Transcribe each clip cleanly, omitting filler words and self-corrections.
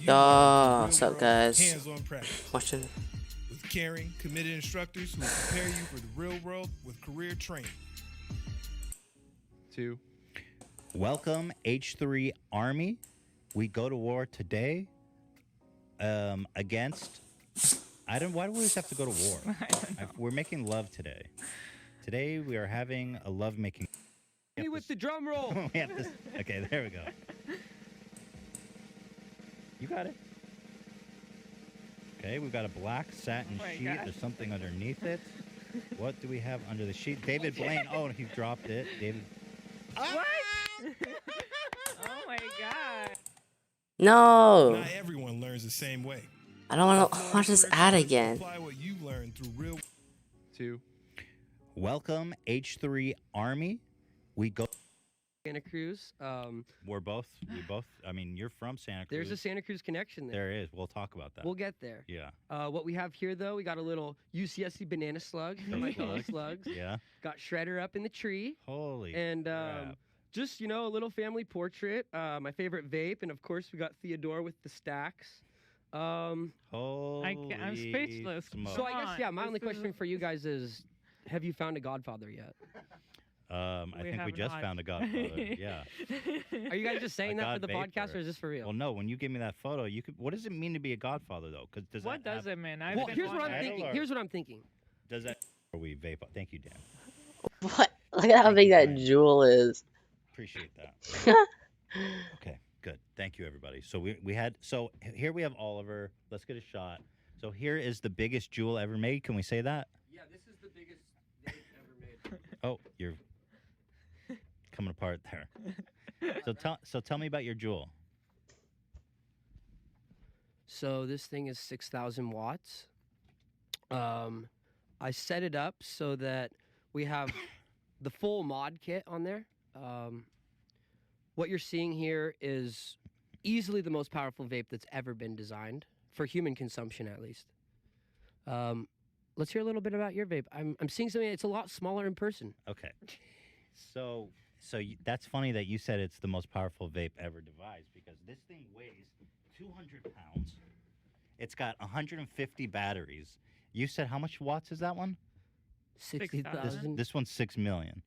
Yo, what's up, guys? Hands-on practice. Watching. With caring, committed instructors who will prepare you for the real world with career training. 2. Welcome, H3 Army. We go to war today against... why do we always have to go to war? We're making love today. Today we are having a love-making... Me with the drum roll. We have this... Okay, there we go. You got it. Okay, we've got a black satin sheet. God. There's something underneath it. What do we have under the sheet? David Blaine. Oh, he dropped it. David. What? Oh my god. No! Not everyone learns the same way. I don't want to watch this ad again. Apply what you learned through real. 2. Welcome, H3 Army. We go. Santa Cruz. We both. I mean, you're from Santa Cruz. There's a Santa Cruz connection there. There is. We'll talk about that. We'll get there. Yeah. What we have here, though, we got a little UCSC banana slug for my fellow slugs. Yeah. Got Shredder up in the tree. Holy. And crap. just, a little family portrait. My favorite vape. And, of course, we got Theodore with the stacks. Holy I'm speechless. smoke. So I guess, my This only is- question for you guys is, have you found a godfather yet? I think we have just not. found a godfather. Yeah. Are you guys just saying that for the god podcast, vapor. or is this for real? Well, no. When you give me that photo, you could. What does it mean to be a godfather, though? Because does What that does have, it mean? Well, here's what I'm Title thinking. or- Here's what I'm thinking. Does that? Or we vape? Thank you, Dan. What? Look at how Thank big you, that Brian. jewel is. Appreciate that. Okay, good. Thank you, everybody. So here we have Oliver. Let's get a shot. So here is the biggest jewel ever made. Can we say that? Yeah, this is the biggest vape ever made. Oh, you're coming apart there. So tell me about your jewel. So this thing is 6,000 watts. I set it up so that we have the full mod kit on there. What you're seeing here is easily the most powerful vape that's ever been designed, for human consumption at least. Let's hear a little bit about your vape. I'm seeing something, it's a lot smaller in person. Okay. So that's funny that you said it's the most powerful vape ever devised, because this thing weighs 200 pounds. It's got 150 batteries. You said how much watts is that one? 60,000. This one's 6 million.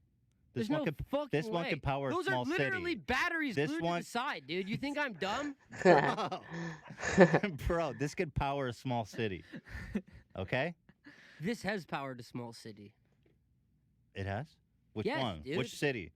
This There's one no could fucking this one way. could power a Those small are literally city. batteries This glued one- to the side, dude. You think I'm dumb? Bro, this could power a small city. Okay? This has power to small city. It has? Which Yes, one? dude. Which city?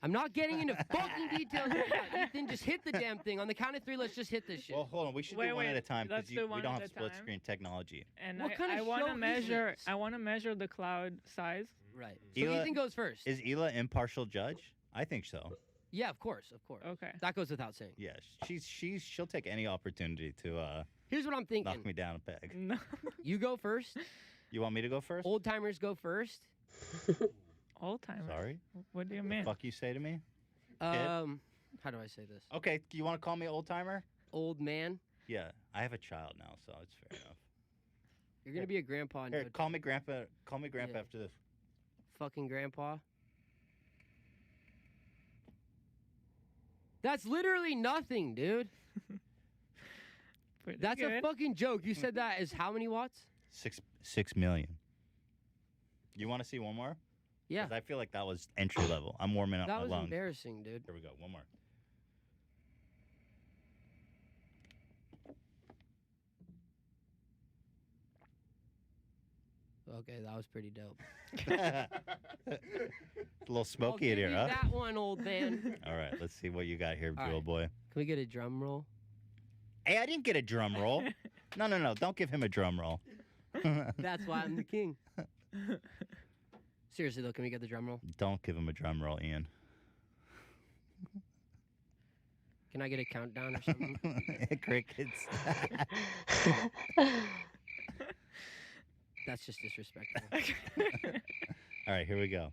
I'm not getting into fucking details right now. Ethan, just hit the damn thing. On the count of 3, let's just hit this shit. Well, hold on. We should Wait, do one at wait. a time, Let's because do we one don't at have a split time. screen technology. And What kind of want show to is measure. this? I want to measure the cloud size. Right. So Ela- Ethan goes first. Is Ela impartial judge? I think so. Yeah, of course, of course. Okay. That goes without saying. Yeah, she'll take any opportunity to Here's what I'm thinking. knock me down a peg. No. You go first. You want me to go first? Old timers go first. Old timer. Sorry. What do you The mean? fuck you say to me? How do I say this? Okay, do you want to call me old timer? Old man. Yeah, I have a child now, so it's fair enough. You're gonna be a grandpa. in Here, no call time. me grandpa. Call me grandpa Yeah. after this. Fucking grandpa. That's literally nothing, dude. Pretty That's a good. fucking joke. You said that is how many watts? 6 million. You want to see one more? Yeah. 'Cause I feel like that was entry level. I'm warming up That my was lungs. embarrassing, dude. Here we go. One more. Okay, that was pretty dope. A little smoky I'll in here, give huh? you that one, old man. All right, let's see what you got here, All Jewel right. Boy. Can we get a drum roll? Hey, I didn't get a drum roll. No. Don't give him a drum roll. That's why I'm the king. Seriously though, can we get the drum roll? Don't give him a drum roll, Ian. Can I get a countdown or something? Crickets. That's just disrespectful. All right, here we go.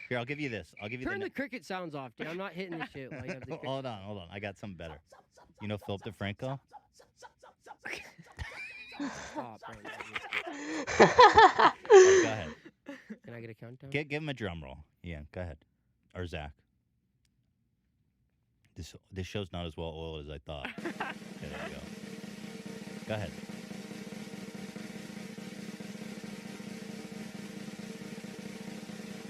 Here, I'll give you this. I'll give you Turn the. the cricket sounds off, dude. I'm not hitting this shit while you have the cricket. Hold on. I got something better. You know Philip DeFranco? Stop, bro. Go ahead. Can I get a countdown? Give him a drum roll. Ian, go ahead. Or Zach. This show's not as well oiled as I thought. Go ahead.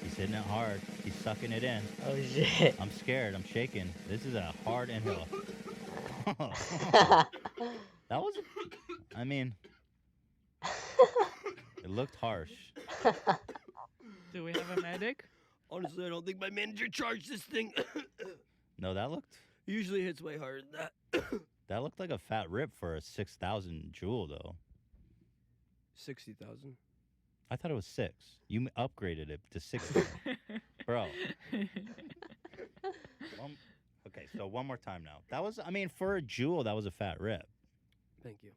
He's hitting it hard. He's sucking it in. Oh shit. I'm scared. I'm shaking. This is a hard inhale. That was, I mean, it looked harsh. Do we have a medic? Honestly, I don't think my manager charged this thing. No, that looked Usually hits way harder than that. that looked like a fat rip for a 6,000 joule though. 60,000. I thought it was 6. You upgraded it to 60, bro. Okay, so one more time now. That was, I mean, for a joule, that was a fat rip. Thank you.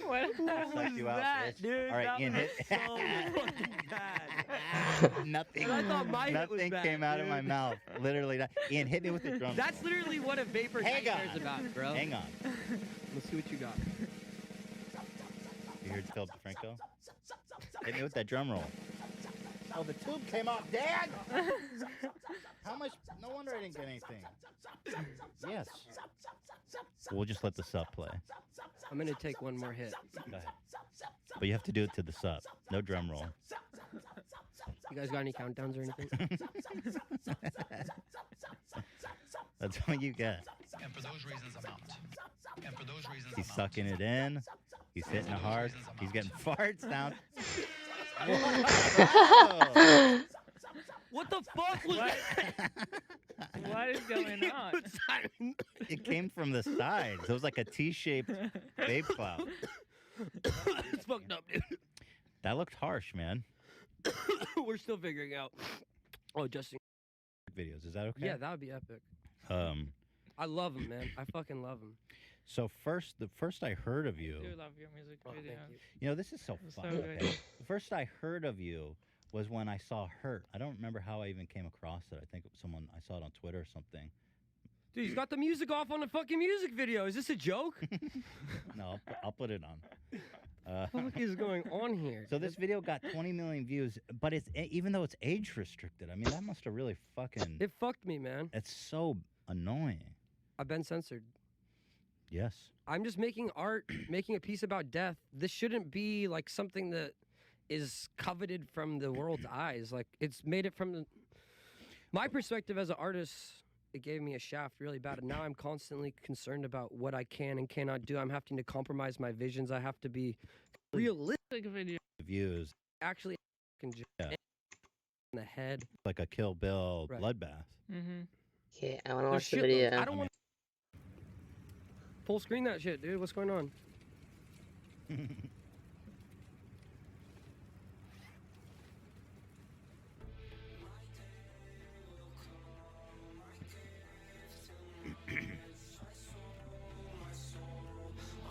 What? Sucked you out, bitch. dude? All right, That Ian, was hit. so fucking bad. Nothing. I thought my hit was Nothing bad, came out of my dude. mouth. Literally, not. Ian, hit me with the drum. That's literally what a vapor Hang nightmare on. is about, bro. Hang on. Let's see what you got. You heard Phil DeFranco? Hit me with that drum roll. Oh, the tube came off, Dad! How much? No wonder I didn't get anything. Yes. We'll just let the sub play. I'm gonna take one more hit. Go ahead. But you have to do it to the sub. No drum roll. You guys got any countdowns or anything? That's what you get. And for those reasons, I'm out. And for those reasons, He's I'm out. sucking it in. He's hitting it hard. He's getting farts down. What the fuck was What? that? What is going on? It came from the sides. It was like a T-shaped vape cloud. It's fucked up, dude. That looked harsh, man. We're still figuring out. Oh, Justin. Videos, is that okay? Yeah, that would be epic. I I love him, man. I fucking love him. So the first I heard of you, I do love your music Oh, thank video. you. you know, this is so It's so fun. good. Okay? The first I heard of you was when I saw Hurt. I don't remember how I even came across it. I think it was someone, I saw it on Twitter or something. Dude, he's got the music off on the fucking music video. Is this a joke? No, I'll put it on. What the fuck is going on here? So this video got 20 million views, but it's even though it's age restricted. I mean, that must have really fucking. It fucked me, man. It's so annoying. I've been censored. Yes. I'm just making art, making a piece about death. This shouldn't be like something that is coveted from the world's eyes. Like it's made it from my perspective as an artist. It gave me a shaft really bad, and now I'm constantly concerned about what I can and cannot do. I'm having to compromise my visions. I have to be realistic. Music video. Views Actually, in the head. like a Kill Bill Right. bloodbath. Mm-hmm. Okay, I wanna There's watch the shitloads. video. I don't want full screen that shit, dude. What's going on?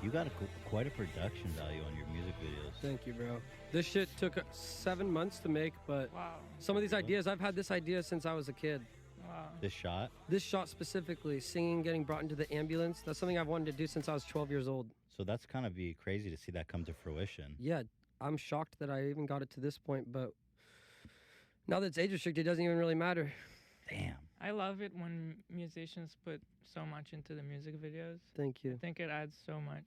You got quite a production value on your music videos. Thank you, bro. This shit took 7 months to make, but Wow. some of these ideas, I've had this idea since I was a kid. Wow. This shot. This shot specifically, singing, getting brought into the ambulance, that's something I've wanted to do since I was 12 years old. So that's kind of be crazy to see that come to fruition. Yeah, I'm shocked that I even got it to this point, but now that it's age restricted, it doesn't even really matter. Damn. I love it when musicians put so much into the music videos. Thank I you. think it adds so much,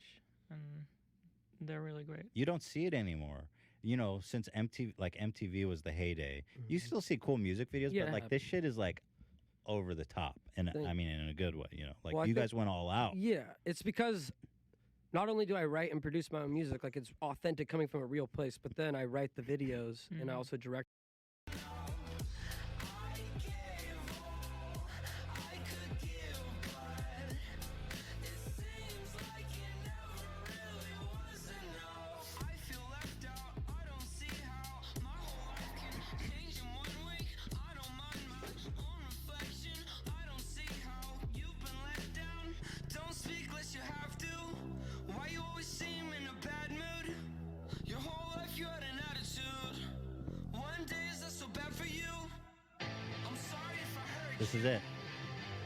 and they're really great. You don't see it anymore. You know, since MTV was the heyday, you Mhm. still see cool music videos, Yeah. but like this shit is like over the top, and Thank- I mean in a good way. You know, like Well, I you think- guys went all out. Yeah, it's because not only do I write and produce my own music, like it's authentic coming from a real place, but then I write the videos and I Mhm. also direct. Don't speak unless you have to. Why you always seem in a bad mood? Your whole life you had an attitude. One day is that so bad for you? I'm sorry if I hurt This is it.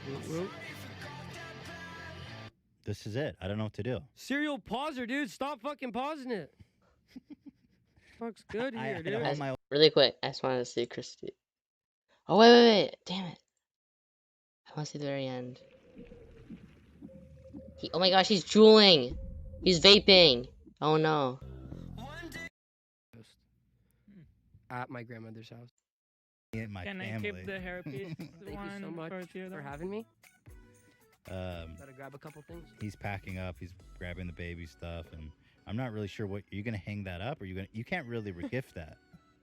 Whoop, you. whoop. Sorry if it got that bad. This is it. I don't know what to do. Serial pauser, dude. Stop fucking pausing it. fuck's good I here, had dude? all my Really quick, I just wanted to see Christy. Oh, wait. Damn it. I want to see the very end. Oh my gosh, he's drooling. He's vaping. Oh no. One day. At my grandmother's house. in my Can family. I keep the hairpiece Thank you one so much for Theodore? for having me. Um, Gotta grab a couple things. he's packing up. He's grabbing the baby stuff, and I'm not really sure what you're gonna hang that up, or you can't really regift that.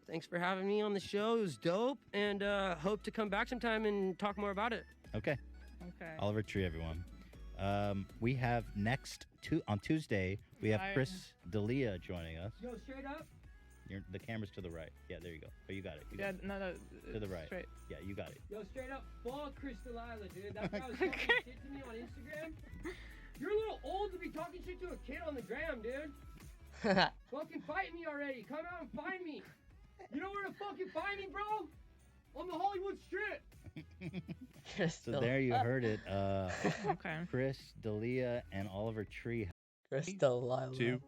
Thanks for having me on the show. It was dope, and hope to come back sometime and talk more about it. Okay, Okay. Oliver Tree, everyone. We have on Tuesday we have I- Chris D'Elia joining us. Yo, straight up. The camera's to the right. Yeah, there you go. Oh, you got it. You got Yeah, it. no, To the right. Straight. Yeah, you got it. Yo, straight up, fuck Chris D'Elia, dude. That guy was talking shit to me on Instagram. You're a little old to be talking shit to a kid on the gram, dude. Fucking fight me already. Come out and find me. You know where to fucking find me, bro? On the Hollywood Strip. So there you heard it. Okay. Chris D'Elia and Oliver Tree. Crystal Lila. Two.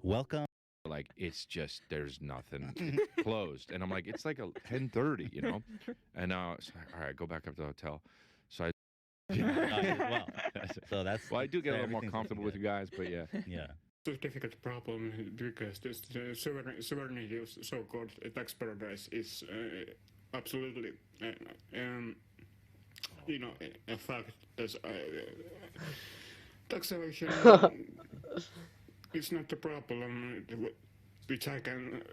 Welcome. Like it's just there's nothing closed, and I'm like it's like 10:30, you know, and it's like, all right, go back up to the hotel. So I Well, so that's well, I do get a little more everything's comfortable with you guys, but yeah. Yeah. It's a difficult problem because the sovereignty of so-called tax paradise is absolutely, a fact. That tax evasion is not a problem which I can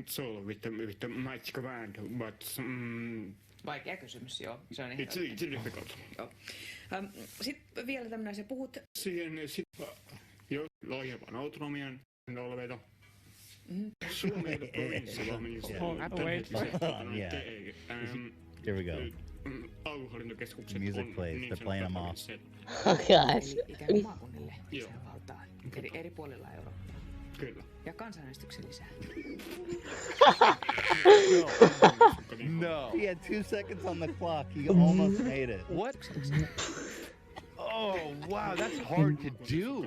solve with the magic wand, but Vaikea kysymys, joo. Se on it's difficult. Joo. Sitten vielä tämmöinen, se puhut... Siihen jos laajemman autonomian oleveta. Suomi ei ole provinssi, vaan Here we go. aluehallintokeskukset Music on plays. niin They're playing them off. sanottu Oh gosh. Eli ikään kuin maakunnille Joo. lisää valtaa. Kyllä. Eri puolilla Eurooppaa. Kyllä. Ja kansanäänestyksen lisää. No. He had 2 seconds on the clock. He almost made it. What? Oh wow, that's hard to do.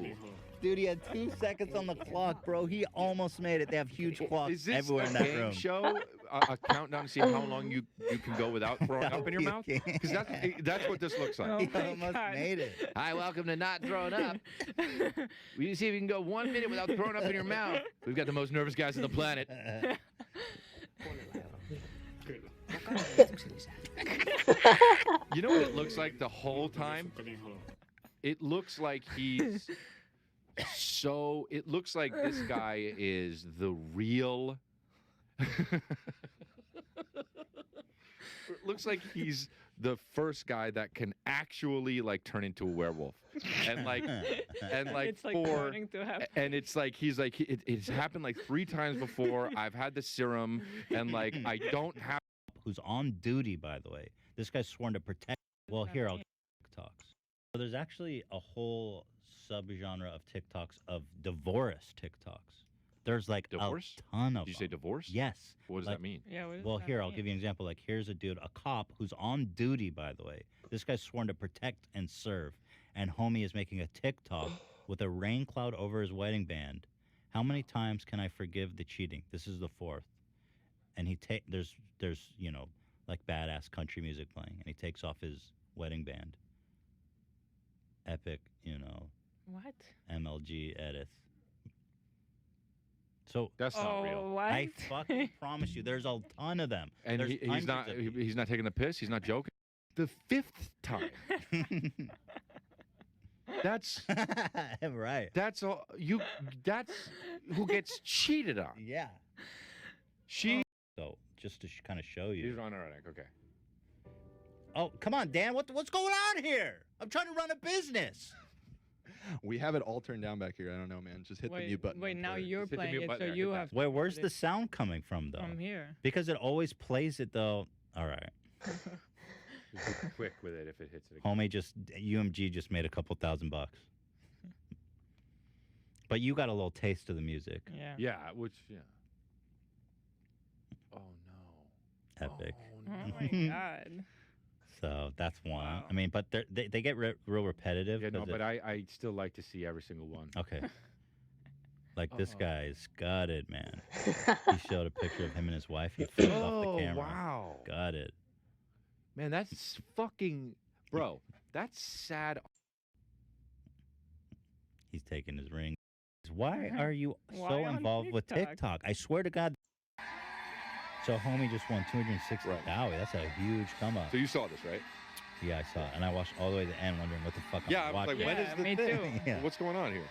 Dude, he had 2 seconds on the clock, bro. He almost made it. They have huge clocks Is this everywhere a in that game room. show? A countdown to see how long you can go without throwing That up in your would mouth? be a game. Because that's what this looks like. Oh He my almost God. made it. Hi, welcome to Not Throwing Up. We see if you can go 1 minute without throwing up in your mouth. We've got the most nervous guys on the planet. Puolilla Eurooppaa. Kyllä. Ja kansanäänestyksen lisää. You know what it looks like the whole time? It looks like he's it looks like this guy is the real. It looks like he's the first guy that can actually like turn into a werewolf, and like It's like for starting to happen. and it's like he's like it's happened like 3 times before. I've had the serum, and like I don't have. Who's on duty, by the way. This guy's sworn to protect. Well, here, I'll TikToks. So there's actually a whole subgenre of TikToks of divorce TikToks. There's like Divorce? a ton of Did you say them. divorce? Yes. What does Like- that mean? Yeah. What does Well, that here, I'll mean? give you an example. Like, here's a dude, a cop, who's on duty, by the way. This guy's sworn to protect and serve. And homie is making a TikTok with a rain cloud over his wedding band. How many times can I forgive the cheating? This is the 4th. And there's like badass country music playing, and he takes off his wedding band. Epic, What? MLG edits. So That's not real. Oh, what? I fucking promise you, there's a ton of them. And There's he's not hundreds of he's not taking the piss. He's not joking. The 5th time. That's right. that's all you. That's who gets cheated on. Yeah. She. So just to kind of show He's you. on our neck. Okay. Oh, come on, Dan. What's going on here? I'm trying to run a business. We have it all turned down back here. I don't know, man. Just hit the mute button. Wait, on now Twitter. you're Just hit the playing mute it, so button there, you hit have. Wait, where's to the sound coming from, though? From here. Because it always plays it, though. All right. Just be quick with it if it hits it. Again. Homie UMG just made a couple $1,000. But you got a little taste of the music. Yeah. Yeah. Which. Yeah. Oh no. Epic. Oh, Oh no. my God. So that's one. Wow. I mean, but they get real repetitive. Yeah, no, 'cause but I still like to see every single one. Okay. Like this guy is gutted, man. He showed a picture of him and his wife. He flipped off the camera. Wow. Gutted. Man, that's fucking bro. That's sad. He's taking his ring. Why are you Why so on involved with TikTok? TikTok? I swear to God. So homie just won 260 Right. Dowie. That's a huge come up. So you saw this, right? Yeah, I saw it, and I watched all the way to the end, wondering what the fuck Yeah, I'm I was watching. like, when is the me thing? too. Yeah. What's going on here?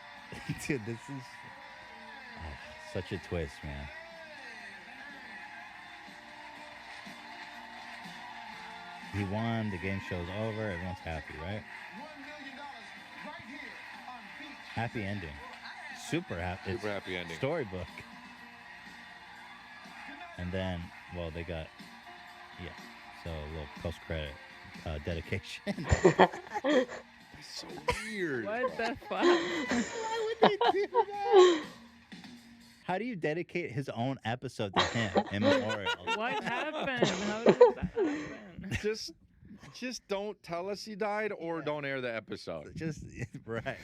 Dude, this is such a twist, man. He won. The game show's over. Everyone's happy, right? Happy ending. Super happy. Super happy ending. Storybook. And then, well, they got, yeah. So a little post-credit dedication. That's so weird. What the fuck? Why would they do that? How do you dedicate his own episode to him in memorial? What happened? How did that happen? Just don't tell us he died, or don't air the episode. Just right.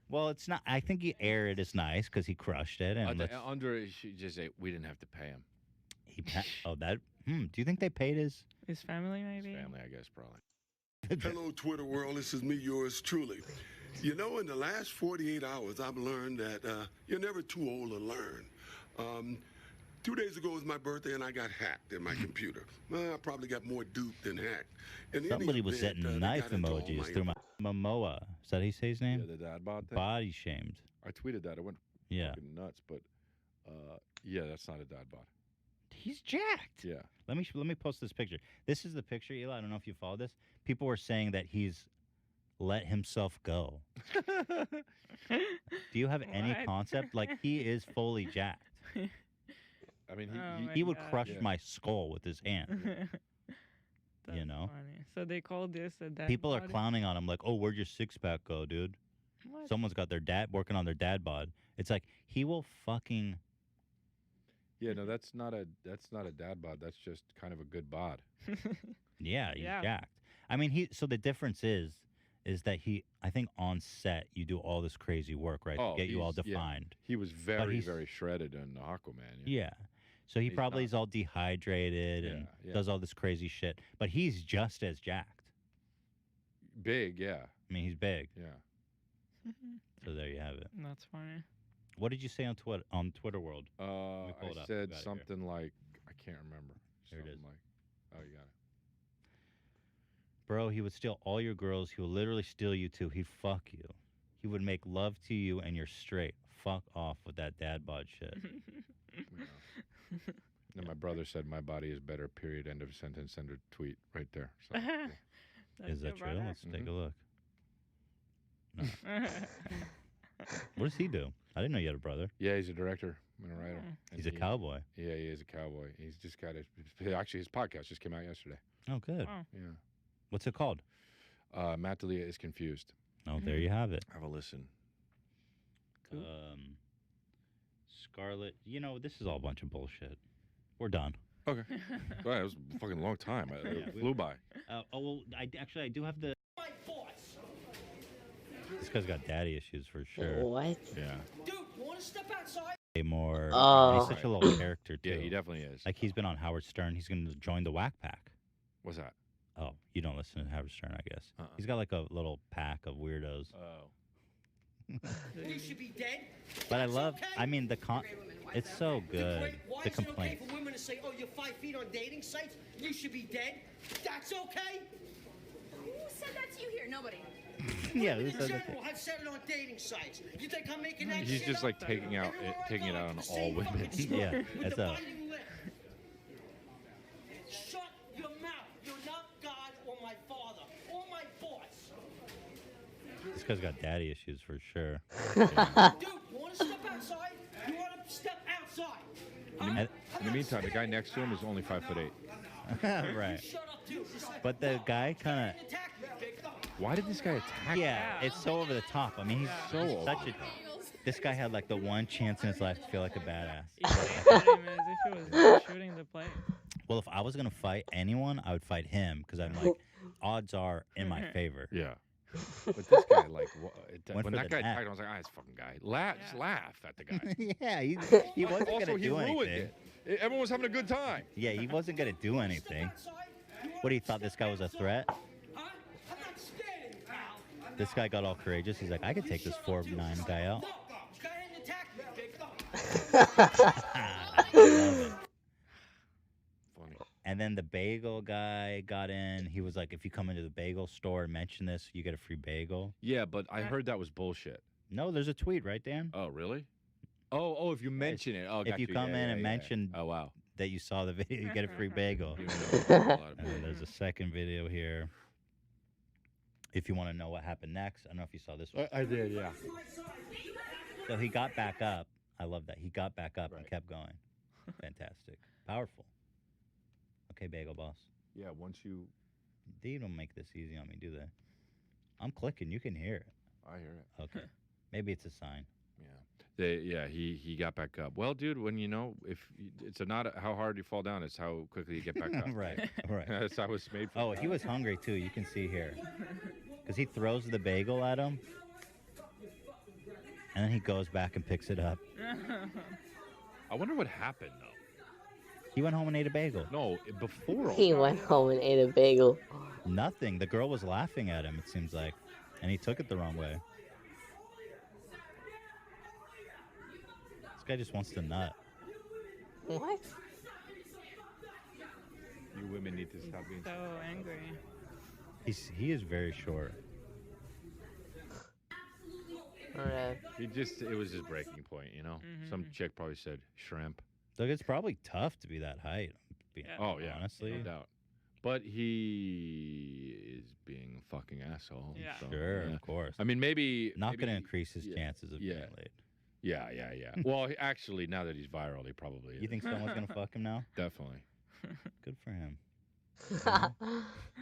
Well, it's not. I think he aired it as nice because he crushed it, and Under it, she just say we didn't have to pay him. oh that. Do you think they paid his family maybe? His family, I guess, probably. Hello, Twitter world. This is me, yours truly. You know, in the last 48 hours, I've learned that you're never too old to learn. 2 days ago was my birthday, and I got hacked in my computer. I probably got more duped than hacked. In any Somebody was event, setting they knife got into all emojis my through my Momoa. Is that how you say his name? Yeah, the dad bod thing. Body shamed. I tweeted that. I went Yeah. fucking nuts, but yeah, that's not a dad bod. He's jacked. Yeah. Let me post this picture. This is the picture, Eli. I don't know if you follow this. People were saying that he's let himself go. Do you have any What? concept? Like, he is fully jacked. I mean, Oh my He would God. crush Yeah. my skull with his hand. That's know? funny. So they call this a dad People are bod? clowning on him like, oh, where'd your six-pack go, dude? What? Someone's got their dad working on their dad bod. It's like, he will fucking... yeah, no, that's not a dad bod. That's just kind of a good bod. Yeah, he's Yeah. jacked. I mean, so the difference is that I think on set, you do all this crazy work, right? Oh, to get you all he's- yeah. defined. He was very, he's- very shredded in Aquaman. Yeah. So he He's probably not. is all dehydrated and Yeah, yeah. does all this crazy shit. But he's just as jacked. Big, yeah. I mean, he's big. Yeah. So there you have it. That's funny. What did you say on Twitter World? me pull I it up. said Got it here. something like, I can't remember. Here it Something is. like, oh, you got it. Bro, he would steal all your girls. He would literally steal you too. He'd fuck you. He would make love to you and you're straight. Fuck off with that dad bod shit. And my brother said, my body is better, period, end of sentence, end of tweet, right there. So, yeah. That's Is that your true? brother? Let's take a look. No. What does he do? I didn't know you had a brother. Yeah, he's a director and a writer. Mm. And He's a cowboy. Yeah, he is a cowboy. He's just got actually, his podcast just came out yesterday. Oh, good. Wow. Yeah. What's it called? Matt D'Elia is Confused. Oh, there you have it. Have a listen. Cool. Scarlet. You know, this is all a bunch of bullshit. We're done. Okay. Wow, it was a fucking long time. It flew by. Oh, well, I do have the... This guy's got daddy issues for sure. What? Yeah. Dude, you want to step outside? Way more... Oh. He's such a little character, too. Yeah, he definitely is. Like, he's been on Howard Stern. He's going to join the Whack Pack. What's that? Oh, you don't listen to Howard Stern, I guess. Uh-uh. He's got, like, a little pack of weirdos. Oh. You should be dead. But I That's love... okay. I mean, it's so good. Great. Why The is it okay complaints. for women to say, "Oh, you're 5 feet on dating sites"? You should be dead. That's okay. Who said that to you here? Nobody. Yeah, Women who in says that? general have said it on dating sites. You think I'm making that He's shit just up? like taking it out on The all same women. fucking story Yeah, with that's the a- biting lip. Shut your mouth. You're not God or my father or my boss. This guy's got daddy issues for sure. Dude, you want to step outside? You want to step outside? In the meantime, the guy next to him is only 5'8". Right. Shut up, too. Just like, But the guy kind of... attack me, big dog. Why did this guy attack? Yeah, it's so over the top. I mean, he's So over such the a... This guy had like the one chance in his life to feel like a badass. You say him as if he was shooting the plane. Well, if I was gonna fight anyone, I would fight him because I'm like, odds are in my favor. Yeah. But this guy, like, Went when for that the guy neck. tagged, I was like, this fucking guy. Just laugh at the guy. Yeah, he wasn't Also, gonna he do ruined anything. it. Everyone was having a good time. Yeah, he wasn't gonna do anything. What, he thought this guy was a threat? This guy got all courageous. He's like, I could take this 4'9" guy out. I love it. Funny. And then the bagel guy got in. He was like, if you come into the bagel store and mention this, you get a free bagel. Yeah, but I heard that was bullshit. No, there's a tweet, right, Dan? Oh, really? Oh, if you mention it. Oh, If you come in and mention Oh, wow. that you saw the video, you get a free bagel. A lot of And then there's a second video here. If you want to know what happened next, I don't know if you saw this one. I did, yeah. So he got back up. I love that. He got back up and kept going. Fantastic. Powerful. Okay, bagel boss. Yeah, once you... They don't make this easy on me, do they? I'm clicking. You can hear it. I hear it. Okay. Maybe it's a sign. He got back up. Well, dude, when it's not how hard you fall down, it's how quickly you get back up. Right. That's how it's made for. Oh, he was hungry too. You can see here, because he throws the bagel at him, and then he goes back and picks it up. I wonder what happened though. He went home and ate a bagel. No, before. He went home and ate a bagel. Nothing. The girl was laughing at him. It seems like, and he took it the wrong way. This guy just wants to nut. What? You women need to stop being so angry. He is very short. Alright. It was his breaking point, you know? Some chick probably said shrimp. Look, it's probably tough to be that height. Honestly. No doubt. But he is being a fucking asshole. Yeah. So, Sure, of course. I mean, maybe Not going to increase his chances of being laid. Yeah. Well, actually, now that he's viral, he probably is. You think someone's going to fuck him now? Definitely. Good for him.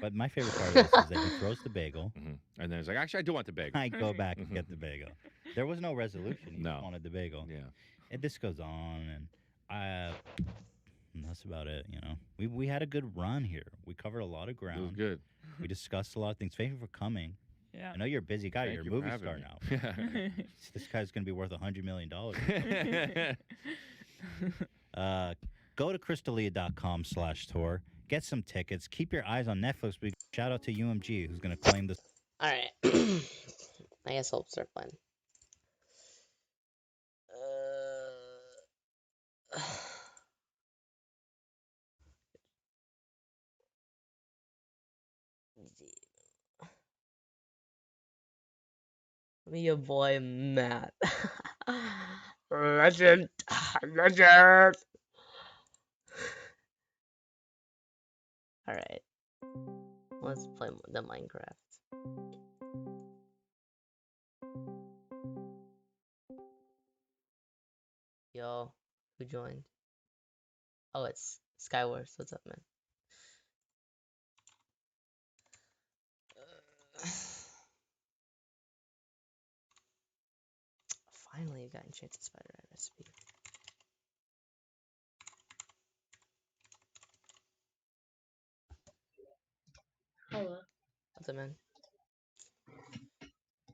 But my favorite part of this is that he throws the bagel. And then he's like, actually, I do want the bagel. I go back and get the bagel. There was no resolution. He just wanted the bagel. Yeah. And this goes on, and that's about it, you know. We had a good run here. We covered a lot of ground. It was good. We discussed a lot of things. Thank you for coming. Yeah. I know you're a busy guy. Thank You're a you for movie having star me. now. This guy's going to be worth $100 million. Go to crystalia.com/tour. Get some tickets. Keep your eyes on Netflix. Shout out to UMG, who's going to claim this. Alright. I guess I'll start playing. Me, your boy Matt. Legend. Legend. Alright. Let's play the Minecraft. Yo, who joined? Oh, it's Skywars. What's up, man? Finally, I got enchanted spider eye recipe. Hello. What's up, man?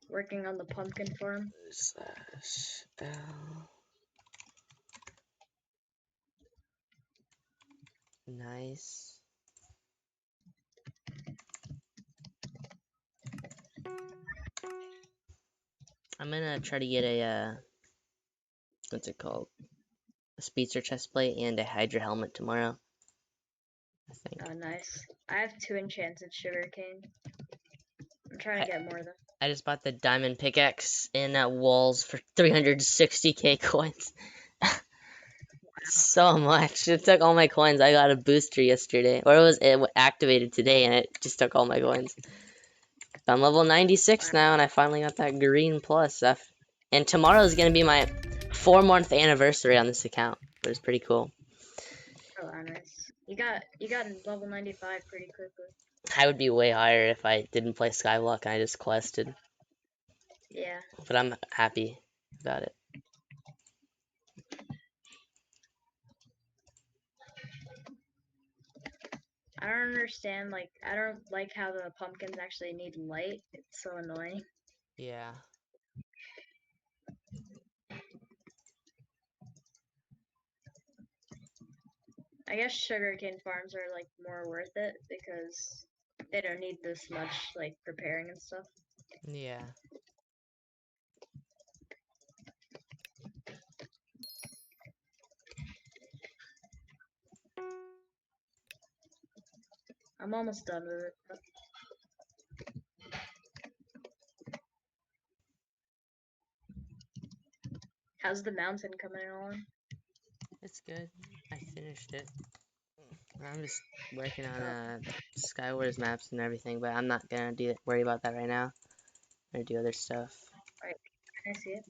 Working on the pumpkin farm. /L. Nice. I'm gonna try to get a what's it called? A Speedster chestplate and a Hydra helmet tomorrow. I think. Oh, nice. I have 2 enchanted sugarcane. I'm trying to get more of them. I just bought the diamond pickaxe in walls for 360k coins. So much. It took all my coins. I got a booster yesterday, or it activated today, and it just took all my coins. I'm level 96 now, and I finally got that green plus stuff. And tomorrow is gonna be my 4-month anniversary on this account, but it's pretty cool. Oh, nice. You got level 95 pretty quickly. I would be way higher if I didn't play Skyblock and I just quested. Yeah. But I'm happy about it. I don't understand. Like, I don't like how the pumpkins actually need light. It's so annoying. Yeah. I guess sugarcane farms are like more worth it because they don't need this much like preparing and stuff. Yeah. I'm almost done with it. How's the mountain coming along? It's good. I finished it. I'm just working on Skywars maps and everything, but I'm not gonna worry about that right now. I'm gonna do other stuff. Right. Can I see it?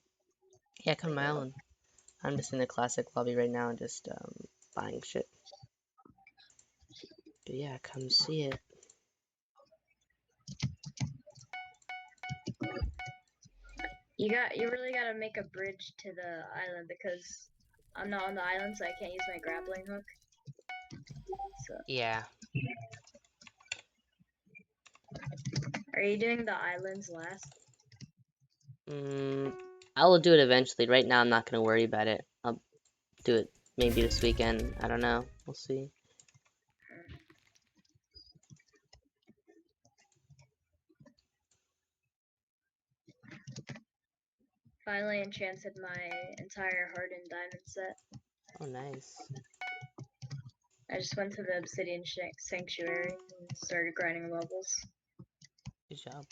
Yeah, come to my island. I'm just in the classic lobby right now, just buying shit. But yeah, come see it. You really gotta make a bridge to the island because I'm not on the island, so I can't use my grappling hook. So, Yeah. are you doing the islands last? I will do it eventually. Right now, I'm not gonna worry about it. I'll do it maybe this weekend. I don't know. We'll see. Finally enchanted my entire hardened diamond set. Oh, nice. I just went to the obsidian sanctuary and started grinding levels. Good job.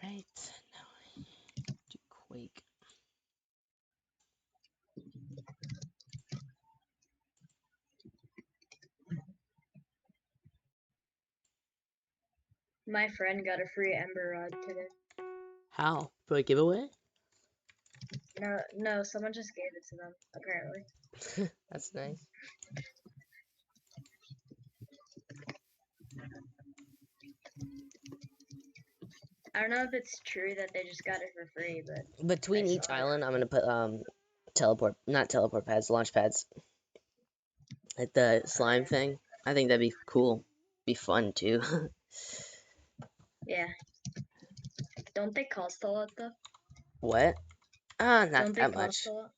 Right, now I do Quake. My friend got a free ember rod today. How? For a giveaway? No, someone just gave it to them, apparently. That's nice. I don't know if it's true that they just got it for free, but Between I each saw it. island, I'm gonna put not teleport pads, launch pads. Like the slime thing. I think that'd be cool. Be fun too. Yeah. Don't they cost a lot though? What? Not Don't they that cost much. a lot?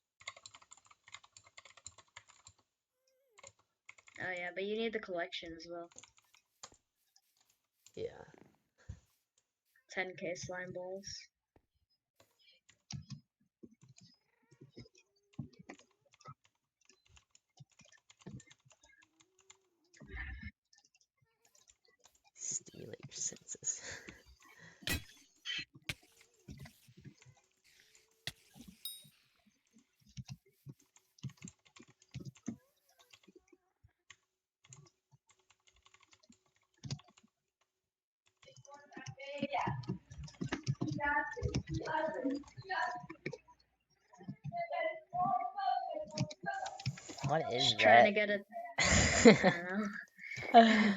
Oh yeah, but you need the collection as well. Yeah. 10k slime balls. Stimulate your senses. What is Just trying to that? get it. I don't know.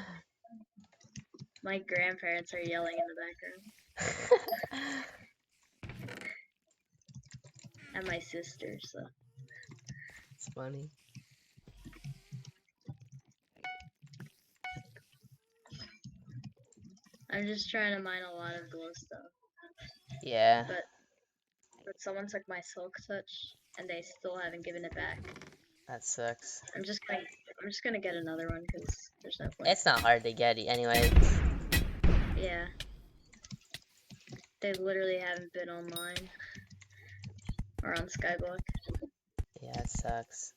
My grandparents are yelling in the background. And my sister, so. It's funny. I'm just trying to mine a lot of glowstone. Yeah. But someone took my silk touch and they still haven't given it back. That sucks. I'm just I'm just gonna get another one because there's no point. It's not hard to get anyway. Yeah. They literally haven't been online or on Skyblock. Yeah, it sucks.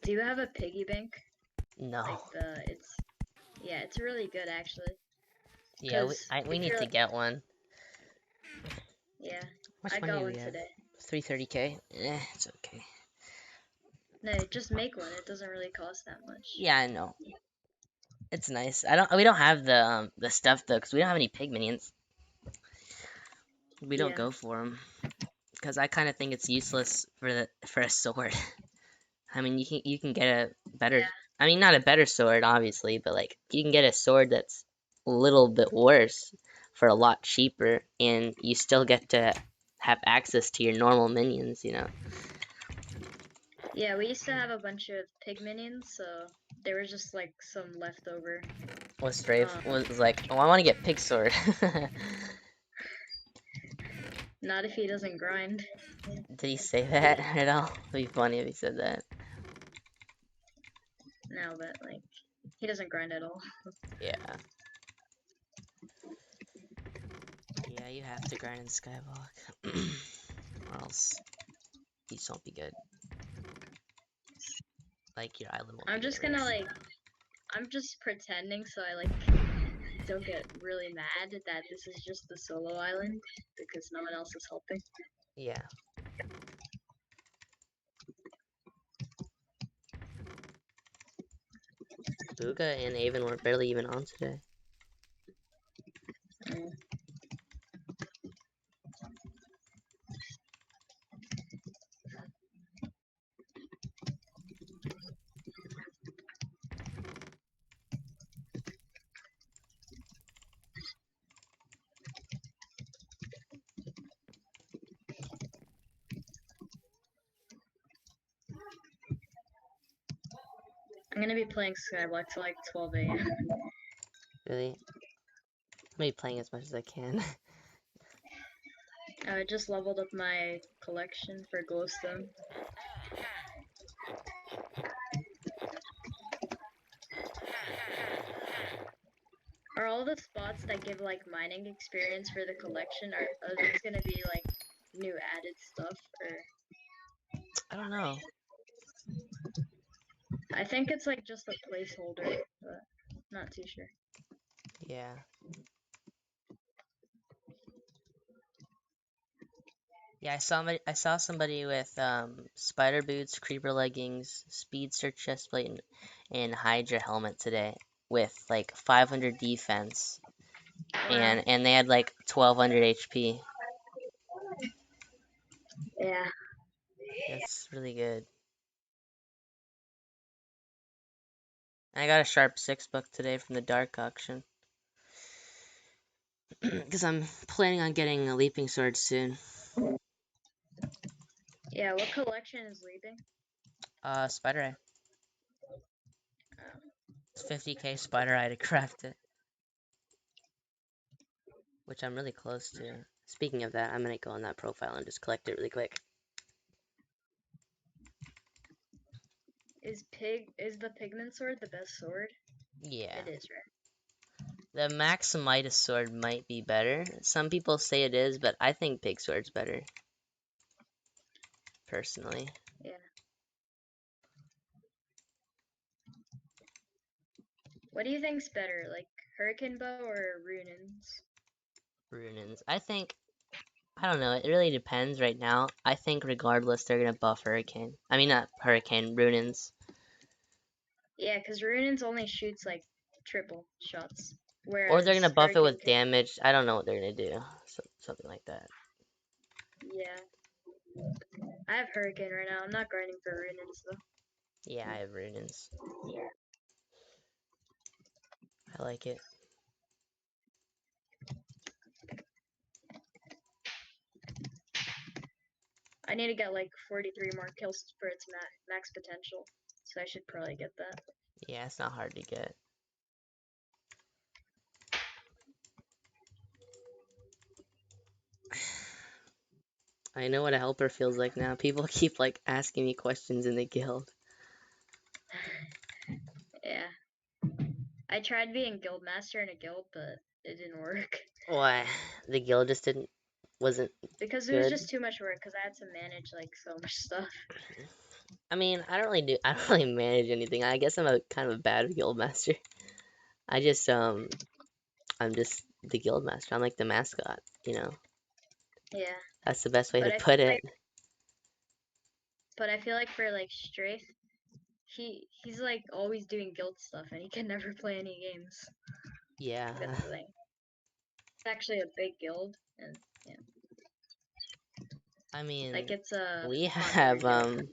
Do you have a piggy bank? No. Like it's really good actually. Yeah, we 'Cause we if need you're to get one. Yeah, How much I money got do one we have? today. 330K. It's okay. No, just make one. It doesn't really cost that much. Yeah, I know. It's nice. We don't have the stuff though, cause we don't have any pig minions. We don't Yeah. go for them, cause I kind of think it's useless for a sword. I mean, you can get a better. Yeah. I mean, not a better sword, obviously, but like you can get a sword that's a little bit worse for a lot cheaper, and you still get to have access to your normal minions. You know. Yeah, we used to have a bunch of pig minions, so there was just like some leftover. Was Strafe was like, oh, I want to get pig sword. Not if he doesn't grind. Did he say that at all? It'd be funny if he said that. No, but like he doesn't grind at all. Yeah. Yeah, you have to grind in Skyblock, or else you just won't be good. Like your island won't I'm be just good. gonna I'm just pretending so I don't get really mad that this is just the solo island because no one else is helping. Yeah. Booga and Avon were barely even on today. I'm gonna be playing Skyblock till like 12 a.m. Really? I'm gonna be playing as much as I can. I just leveled up my collection for glowstone. Are all the spots that give like mining experience for the collection are these gonna be like new added stuff or? I don't know. I think it's like just a placeholder, but not too sure. Yeah. Yeah, I saw somebody with spider boots, creeper leggings, speedster chestplate, and Hydra helmet today with like 500 defense, Wow. and they had like 1200 HP. Yeah. That's really good. I got a sharp 6 book today from the dark auction. Because I'm planning on getting a leaping sword soon. Yeah, what collection is leaving? Spider Eye. It's 50k Spider Eye to craft it. Which I'm really close to. Speaking of that, I'm gonna go on that profile and just collect it really quick. Is the pigment sword the best sword? Yeah. It is, right? The Max Midas sword might be better. Some people say it is, but I think Pig Sword's better. Personally. Yeah. What do you think's better, like Hurricane Bow or Runins? Runins. I don't know, it really depends right now. I think regardless, they're gonna buff Hurricane. I mean, not Hurricane, Runins. Yeah, because Runins only shoots like triple shots. Whereas Or they're gonna buff it Hurricane with damage. I don't know what they're gonna do. Something like that. Yeah. I have Hurricane right now. I'm not grinding for Runins though. Yeah, I have Runins. Yeah. I like it. I need to get like 43 more kills for its max potential, so I should probably get that. Yeah, it's not hard to get. I know what a helper feels like now. People keep like asking me questions in the guild. Yeah. I tried being guild master in a guild, but it didn't work. Why? The guild just wasn't Because it was good. just too much work, because I had to manage like so much stuff. I mean, I don't really manage anything. I guess I'm a kind of a bad guild master. I'm just the guild master. I'm like the mascot, you know. Yeah. That's the best way But to I put feel it. like, but I feel like for like Strafe, he's like always doing guild stuff, and he can never play any games. Yeah. That's the thing. It's actually a big guild, and yeah. I mean, Like it's a we popular have guild.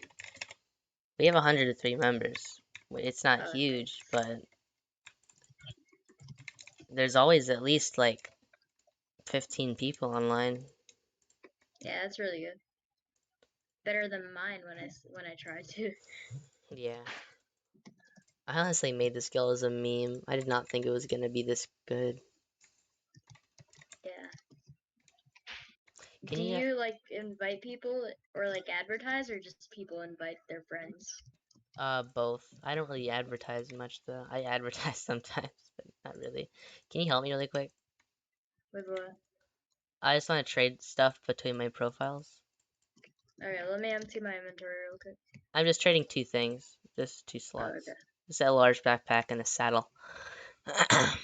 we have 103 members. It's not Oh, huge, but there's always at least like 15 people online. yeah, that's really good. Better than mine when I tried to. Yeah. I honestly made this guild as a meme. I did not think it was gonna be this good. Yeah. Can Do you? you like invite people or like advertise, or just people invite their friends? Both. I don't really advertise much though. I advertise sometimes, but not really. Can you help me really quick? With what? I just want to trade stuff between my profiles. Okay, let me empty my inventory real quick. I'm just trading 2 things, just 2 Oh, slots. okay. Just a large backpack and a saddle. Alright,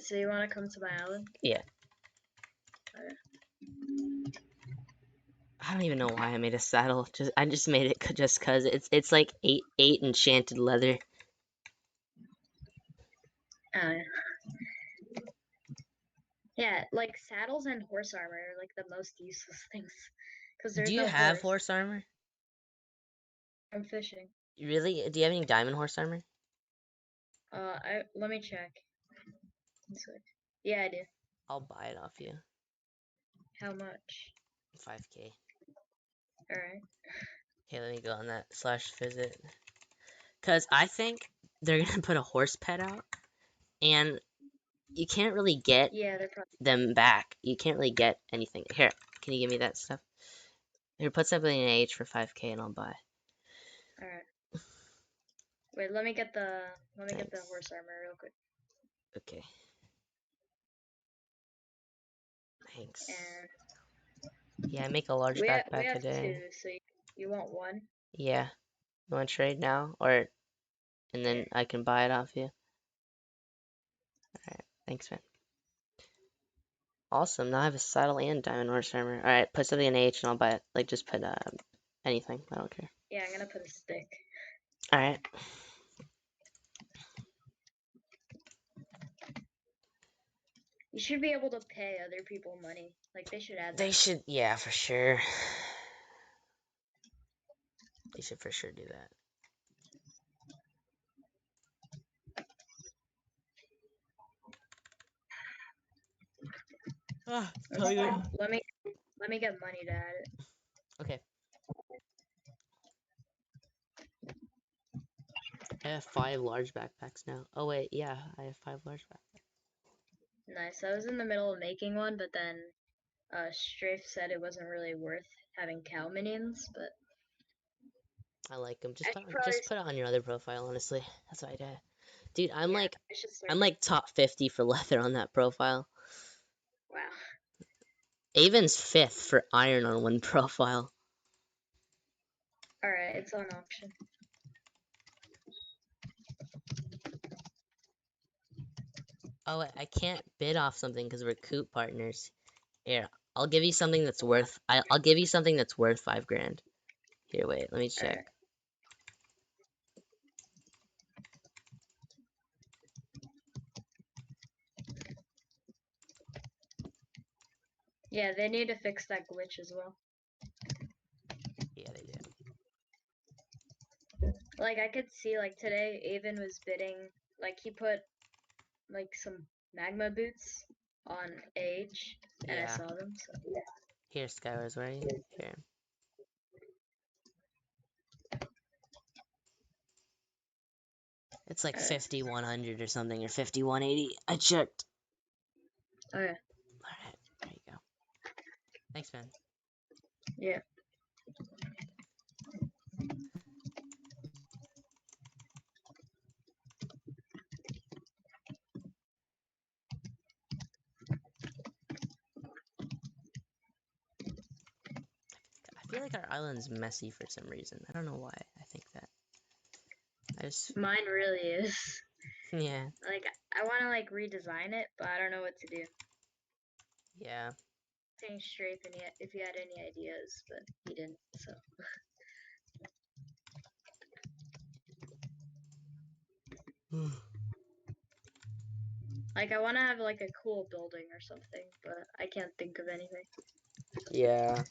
so you want to come to my island? Yeah. Okay. I don't even know why I made a saddle. I just made it just cause it's like eight enchanted leather. Oh, yeah. Yeah, like saddles and horse armor are like the most useless things, because there's Do you no have horse. horse armor? I'm fishing. Really? Do you have any diamond horse armor? Let me check. Yeah, I do. I'll buy it off you. How much? 5k. Alright. Okay, let me go on that /visit. Cause I think they're gonna put a horse pet out, and you can't really get Yeah, they're probably. them back. You can't really get anything. Here, can you give me that stuff? Here, put something in H for 5k and I'll buy. Alright. Wait, let me get the Thanks. horse armor real quick. Okay. Thanks. And Yeah, I make a large we backpack have a day. 2, so you want 1? Yeah. You want to trade now? And then I can buy it off you? Alright, thanks, man. Awesome, now I have a saddle and diamond horse armor. Alright, put something in H and I'll buy it. Like, just put anything. I don't care. Yeah, I'm gonna put a stick. Alright. You should be able to pay other people money. Like, they should add They that. should, yeah, for sure. They should for sure do that. Let me get money to add it. Okay. I have 5 large backpacks now. Oh wait, yeah, I have 5 large backpacks. Nice. I was in the middle of making one, but then Strafe said it wasn't really worth having cow minions, but I like them. I should probably Just put it on your other profile, honestly. That's what I did. Dude, I'm yeah, like I should start I'm like top 50 for leather on that profile. Wow. Avon's 5th for iron on one profile. Alright, it's on auction. Oh, wait, I can't bid off something because we're coop partners. Here, I'll give you something that's worth. I'll give you something that's worth 5 grand. Here, wait, let me check. Alright. Yeah, they need to fix that glitch as well. Yeah, they do. Like, I could see, like, today, Avon was bidding, like, he put, like, some magma boots on Age, and I Yeah. saw them, so yeah. Here, Skywars, where are you? Here. It's like 5100 or something, or 5180. I checked. Okay. Alright, there you go. Thanks, man. Yeah. I feel like our island's messy for some reason. I don't know why I think that. Mine really is. Yeah. Like, I want to like redesign it, but I don't know what to do. Yeah. Saying straight if you had any ideas, but he didn't, so. Like, I want to have like a cool building or something, but I can't think of anything. Yeah.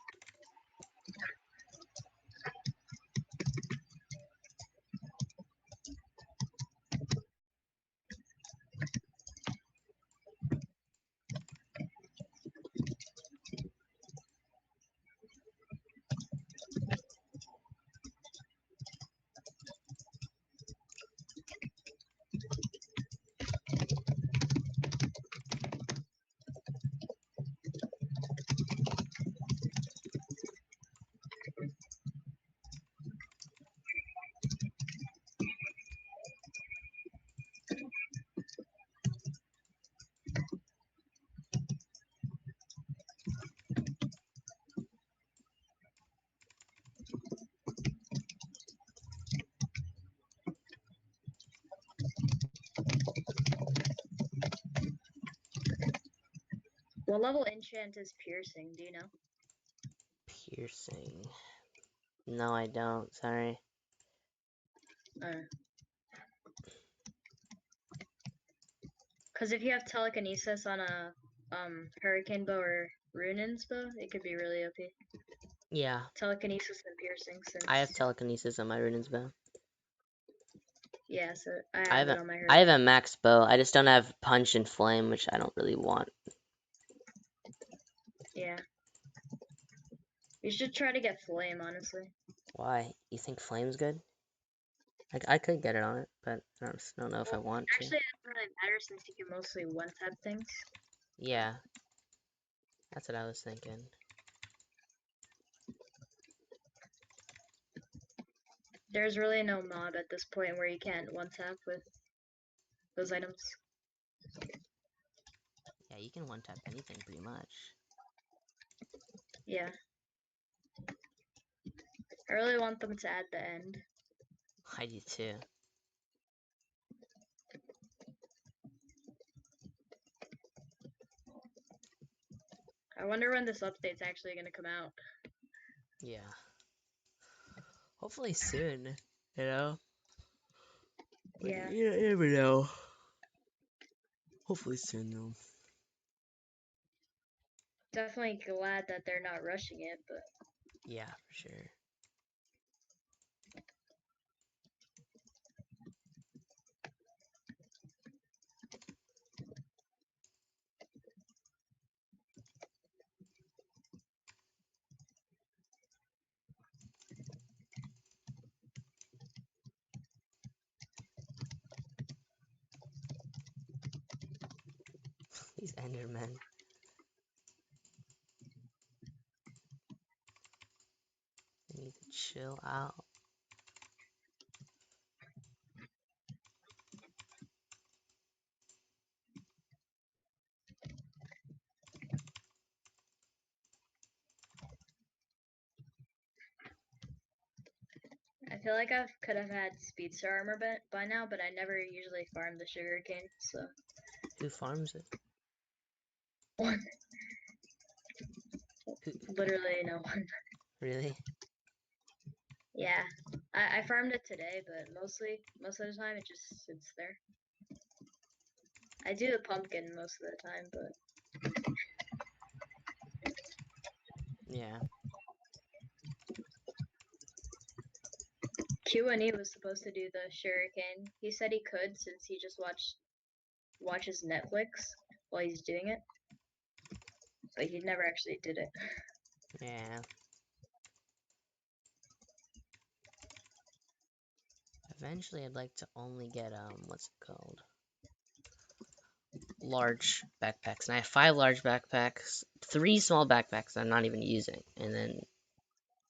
What level enchant is piercing? Do you know? Piercing. No, I don't. Sorry. Because if you have telekinesis on a hurricane bow or runin's bow, it could be really OP. Yeah. Telekinesis and piercing, since I have telekinesis on my Runin's bow. yeah, so I have it on my I have hurricane. a max bow. I just don't have punch and flame, which I don't really want. Yeah. You should try to get flame, honestly. Why? You think flame's good? Like, I could get it on it, but I don't know if I want to. Actually, it doesn't really matter since you can mostly one-tap things. Yeah. That's what I was thinking. There's really no mob at this point where you can't one-tap with those items. Yeah, you can one-tap anything pretty much. Yeah. I really want them to add the end. I do too. I wonder when this update's actually gonna come out. Yeah. Hopefully soon, you know? But Yeah. you never know. Hopefully soon, though. Definitely glad that they're not rushing it, but Yeah, for sure. These Endermen. They need to chill out. I feel like I could have had Speedster armor by now, but I never usually farm the sugarcane, so. Who farms it? Literally no one. Really? Yeah, I farmed it today, but most of the time it just sits there. I do the pumpkin most of the time, but Yeah. Q&E was supposed to do the sugarcane. He said he could since he just watches Netflix while he's doing it, but he never actually did it. Yeah. Eventually, I'd like to only get what's it called? Large backpacks, and I have 5 large backpacks, 3 small backpacks that I'm not even using, and then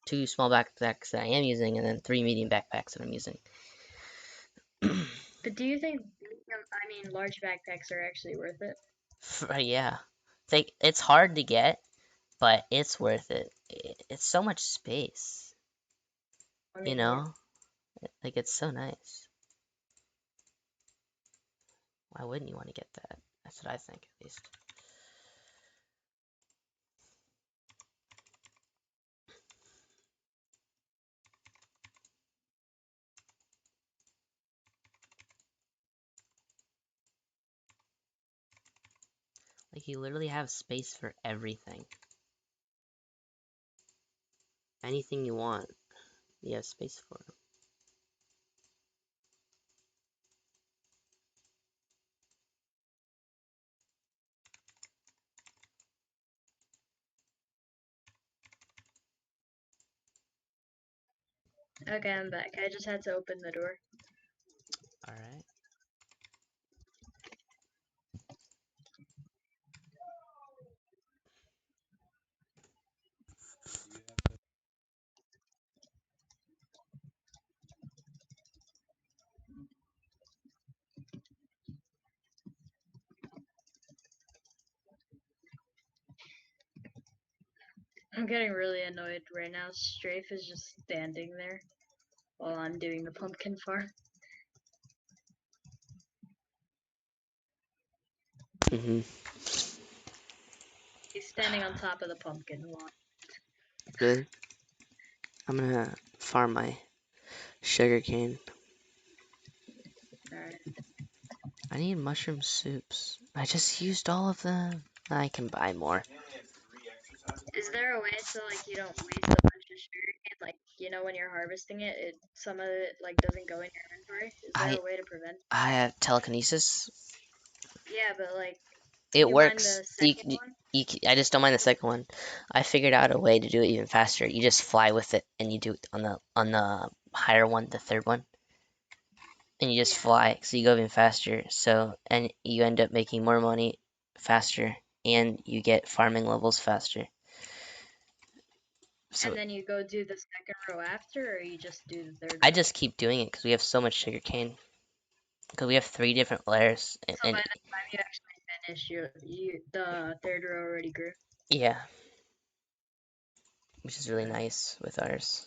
2 small backpacks that I am using, and then 3 medium backpacks that I'm using. But do you think, large backpacks are actually worth it? Yeah, it's hard to get, but it's worth it. It's so much space, I you mean, know? Like, it's so nice. Why wouldn't you want to get that? That's what I think, at least. Like, you literally have space for everything. Anything you want, you have space for it. Okay, I'm back. I just had to open the door. Alright. I'm getting really annoyed right now. Strafe is just standing there while I'm doing the pumpkin farm. Mm-hmm. He's standing on top of the pumpkin wall. Really? I'm gonna farm my sugarcane. Alright. I need mushroom soups. I just used all of them. I can buy more. Is there a way so like you don't waste a bunch of sugarcane? Like, when you're harvesting it, some of it like doesn't go in your inventory? Is there a way to prevent? I have telekinesis. Yeah, but like, It you mind works. the second one? I just don't mind the second one. I figured out a way to do it even faster. You just fly with it, and you do it on the higher one, the third one, and you just fly, so you go even faster. So and you end up making more money faster, and you get farming levels faster. So And then you go do the second row after, or you just do the third row? I just keep doing it because we have so much sugarcane. Because we have 3 different layers, So by the time you actually finish, the third row already grew. Yeah, which is really nice with ours.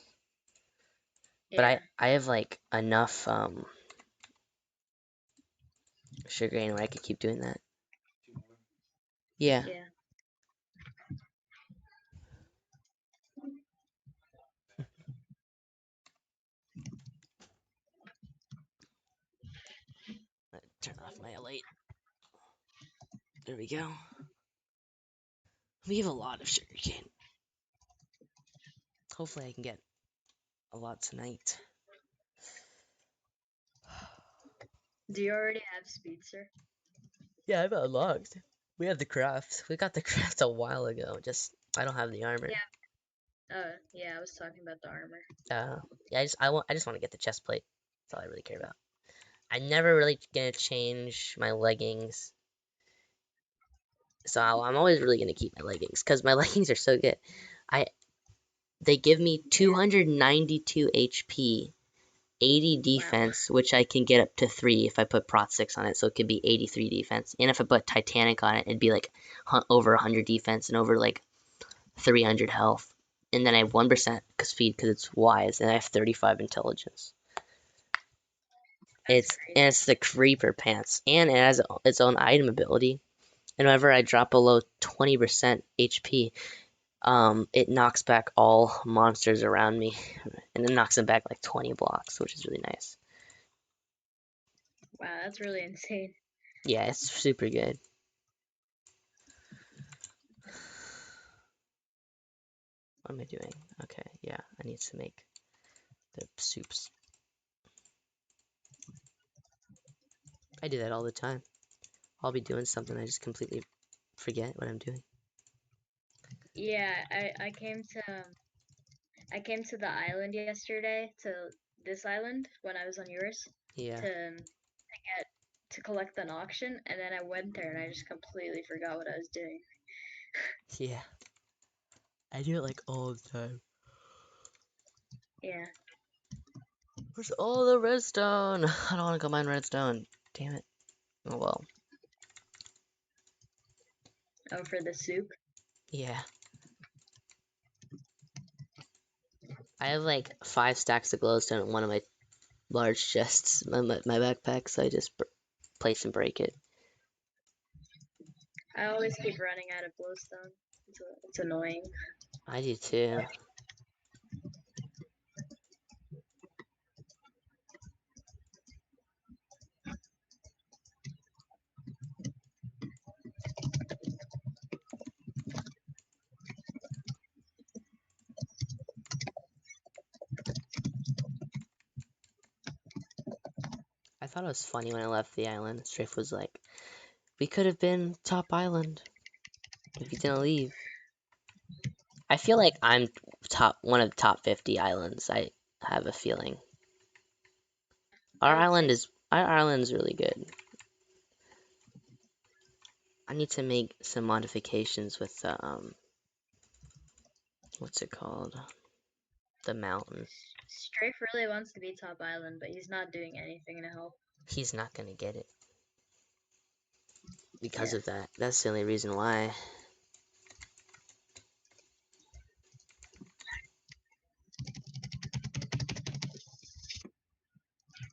But I have like enough sugarcane where I could keep doing that. Yeah. Turn off my light. There we go. We have a lot of sugarcane. Hopefully I can get a lot tonight. Do you already have Speedster? Yeah, I've unlocked. We have the craft. We got the craft a while ago. Just I don't have the armor. Yeah, I was talking about the armor. Yeah, I just want to get the chest plate. That's all I really care about. I'm never really gonna change my leggings. So I'm always really gonna keep my leggings because my leggings are so good. They give me 292 HP, 80 defense, which I can get up to 3 if I put Prot 6 on it, so it could be 83 defense. And if I put Titanic on it, it'd be like over 100 defense and over like 300 health. And then I have 1% speed because it's wise, and I have 35 intelligence. It's the Creeper Pants, and it has its own item ability. And whenever I drop below 20% HP, it knocks back all monsters around me, and it knocks them back like 20 blocks, which is really nice. Wow, that's really insane. Yeah, it's super good. What am I doing? Okay, yeah, I need to make the soups. I do that all the time. I'll be doing something, I just completely forget what I'm doing. Yeah, I came to the island yesterday to this island when I was on yours Yeah. to collect an auction, and then I went there and I just completely forgot what I was doing. Yeah. I do it like all the time. Yeah. Where's all the redstone? I don't want to go mine redstone. Damn it. Oh well. Oh, for the soup. Yeah. I have like 5 stacks of glowstone in one of my large chests, my backpack, so I just place and break it. I always keep running out of glowstone. It's annoying. I do too. I thought it was funny when I left the island. Strafe was like, "We could have been top island if you didn't leave." I feel like I'm one of the top 50 islands. I have a feeling. Our island's really good. I need to make some modifications with the what's it called? The mountain. Strafe really wants to be top island, but he's not doing anything to help. He's not gonna get it because of that. That's the only reason why.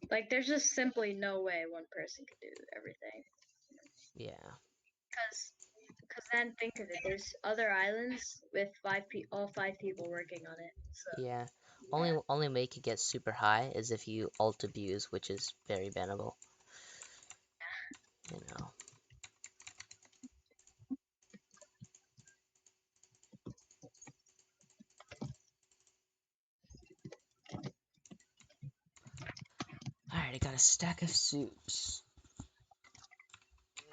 Like, there's just simply no way one person could do everything. Yeah. Cause then think of it. There's other islands with all 5 people working on it. So Yeah. Only way you could get super high is if you alt abuse, which is very bannable. You know. Alright, I got a stack of soups.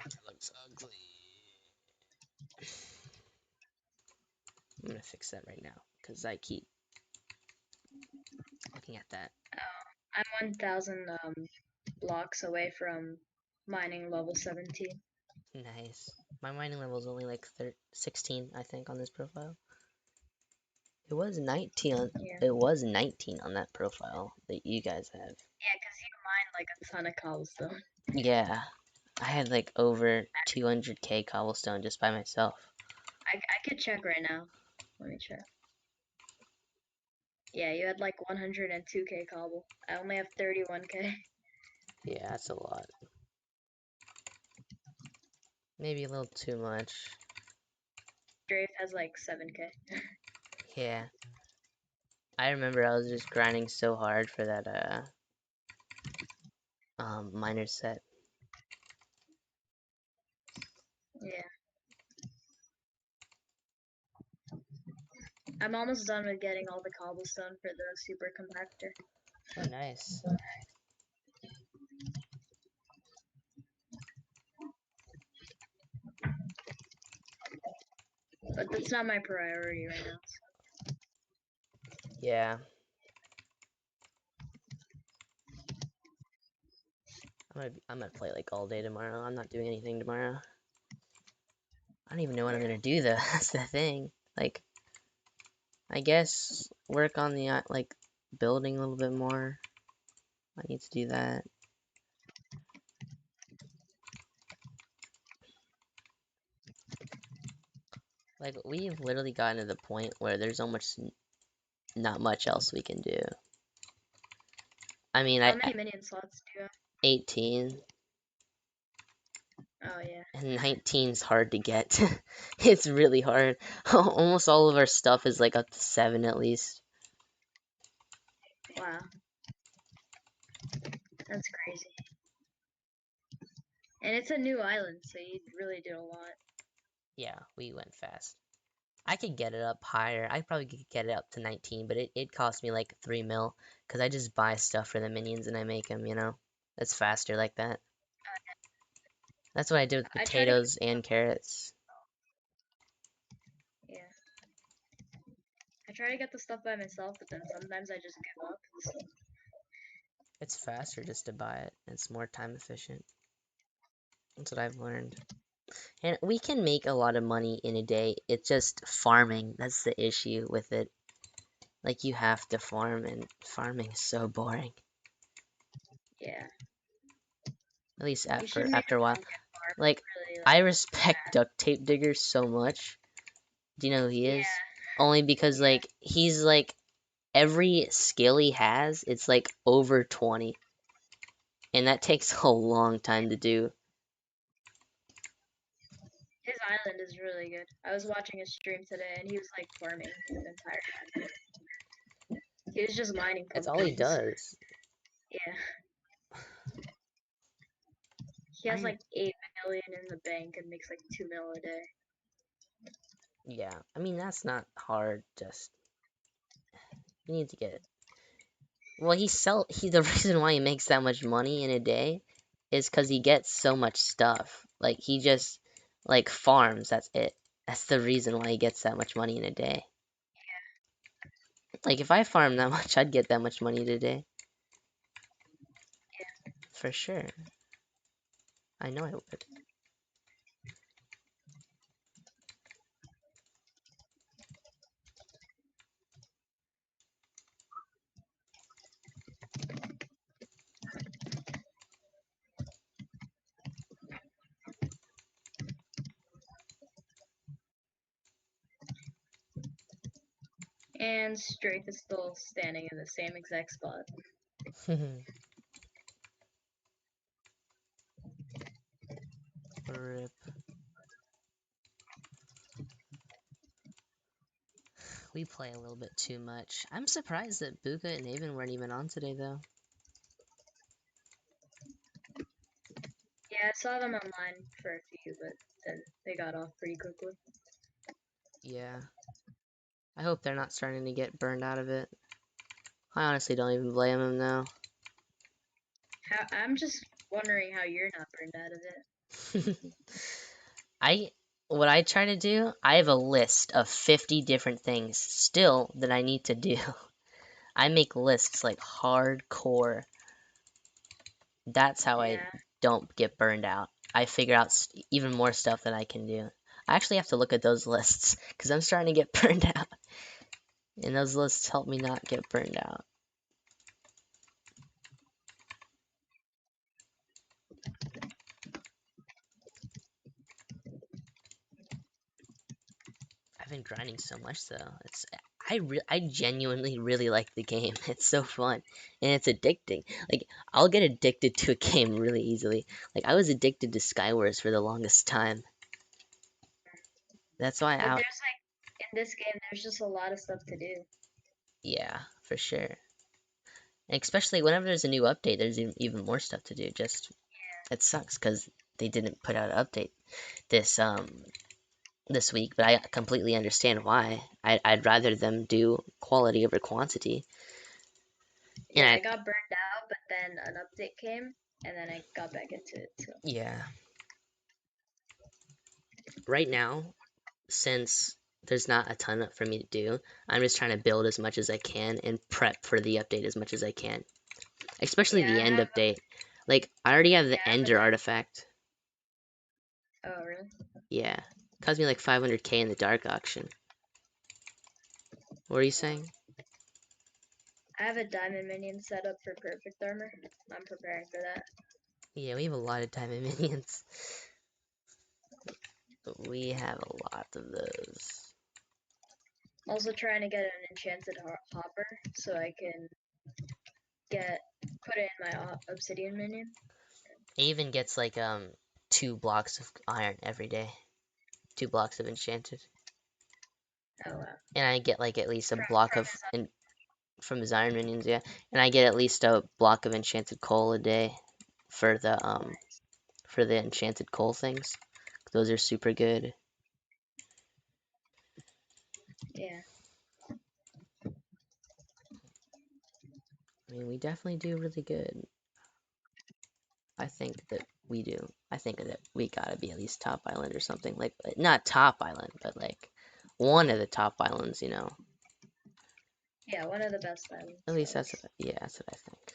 That looks ugly. I'm gonna fix that right now, because I keep looking at that. I'm 1,000 blocks away from mining level 17. Nice. My mining level is only like 16, I think, on this profile. It was 19 on, It was 19 on that profile that you guys have. Yeah, cause you mine like a ton of cobblestone. Yeah. I had like over 200k cobblestone just by myself. I could check right now. Let me check. Yeah, you had like 102k cobble. I only have 31k. Yeah, that's a lot. Maybe a little too much. Strafe has like 7k. Yeah. I remember I was just grinding so hard for that miner set. Yeah. I'm almost done with getting all the cobblestone for the super compactor. Oh, nice. But that's not my priority right now. So. Yeah. I'm gonna play like all day tomorrow. I'm not doing anything tomorrow. I don't even know what I'm gonna do though. That's the thing. Like, I guess work on the like building a little bit more. I need to do that. Like, we've literally gotten to the point where there's almost not much else we can do. I mean, How many minion slots do you have? 18. Oh, yeah. And 19's hard to get. It's really hard. Almost all of our stuff is like up to 7 at least. Wow. That's crazy. And it's a new island, so you really did a lot. Yeah, we went fast. I could get it up higher. I probably could get it up to 19, but it cost me like 3 mil. Because I just buy stuff for the minions and I make them, you know? It's faster like that. That's what I did with potatoes and carrots. Yeah. I try to get the stuff by myself, but then sometimes I just give up. So. It's faster just to buy it. It's more time efficient. That's what I've learned. And we can make a lot of money in a day. It's just farming. That's the issue with it. Like, you have to farm, and farming is so boring. Yeah. At least You should make after a while. pumpkin farm. Like, Really, I respect Duct Tape Digger so much. Do you know who he is? Yeah. Only because, like, he's, like, every skill he has, it's, like, over 20. And that takes a long time to do. His island is really good. I was watching a stream today, and he was like farming the entire time. He was just mining That's pumpkins. all he does. Yeah. He has like 8 million in the bank and makes like 2 mil a day. Yeah, I mean, that's not hard, just... You need to get it. Well, the reason why he makes that much money in a day is because he gets so much stuff. Like, he just, like, farms, that's it. That's the reason why he gets that much money in a day. Like, if I farmed that much, I'd get that much money in a day. Yeah. For sure. I know I would. And Strafe is still standing in the same exact spot. Rip. We play a little bit too much. I'm surprised that Buka and Aven weren't even on today, though. Yeah, I saw them online for a few, but then they got off pretty quickly. Yeah. I hope they're not starting to get burned out of it. I honestly don't even blame them now. I'm just wondering how you're not burned out of it. What I try to do, I have a list of 50 different things still that I need to do. I make lists like hardcore. That's how I don't get burned out. I figure out even more stuff that I can do. I actually have to look at those lists because I'm starting to get burned out. And those lists help me not get burned out. I've been grinding so much though. I genuinely really like the game. It's so fun and it's addicting. Like, I'll get addicted to a game really easily. Like, I was addicted to Skywars for the longest time. That's why But there's like in this game, there's just a lot of stuff to do. Yeah, for sure. And especially whenever there's a new update, there's even more stuff to do. Just it sucks because they didn't put out an update this week, but I completely understand why. I'd rather them do quality over quantity. Yeah, I got burned out, but then an update came, and then I got back into it too. Yeah. Right now, since there's not a ton for me to do, I'm just trying to build as much as I can and prep for the update as much as I can. Especially the end update. Like, I already have the Ender artifact. Oh, really? Yeah. Cost me like 500k in the dark auction. What are you saying? I have a diamond minion set up for perfect armor. I'm preparing for that. Yeah, we have a lot of diamond minions. We have a lot of those. Also trying to get an enchanted hopper so I can put it in my obsidian minion. It even gets like 2 blocks of iron every day. 2 blocks of enchanted. Oh wow. And I get like at least a block of from his iron minions, yeah. And I get at least a block of enchanted coal a day for the enchanted coal things. Those are super good. Yeah. I mean, we definitely do really good. I think that we do. I think that we gotta be at least top island or something. Like, not top island, but like one of the top islands, you know. Yeah, one of the best islands. At least that's what I think.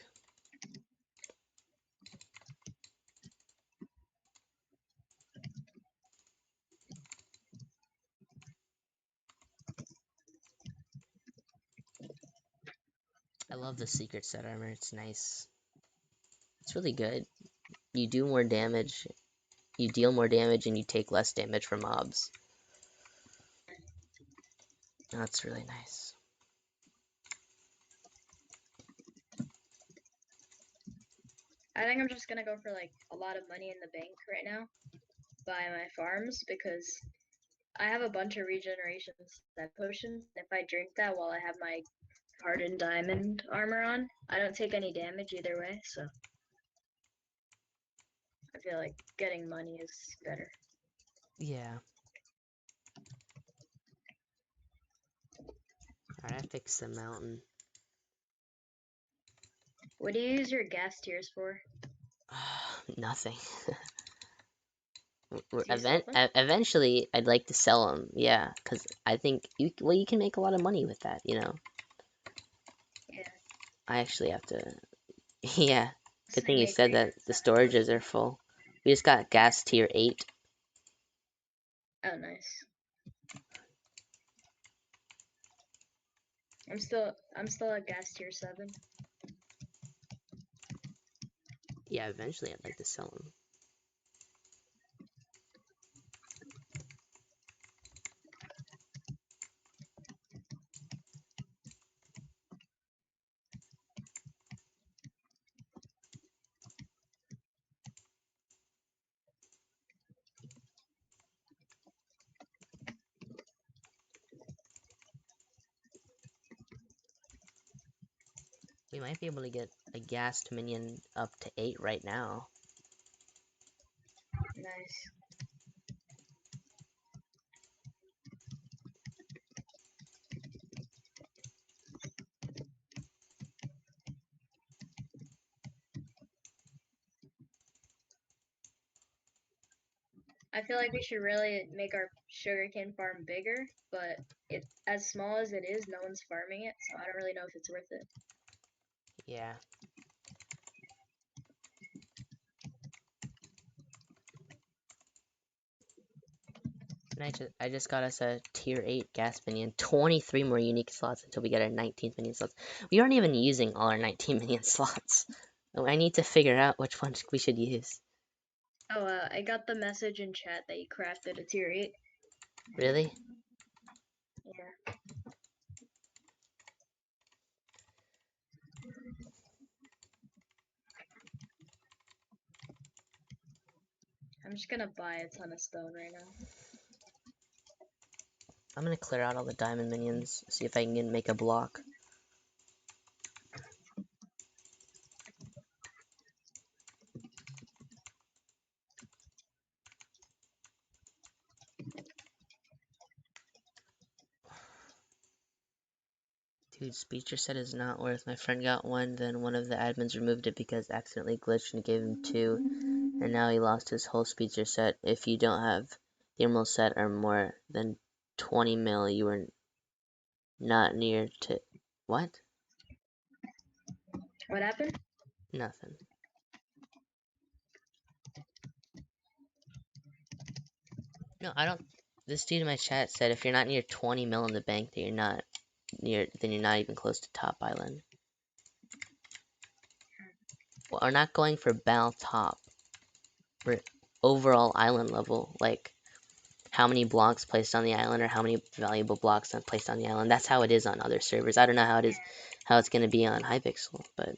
I love the secret set armor. It's nice. It's really good. You do more damage. You deal more damage and you take less damage from mobs. That's really nice. I think I'm just gonna go for like a lot of money in the bank right now. Buy my farms because I have a bunch of regeneration set potions. If I drink that while I have my hardened diamond armor on, I don't take any damage either way, so I feel like getting money is better. Yeah. Alright, I fixed the mountain. What do you use your gas tiers for? Nothing. Do you sell them? Eventually, I'd like to sell them. Yeah, because I think you can make a lot of money with that. You know. Yeah. I actually have to. Yeah. So Good thing you make said that. The storages are full. We just got gas tier 8. Oh, nice. I'm still at gas tier 7. Yeah, eventually I'd like to sell them. We might be able to get a gassed minion up to 8 right now. Nice. I feel like we should really make our sugarcane farm bigger, but as small as it is, no one's farming it, so I don't really know if it's worth it. Yeah. And I just got us a tier 8 gas minion. 23 more unique slots until we get our 19th minion slots. We aren't even using all our 19 minion slots. I need to figure out which ones we should use. Oh, I got the message in chat that you crafted a tier 8. Really? Yeah. I'm just gonna buy a ton of stone right now. I'm gonna clear out all the diamond minions, see if I can make a block. Dude, Speedster set is not worth. My friend got one, then one of the admins removed it because accidentally glitched and gave him 2, and now he lost his whole Speedster set. If you don't have the emerald set or more than 20 mil, you are not near to... What? What happened? Nothing. No, I don't... This dude in my chat said if you're not near 20 mil in the bank, then you're not even close to top island. Well, we're not going for Bal top. We're overall island level, like how many blocks placed on the island or how many valuable blocks placed on the island. That's how it is on other servers. I don't know how it's gonna be on Hypixel, but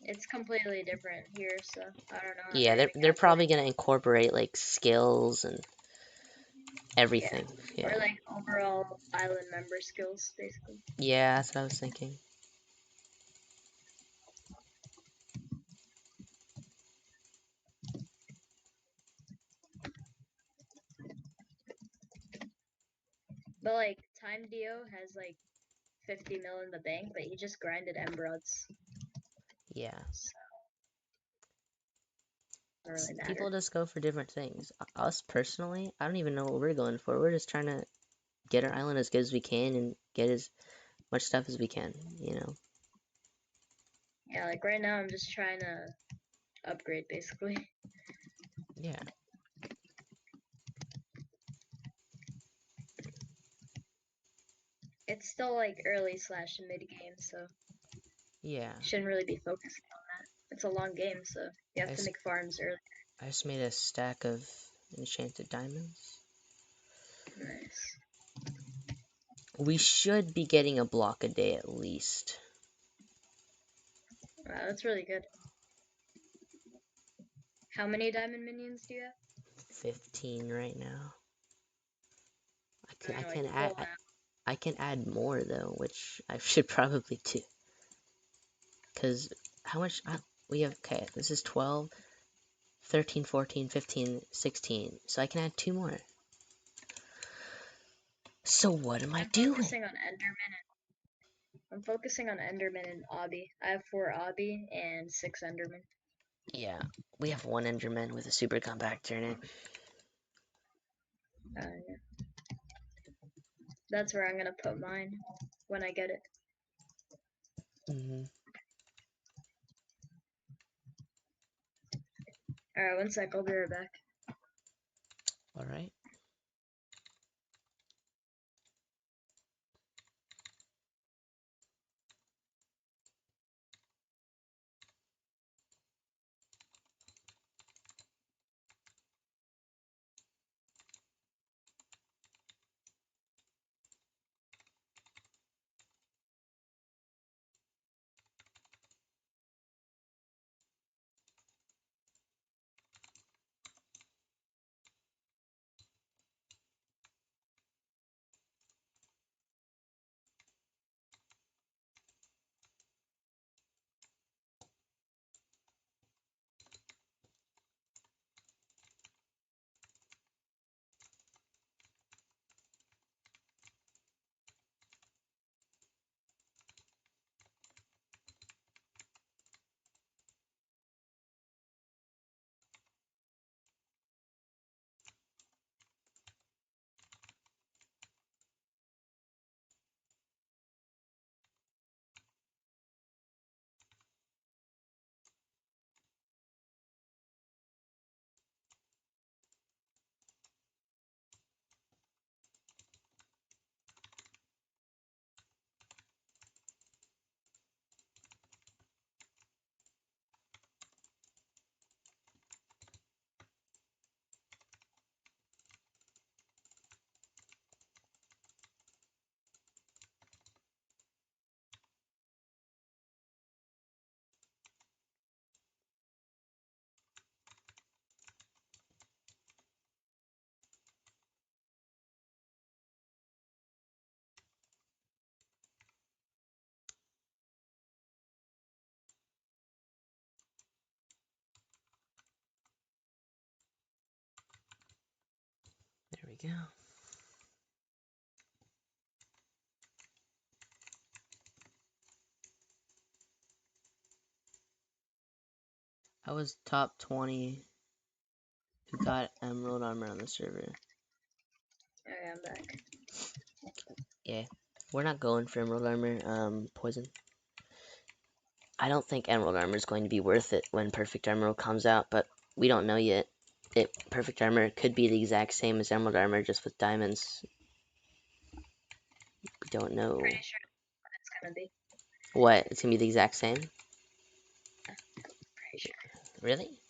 It's completely different here, so I don't know how yeah, they're they're gonna probably gonna incorporate like skills and everything. Yeah. Or like overall island member skills, basically. Yeah, that's what I was thinking. But like Time Dio has like 50 mil in the bank, but he just grinded emeralds. Yeah. So doesn't really matter. People just go for different things. Us personally, I don't even know what we're going for. We're just trying to get our island as good as we can and get as much stuff as we can, you know. Yeah, like right now I'm just trying to upgrade basically. Yeah. It's still like early/mid game, so Yeah. Shouldn't really be focusing on that. It's a long game, so you have to make farms early. I just made a stack of enchanted diamonds. Nice. We should be getting a block a day at least. Wow, that's really good. How many diamond minions do you have? 15 right now. I can add more though, which I should probably do. Cause how much we have? Okay, this is 12, 13, 14, 15, 16. So I can add 2 more. So what am I doing? I'm focusing on Enderman and Obby. I have 4 Obby and 6 Enderman. Yeah, we have 1 Enderman with a super compactor in it. Yeah. That's where I'm gonna put mine when I get it. Alright, one sec, I'll be right back. Alright. There we go. I was top 20 who got emerald armor on the server. Alright, I'm back. Yeah, we're not going for emerald armor, poison. I don't think emerald armor is going to be worth it when perfect armor comes out, but we don't know yet. Perfect armor could be the exact same as emerald armor, just with diamonds. We don't know. Pretty sure what it's gonna be. What? It's gonna be the exact same? Pretty sure. Really?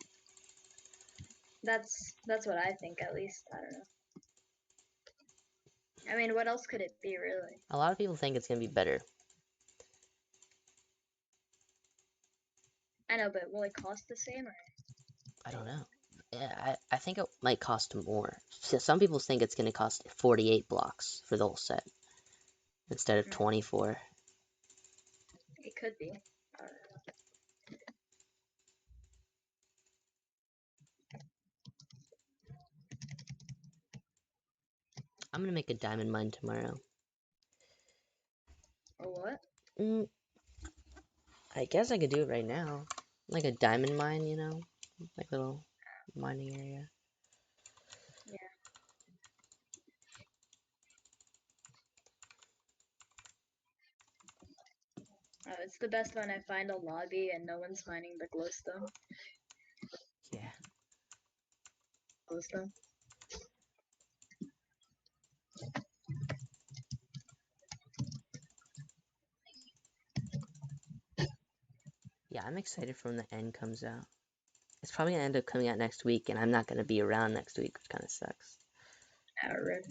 That's what I think, at least. I don't know. I mean, what else could it be, really? A lot of people think it's gonna be better. I know, but will it cost the same, or? I don't know. Yeah, I think it might cost more. Some people think it's gonna cost 48 blocks for the whole set instead of 24. It could be. I'm gonna make a diamond mine tomorrow. A what? I guess I could do it right now. Like a diamond mine, you know? Like a little mining area. Yeah. Oh, it's the best when I find a lobby and no one's mining the glowstone. Yeah. Glowstone. Yeah, I'm excited for when the end comes out. It's probably gonna end up coming out next week, and I'm not gonna be around next week, which kind of sucks. Rip.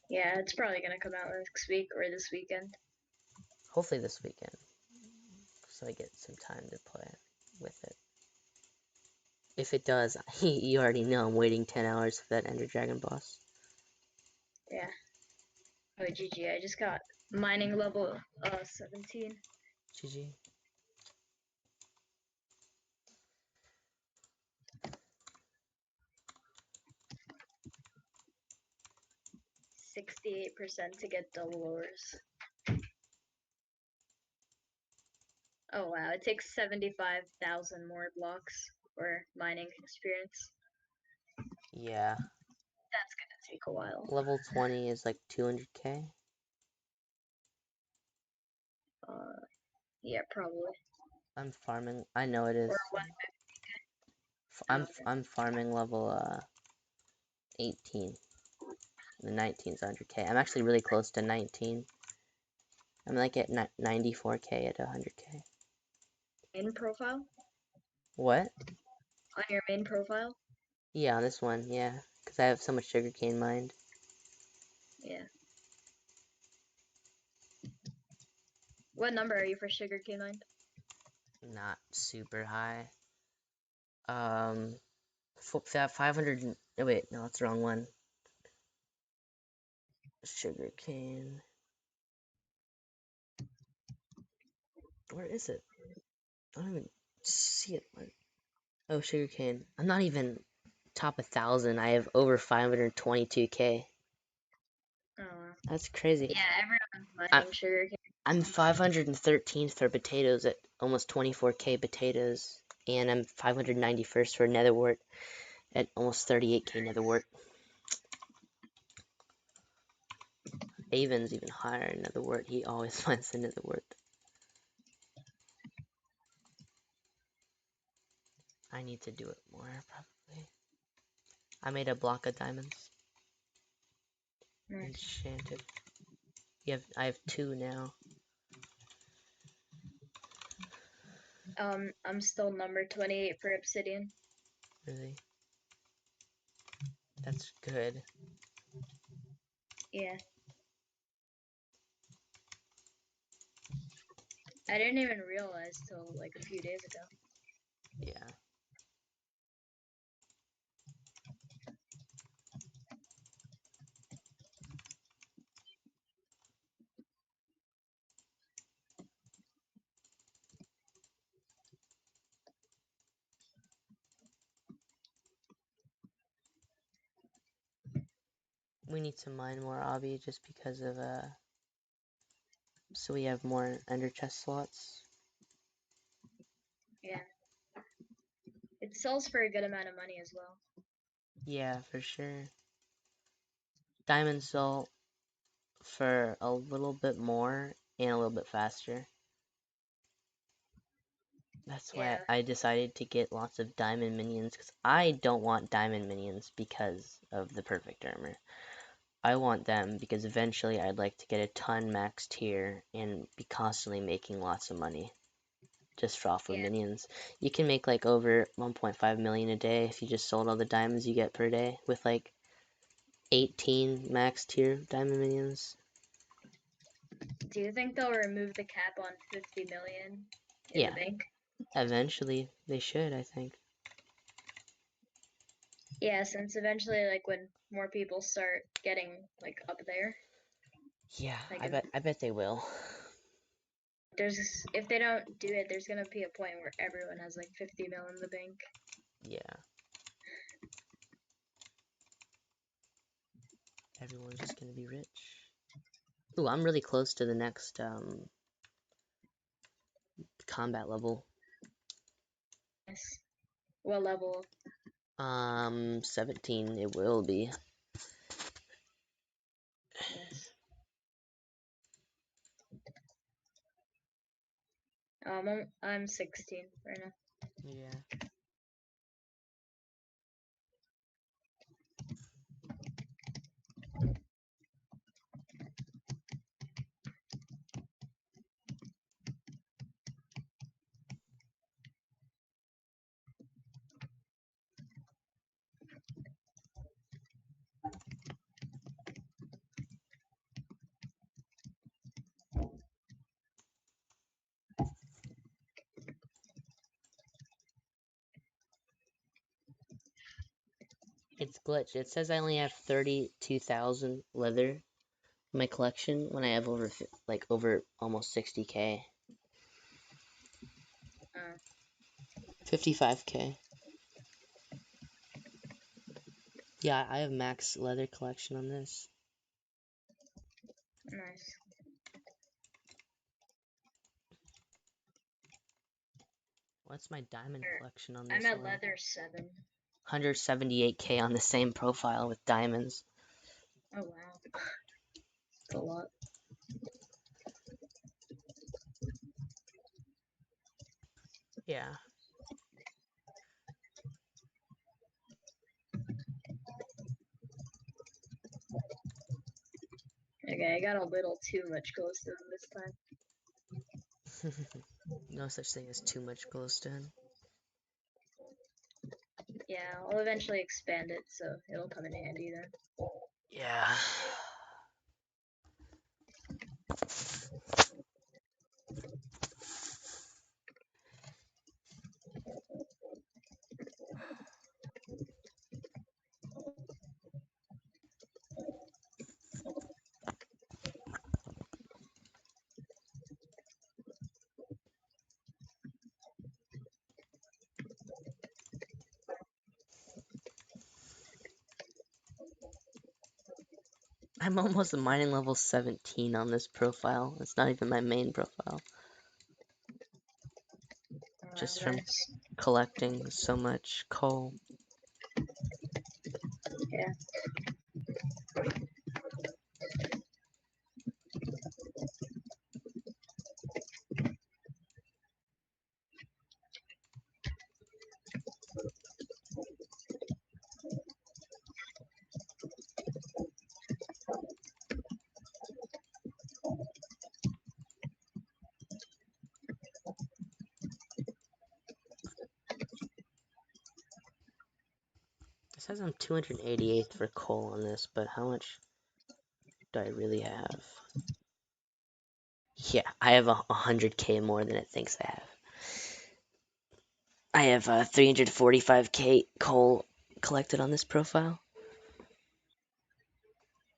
Yeah, it's probably gonna come out next week or this weekend. Hopefully this weekend, so I get some time to play with it. If it does, you already know I'm waiting 10 hours for that Ender Dragon boss. Yeah. Oh, GG, I just got mining level 17. GG. 68% to get double ores. Oh wow, it takes 75,000 more blocks for mining experience. Yeah. That's gonna take a while. Level 20 is like 200k. Yeah, probably. I'm farming. I know it is. Or 150. I'm farming level 18. The 19's 100k. I'm actually really close to 19. I'm like at 94k at 100k. Main profile? What? On your main profile? Yeah, on this one, yeah. Because I have so much sugarcane mined. Yeah. What number are you for sugarcane mine? Not super high. 500. Oh, wait, no, that's the wrong one. Sugarcane. Where is it? I don't even see it. Oh, sugarcane. I'm not even top 1,000. I have over 522k. Oh wow. That's crazy. Yeah, everyone's mining sugarcane. I'm 513th for potatoes at almost 24k potatoes, and I'm 591st for netherwort at almost 38k netherwort. Avon's even higher in netherwort. He always finds the netherwort. I need to do it more, probably. I made a block of diamonds. Nice. Enchanted. I have 2 now. I'm still number 28 for obsidian. Really? That's good. Yeah. I didn't even realize till like a few days ago. Yeah. We need to mine more obby just because of so we have more ender chest slots. Yeah. It sells for a good amount of money as well. Yeah, for sure. Diamonds sell for a little bit more and a little bit faster. That's why I decided to get lots of diamond minions, because I don't want diamond minions because of the perfect armor. I want them because eventually I'd like to get a ton max tier and be constantly making lots of money just off of minions. You can make like over 1.5 million a day if you just sold all the diamonds you get per day with like 18 max tier diamond minions. Do you think they'll remove the cap on 50 million in the bank? Eventually they should, I think. Yeah, since eventually, like, when more people start getting, like, up there. Yeah, Like, I bet they will. if they don't do it, there's gonna be a point where everyone has, like, 50 mil in the bank. Yeah. Everyone's just gonna be rich. Ooh, I'm really close to the next combat level. Yes. What level? 17 it will be. Yes. I'm 16 right now. Yeah. It's glitched. It says I only have 32,000 leather in my collection when I have over almost 60k. 55k. Yeah, I have max leather collection on this. Nice. What's my diamond collection on I'm this at one? leather 7. 178k on the same profile with diamonds. Oh wow. That's a lot. Yeah. Okay, I got a little too much ghosted this time. No such thing as too much glowstone. Yeah, I'll eventually expand it, so it'll come in handy then. Yeah. I'm almost mining level 17 on this profile. It's not even my main profile. Just from Nice. collecting so much coal. Yeah. It says I'm 288th for coal on this, but how much do I really have? Yeah, I have 100k more than it thinks I have. I have 345k coal collected on this profile.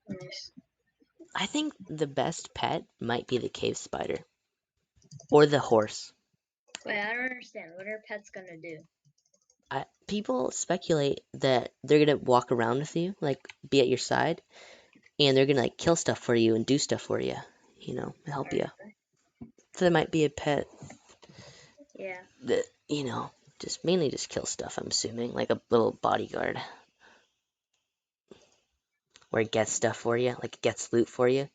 Nice. I think the best pet might be the cave spider. Or the horse. Wait, I don't understand. What are pets gonna do? People speculate that they're gonna walk around with you, like be at your side, and they're gonna like kill stuff for you and do stuff for you, you know, help you. So there might be a pet Yeah. that, you know, just mainly just kill stuff, I'm assuming, like a little bodyguard. Where it gets stuff for you, like it gets loot for you.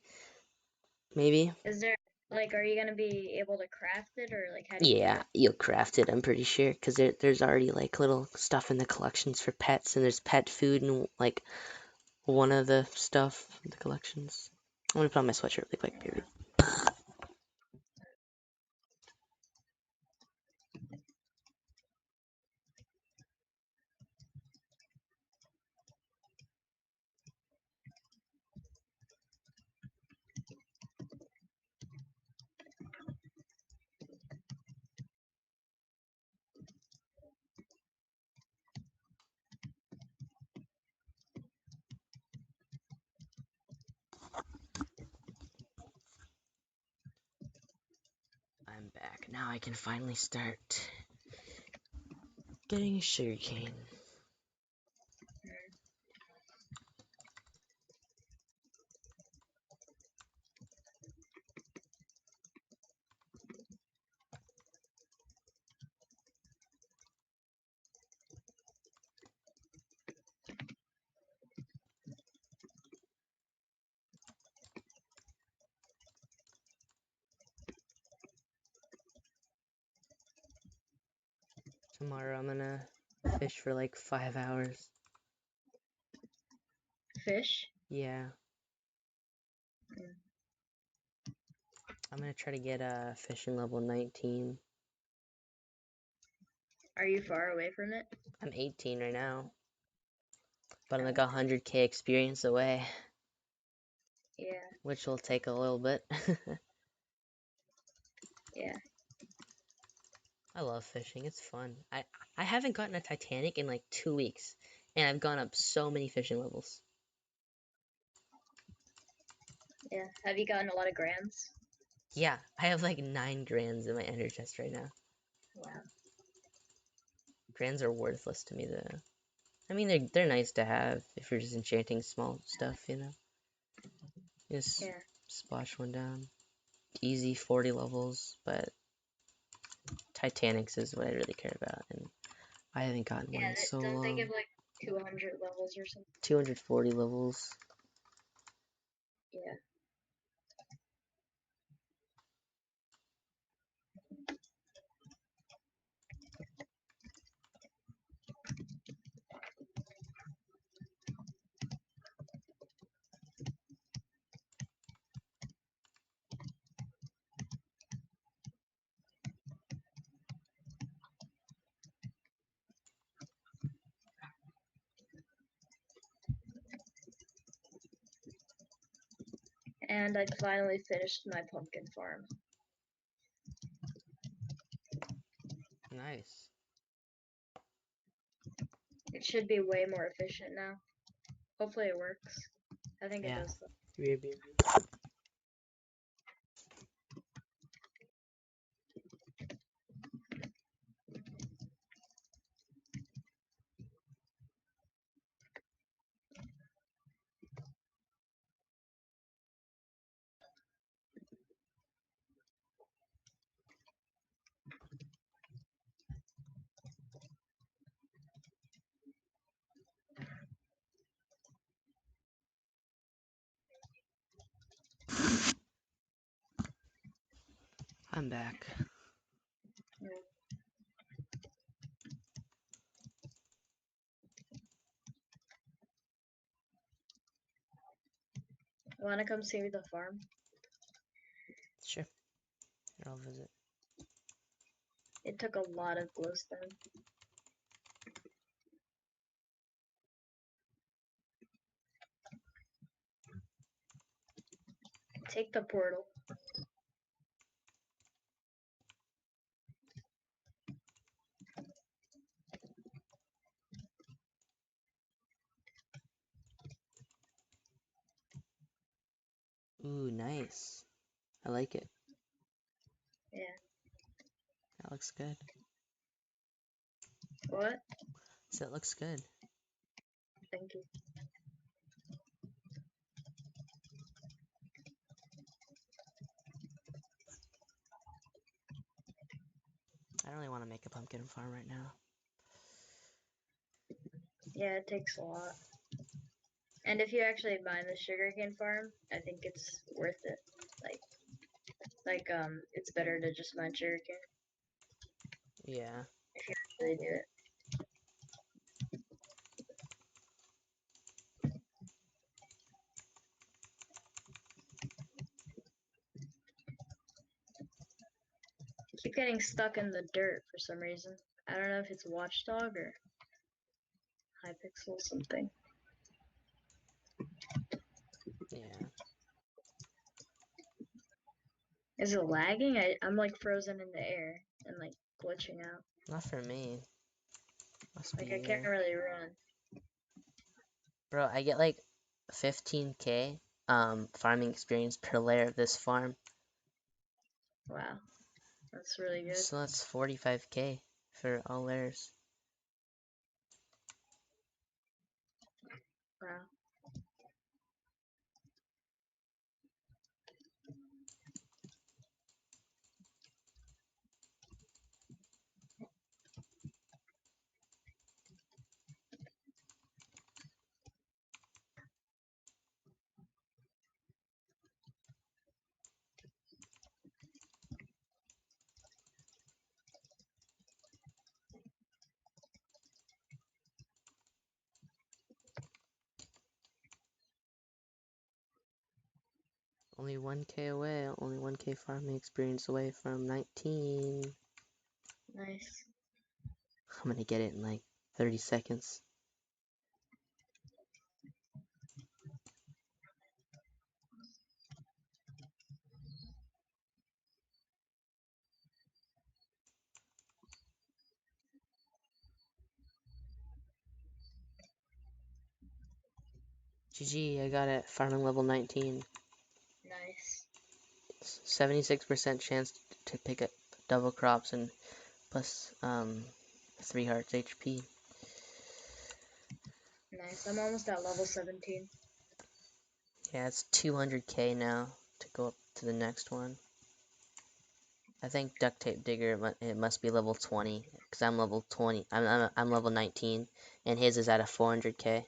Maybe. Is there like, are you gonna be able to craft it, or like, how do you do Yeah, it? you'll craft it, I'm pretty sure, because there's already like little stuff in the collections for pets, and there's pet food and like one of the stuff in the collections. I'm gonna put on my sweatshirt really quick, period. I'm back. Now I can finally start getting sugarcane. Tomorrow I'm gonna fish for like 5 hours. Fish? Yeah. I'm gonna try to get fishing level 19. Are you far away from it? I'm 18 right now. But I'm like 100k experience away. Yeah. Which will take a little bit. Yeah. I love fishing, it's fun. I haven't gotten a Titanic in like 2 weeks. and I've gone up so many fishing levels. Yeah. Have you gotten a lot of grands? Yeah, I have like 9 grands in my ender chest right now. Wow. Grands are worthless to me though. I mean, they're nice to have if you're just enchanting small stuff, you know. Just Yeah. splash one down. Easy 40 levels, but Titanics is what I really care about, and I haven't gotten one Yeah. in so Don't they long. give like 200 levels or something? 240 levels. Yeah. And I finally finished my pumpkin farm. Nice. It should be way more efficient now. Hopefully it works. I think it Yeah. does though. Maybe. I'm back. Yeah. Wanna come see the farm? Sure. I'll visit. It took a lot of glowstone. Take the portal. Ooh, nice. I like it. Yeah. That looks good. What? So it looks good. Thank you. I don't really want to make a pumpkin farm right now. Yeah, it takes a lot. And if you actually buy the sugarcane farm, I think it's worth it. It's better to just mine sugarcane Yeah. if you really do it. Keep getting stuck in the dirt for some reason. I don't know if it's Watchdog or Hypixel something. Yeah. Is it lagging? I'm like frozen in the air and like glitching out. Not for me. Must Like be I can't you. really run. Bro, I get like 15k farming experience per layer of this farm. Wow. That's really good. So that's 45k for all layers. Wow. Only 1k away, only 1k farming experience away from 19. Nice. I'm gonna get it in like 30 seconds. GG, I got it. Farming level 19. Nice. 76% chance to pick up double crops and plus 3 hearts HP. Nice. I'm almost at level 17. Yeah, it's 200k now to go up to the next one. I think duct tape digger it must be level 20 because I'm level 20. I'm level 19 and his is at a 400k.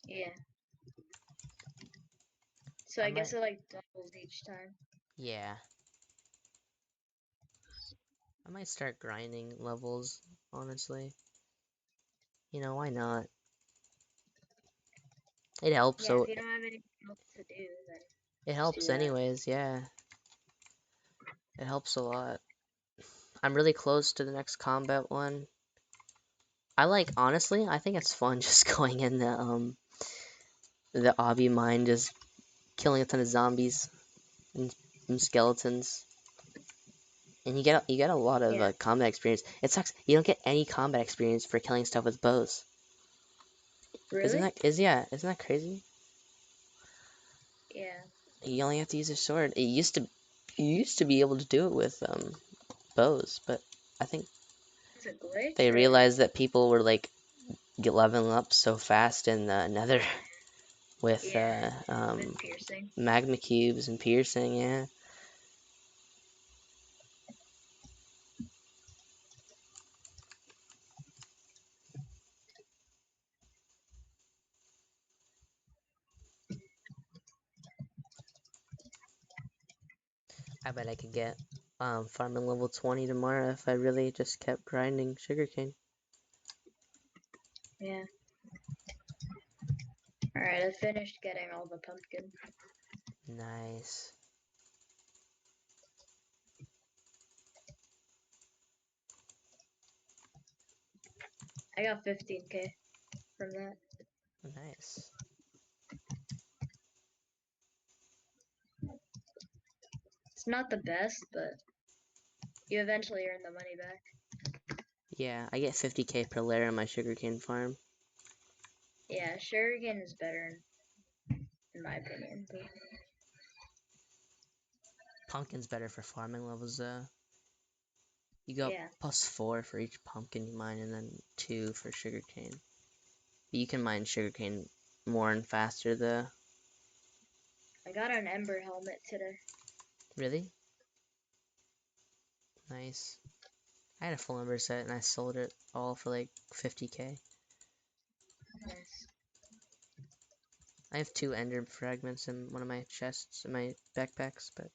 Yeah. So I guess it like doubles each time. Yeah. I might start grinding levels, honestly. You know, why not? It helps, Yeah, so if you don't have anything else to do, then it just helps do that. anyways, yeah. It helps a lot. I'm really close to the next combat one. Honestly, I think it's fun just going in the obby mine, just killing a ton of zombies and skeletons. And you get a lot of combat experience. It sucks you don't get any combat experience for killing stuff with bows. Really? Isn't that crazy? Yeah. You only have to use a sword. You used to be able to do it with bows, but I think It's a glitch. they Or... realized that people were like leveling up so fast in Nether with with piercing. magma cubes and piercing. Yeah. I bet I could get farming level 20 tomorrow if I really just kept grinding sugarcane. Yeah. Alright, I finished getting all the pumpkin. Nice. I got 15k from that. Nice. It's not the best, but you eventually earn the money back. Yeah, I get 50k per layer on my sugarcane farm. Yeah, sugarcane is better in my opinion. But... Pumpkin's better for farming levels though. You go +4 for each pumpkin you mine, and then 2 for sugarcane. But you can mine sugarcane more and faster though. I got an ember helmet today. Really? Nice. I had a full ember set and I sold it all for like 50k. Nice. I have 2 ender fragments in one of my chests in my backpacks, but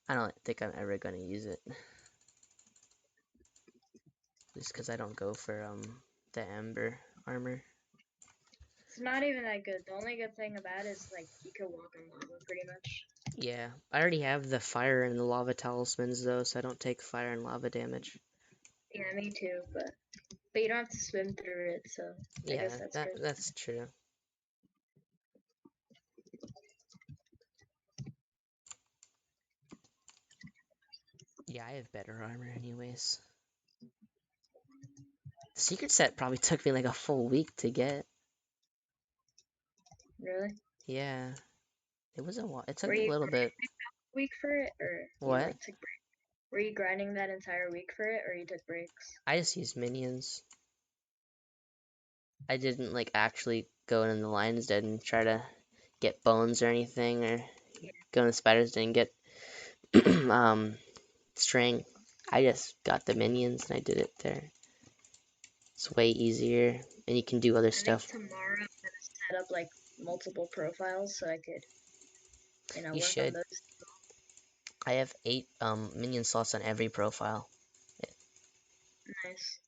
I don't think I'm ever gonna use it. Just because I don't go for the ember armor. It's not even that good. The only good thing about it is like you can walk on lava pretty much. Yeah, I already have the fire and the lava talismans though, so I don't take fire and lava damage. Yeah, me too, but you don't have to swim through it, so I Yeah, guess that's good. that's true. Yeah, I have better armor anyways. The secret set probably took me like a full week to get. Really? Yeah. It was a while. It took me a little bit. Week for it, or What? you like took break? Were you grinding that entire week for it, or you took breaks? I just used minions. I didn't like actually go in the lion's den and try to get bones or anything, or go in the spider's den and get string. I just got the minions and I did it there. It's way easier, and you can do other stuff. Tomorrow I'm gonna set up like multiple profiles so I could, You work should. on those. I have 8 minion slots on every profile. Nice.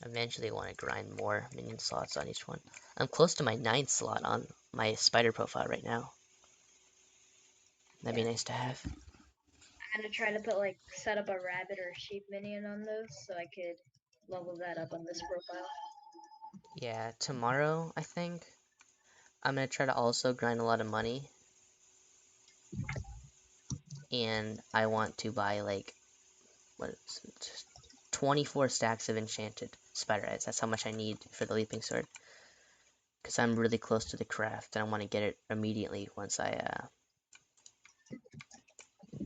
Eventually, I want to grind more minion slots on each one. I'm close to my 9th slot on my spider profile right now. That'd be nice to have. I'm gonna try to put set up a rabbit or a sheep minion on those so I could level that up on this profile. Yeah, tomorrow, I think, I'm going to try to also grind a lot of money. And I want to buy, 24 stacks of enchanted. spider eyes. That's how much I need for the leaping sword. Because I'm really close to the craft, and I want to get it immediately once I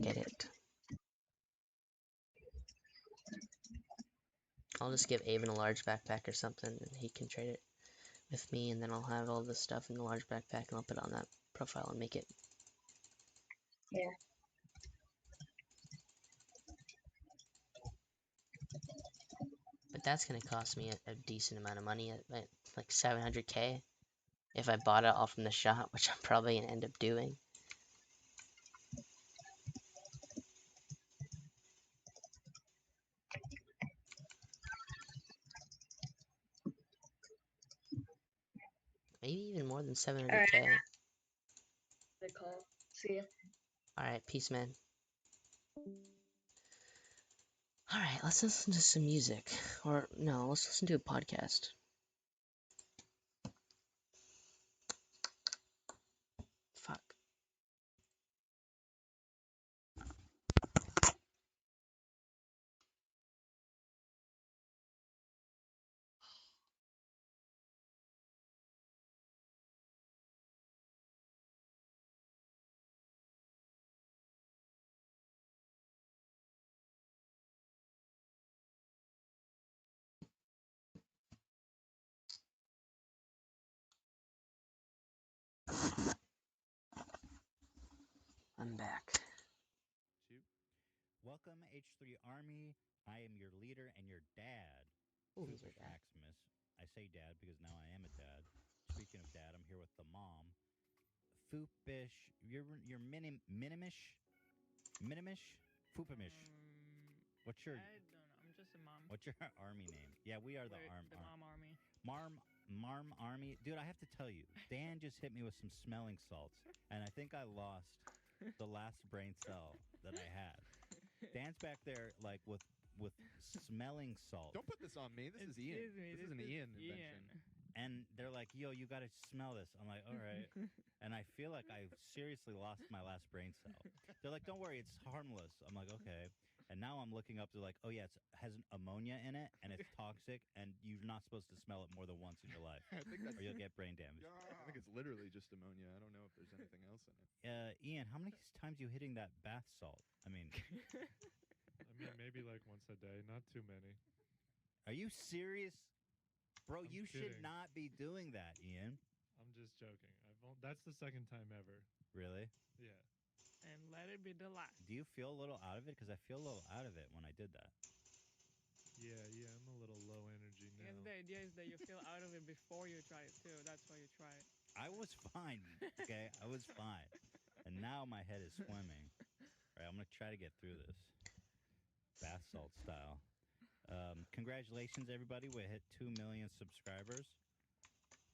get it. I'll just give Avon a large backpack or something, and he can trade it with me, and then I'll have all this stuff in the large backpack, and I'll put it on that profile and make it. Yeah. But that's gonna cost me a decent amount of money, at like 700k, if I bought it all from the shop, which I'm probably gonna end up doing. Maybe even more than 700k. The call. See ya. Alright, peace, man. Alright, let's listen to some music. Or, no, let's listen to a podcast. Fuck. I'm back. Welcome, H3 Army. I am your leader and your dad, Ooh, he's your Foopish dad. Maximus. I say dad because now I am a dad. Speaking of dad, I'm here with the mom. Foopish, you're minimish? Foopamish. What's your I don't know. I'm just a mom. What's your army name? Yeah, we are the mom army. Marm Army. Dude, I have to tell you, Dan just hit me with some smelling salts, and I think I lost the last brain cell that I had. Dan's back there like with smelling salt. Don't put this on me. This is Ian. This is an Ian invention. And they're like, yo, you got to smell this. I'm like, all right. And I feel like I seriously lost my last brain cell. They're like, don't worry, it's harmless. I'm like, okay. And now I'm looking up, they're like, oh, yeah, it has ammonia in it, and it's toxic, and you're not supposed to smell it more than once in your life, I think that's, or you'll get brain damage. I think it's literally just ammonia. I don't know if there's anything else in it. Ian, how many times you hitting that bath salt? I mean, maybe like once a day, not too many. Are you serious? Bro, I'm you should kidding. not be doing that, Ian. I'm just joking. That's the second time ever. Really? Yeah. And let it be the last. Do you feel a little out of it? Because I feel a little out of it when I did that. Yeah, I'm a little low energy now. And the idea is that you feel out of it before you try it too. That's why you try it. I was fine, okay? I was fine. And now my head is swimming. All right, I'm going to try to get through this. Bath salt style. Congratulations, everybody. We hit 2 million subscribers.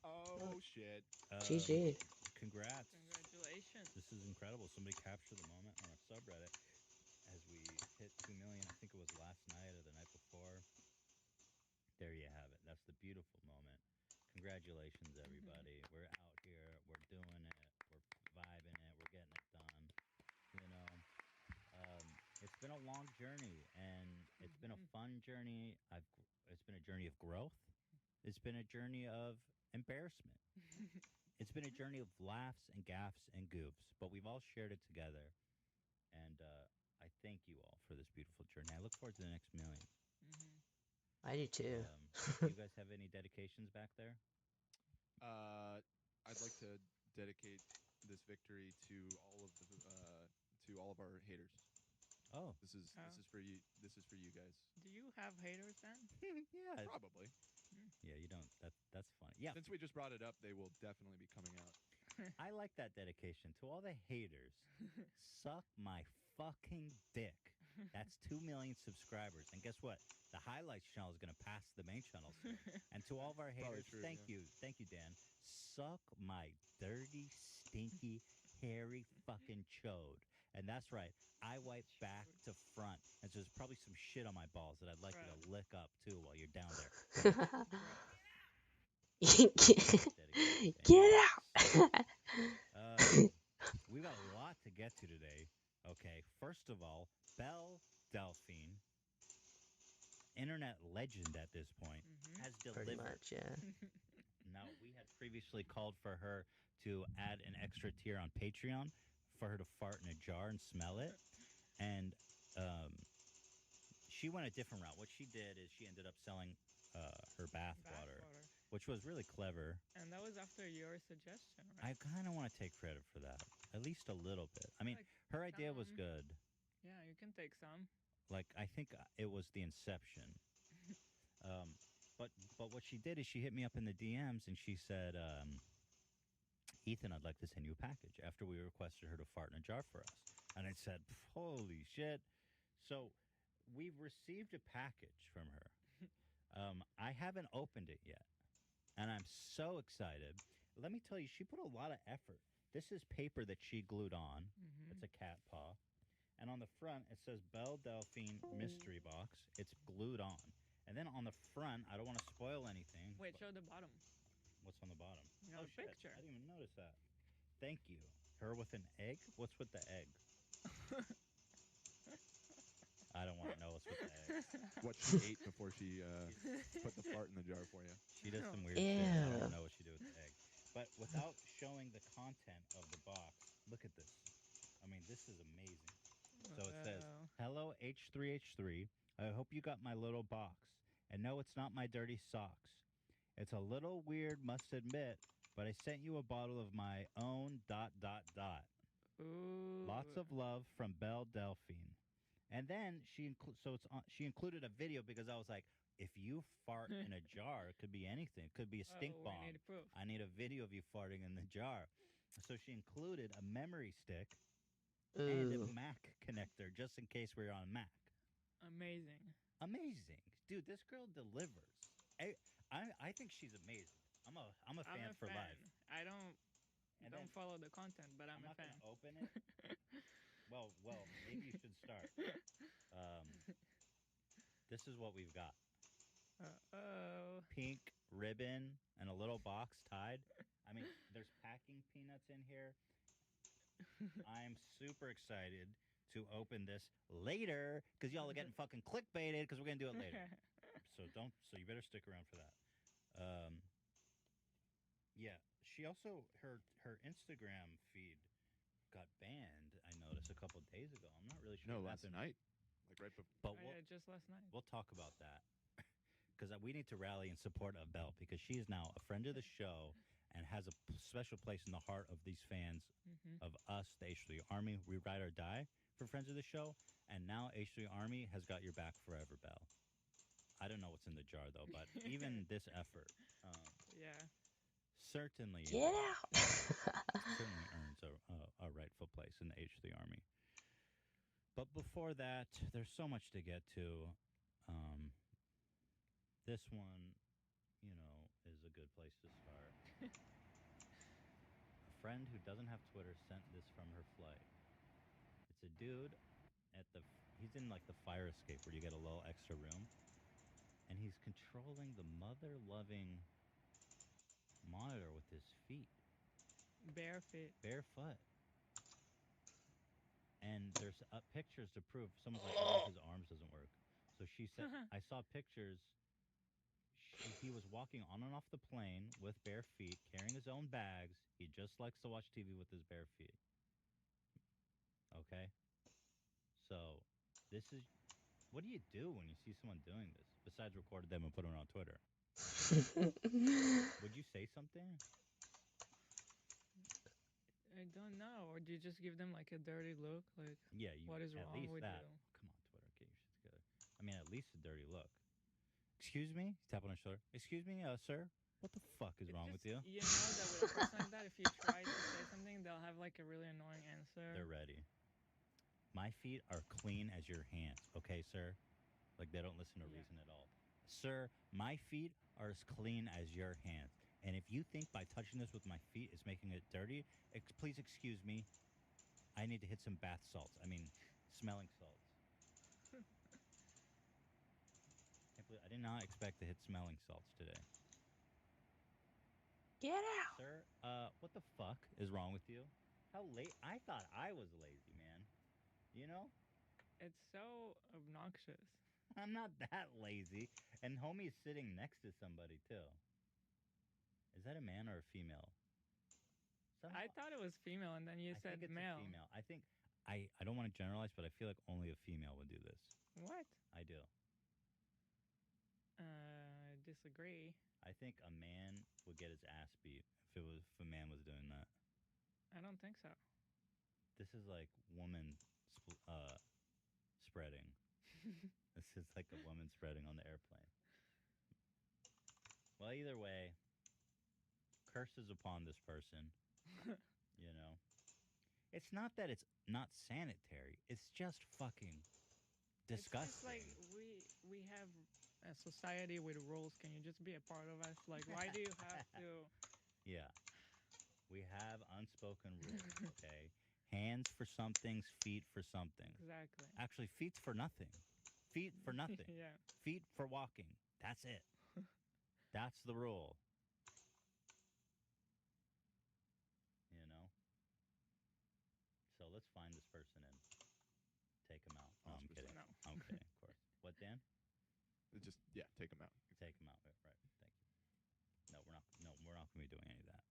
Oh, shit. GG. Congrats. Congratulations. This is incredible. Somebody captured the moment on our subreddit as we hit 2 million. I think it was last night or the night before. There you have it. That's the beautiful moment. Congratulations, everybody. We're out here. We're doing it. We're vibing it. We're getting it done. You know, it's been a long journey, and it's been a fun journey. It's been a journey of growth. It's been a journey of embarrassment. It's been a journey of laughs and gaffs and goofs, but we've all shared it together. And I thank you all for this beautiful journey. I look forward to the next million. I do too. You guys have any dedications back there? I'd like to dedicate this victory to all of our haters. Oh, this is for you. This is for you guys. Do you have haters then? Yeah, probably. Yeah, you don't. That's funny. Yeah. Since we just brought it up, they will definitely be coming out. I like that dedication to all the haters. Suck my fucking dick. That's 2 million subscribers, and guess what? The highlights channel is gonna pass the main channel soon. And to all of our haters, true, thank you, Dan. Suck my dirty, stinky, hairy fucking chode. And that's right, I wipe back to front, and so there's probably some shit on my balls that I'd like you to lick up too while you're down there. Get out! We've got a lot to get to today. Okay, first of all, Belle Delphine internet legend at this point, has delivered. Pretty much, yeah. Now, we had previously called for her to add an extra tier on Patreon for her to fart in a jar and smell it. And she went a different route. What she did is she ended up selling her bath water, which was really clever. And that was after your suggestion, right? I kind of want to take credit for that, at least a little bit. I mean, Like, her idea was good. Yeah, you can take some. Like, I think it was the inception. But what she did is she hit me up in the DMs and she said, Ethan, I'd like to send you a package after we requested her to fart in a jar for us. And I said, holy shit. So we've received a package from her. I haven't opened it yet. And I'm so excited. Let me tell you, she put a lot of effort. This is paper that she glued on. It's a cat paw. And on the front, it says Belle Delphine Mystery Box. It's glued on. And then on the front, I don't want to spoil anything. Wait, show the bottom. What's on the bottom? You know, Oh, the shit. picture. I didn't even notice that. Thank you. Her with an egg? What's with the egg? I don't want to know what's with the egg. What she ate before she put the fart in the jar for you. She does some weird shit. I don't know what she did with the egg. But without showing the content of the box, look at this. I mean, this is amazing. So it says, hello, H3H3. I hope you got my little box. And no, it's not my dirty socks. It's a little weird, must admit, but I sent you a bottle of my own ... Ooh. Lots of love from Belle Delphine. And then she she included a video because I was like, if you fart in a jar, it could be anything. It could be a stink bomb. Need proof. I need a video of you farting in the jar. So she included a memory stick and a Mac connector just in case we're on Mac. Amazing. Amazing. Dude, this girl delivers. I think she's amazing. I'm a fan for life. I don't follow the content, but I'm a fan. I'm not going to open it. Well, maybe you should start. This is what we've got. Uh-oh. Pink ribbon and a little box tied. I mean, there's packing peanuts in here. I'm super excited to open this later because y'all are getting fucking clickbaited because we're going to do it later. So you better stick around for that. Yeah, she also, her Instagram feed got banned, I noticed, a couple days ago. I'm not really sure. No, what last happened. night. Like right before. But just last night. We'll talk about that because we need to rally in support of Belle because she is now a friend of the show and has a special place in the heart of these fans of us, the H3 Army. We ride or die for friends of the show, and now H3 Army has got your back forever, Belle. I don't know what's in the jar though, but even this effort, yeah, certainly get out. certainly earns a rightful place in the H3 Army. But before that, there's so much to get to. This one, is a good place to start. A friend who doesn't have Twitter sent this from her flight. It's a dude he's in like the fire escape where you get a little extra room. And he's controlling the mother-loving monitor with his feet. Bare feet. Barefoot. And there's pictures to prove. Someone's like, oh, his arms doesn't work. So she said, I saw pictures. He was walking on and off the plane with bare feet, carrying his own bags. He just likes to watch TV with his bare feet. Okay? So, this is... What do you do when you see someone doing this, besides record them and put them on Twitter? Would you say something? I don't know. Or do you just give them like a dirty look? Like, yeah, what is wrong with that. you? Come on, Twitter, get your shit together. I mean, at least a dirty look. Excuse me? Tap on his shoulder. Excuse me, sir? What the fuck is wrong with you? You know that with a person like that, if you try to say something, they'll have like a really annoying answer. They're ready. My feet are clean as your hands, okay, sir? Like, they don't listen to reason at all. Sir, my feet are as clean as your hands. And if you think by touching this with my feet is making it dirty, please excuse me. I need to hit some bath salts. I mean, smelling salts. I did not expect to hit smelling salts today. Get out! Sir, what the fuck is wrong with you? How late? I thought I was lazy, man. You know? It's so obnoxious. I'm not that lazy. And homie's sitting next to somebody too. Is that a man or a female? I thought it was female, and then you I said think it's male. a female. I think I don't want to generalize, but I feel like only a female would do this. What? I do. I disagree. I think a man would get his ass beat if a man was doing that. I don't think so. This is like woman spreading. This is like a woman spreading on the airplane. Well, either way, curses upon this person. You know, it's not that it's not sanitary. It's just fucking disgusting. It's just like we have a society with rules. Can you just be a part of us? Like, why do you have to? Yeah. We have unspoken rules, okay? Hands for some things, feet for something. Exactly. Actually, feet's for nothing. Feet for nothing. Yeah. Feet for walking. That's it. That's the rule. You know? So let's find this person and take him out. No, I'm kidding. No. I'm kidding, of course. What, Dan? Just, yeah, take him out. Take him out. Right. Thank you. No, we're not going to be doing any of that.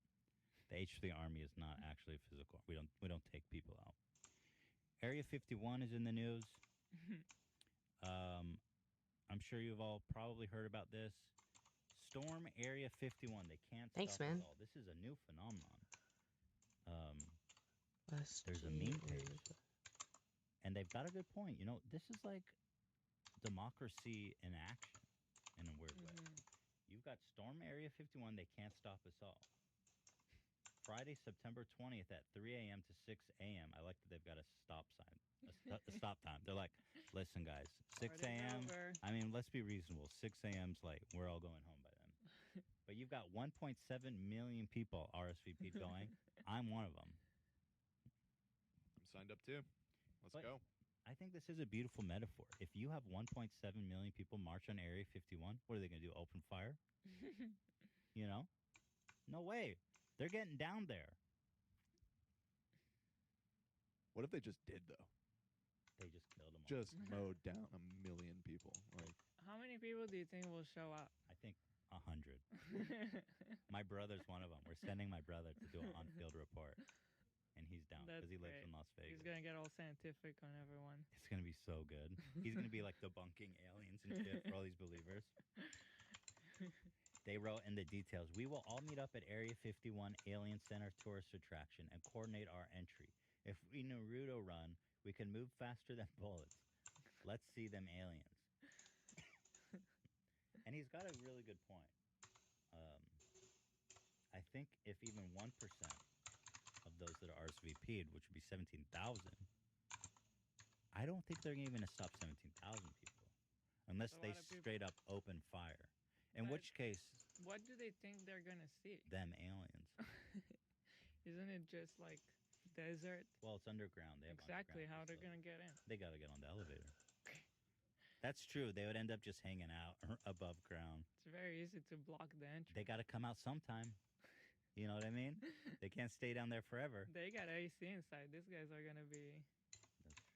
The H3 Army is not actually physical. We don't take people out. Area 51 is in the news. I'm sure you've all probably heard about this. Storm Area 51. They can't Thanks, stop man. us all. This is a new phenomenon. There's a meme page. And they've got a good point. You know, this is like democracy in action in a weird way. You've got Storm Area 51. They can't stop us all. Friday, September 20th at 3 a.m. to 6 a.m. I like that they've got a stop sign, a stop time. They're like, listen, guys, 6 a.m. I mean, let's be reasonable. 6 a.m.'s late. We're all going home by then. But you've got 1.7 million people RSVP going. I'm one of them. I'm signed up too. Let's go. I think this is a beautiful metaphor. If you have 1.7 million people march on Area 51, what are they going to do? Open fire? You know? No way. They're getting down there. What if they just did, though? They just killed them all. Just mowed down 1 million people. Like, How many people do you think will show up? I think 100. My brother's one of them. We're sending my brother to do an on-field report. And he's down because he lives great. in Las Vegas. He's gonna get all scientific on everyone. It's going to be so good. He's going to be like debunking aliens and shit for all these believers. They wrote in the details, we will all meet up at Area 51 Alien Center tourist attraction and coordinate our entry. If we Naruto run, we can move faster than bullets. Let's see them aliens. And he's got a really good point. I think if even 1% of those that are RSVP'd, which would be 17,000, I don't think they're even going to stop 17,000 people. Unless That's a they lot of people. straight up open fire. In But which case, What do they think they're gonna see? them aliens. Isn't it just like desert? Well, it's underground. They have Exactly underground how they're facilities. gonna get in. They got to get on the elevator. That's true. They would end up just hanging out above ground. It's very easy to block the entry. They got to come out sometime. You know what I mean? They can't stay down there forever. They got AC inside. These guys are gonna be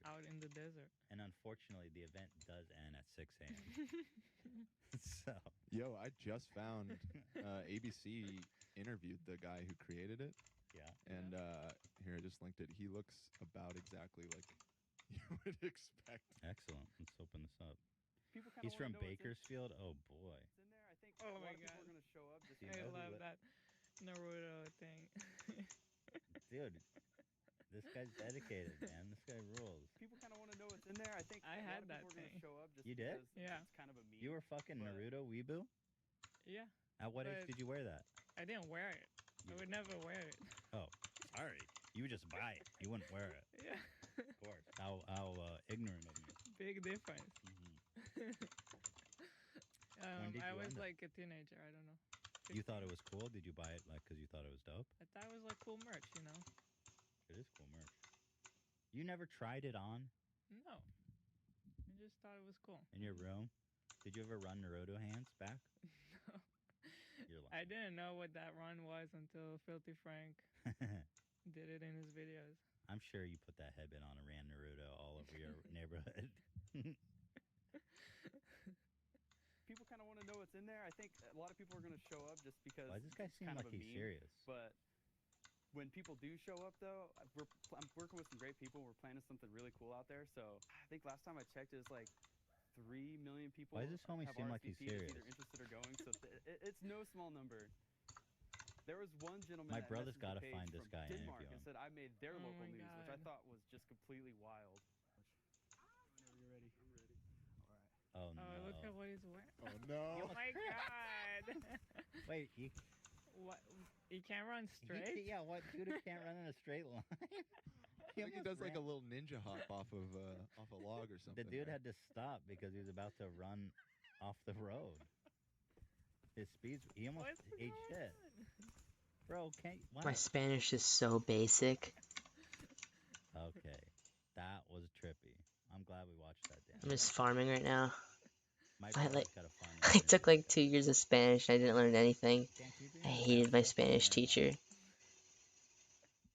out in the desert. And unfortunately, the event does end at 6 a.m. So, yo, I just found ABC interviewed the guy who created it. Yeah. And here, I just linked it. He looks about exactly like you would expect. Excellent. Let's open this up. People kinda He's wanna from know what's in- Bakersfield. Oh, boy. It's in there. I think Oh a lot my of people God. are going to show up. Just Do you I know who love li- that Naruto thing. Dude, this guy's dedicated, man. This guy rules. People kind of want to know what's in there. I think I a lot had of that people are going to thing. show up just You did? because Yeah. it's kind of a meme. You were fucking but- Naruto weeboo? Yeah. At what age But- did you wear that? I didn't wear it. I would never wear it. Oh, sorry. You would just buy it. You wouldn't wear it. Yeah. Of course. How ignorant of me. Big difference. When did I you was end up? like a teenager. I don't know. You thought it was cool? Did you buy it like because you thought it was dope? I thought it was like cool merch, you know? It is cool merch. You never tried it on No. I just thought it was cool. in your room? Did you ever run Naruto hands back? No. You're lying. I didn't know what that run was until Filthy Frank did it in his videos. I'm sure you put that headband on and ran Naruto all over your neighborhood. know what's in there. I think a lot of people are gonna show up just because Why does this guy it's seem kind like of a he's meme. serious? But when people do show up, though, I'm working with some great people. We're planning something really cool out there. So I think last time I checked, it was like 3 million people. Why does this homie have seem like he's RSVP'd, serious? either interested or going. So it's no small number. There was one gentleman My that brother's got gotta to find this from guy and Denmark interview and him. said I made their Oh local my news, which I God. thought was just completely wild. Whenever you're ready. I'm ready. Oh Oh, no. look at what he's wearing. Oh no. Oh my God. Wait, he What? He can't run straight? yeah, what dude who can't run in a straight line? I think he does like a little ninja hop off a log or something. The dude there. had to stop because he was about to run off the road. His speeds, he almost What's ate going shit. on? Bro, can't why My not- Spanish is so basic. Okay, that was trippy. I'm glad we watched that. I'm Damn. just farming right now. My I brother's like. gotta find. I took like 2 years of Spanish. I didn't learn anything. Can't keep I reading the hated bad my stuff, Spanish man. teacher.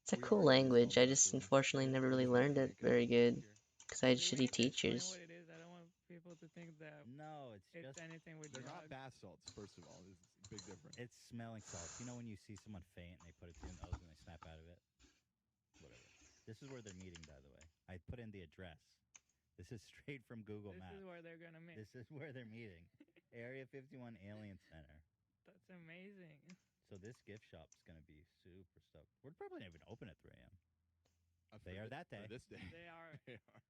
It's a We cool already used language. all I that just for unfortunately never really Disney learned it Bank and very good here. because I had Do we shitty need to explain teachers. what it is? I don't want people to think that No, it's just anything with They're not drugs. bath salts, first of all. There's a big difference. it's smelling salts. You know when you see someone faint and they put it to your nose and they snap out of it. Whatever. This is where they're meeting, by the way. I put in the address. This is straight from Google This Maps. is where they're gonna meet. This is where they're meeting. Area 51 Alien Center. That's amazing. So this gift shop's gonna be super stoked. We're probably not even open at 3 a.m. They For are that day. For this day. They are. They are.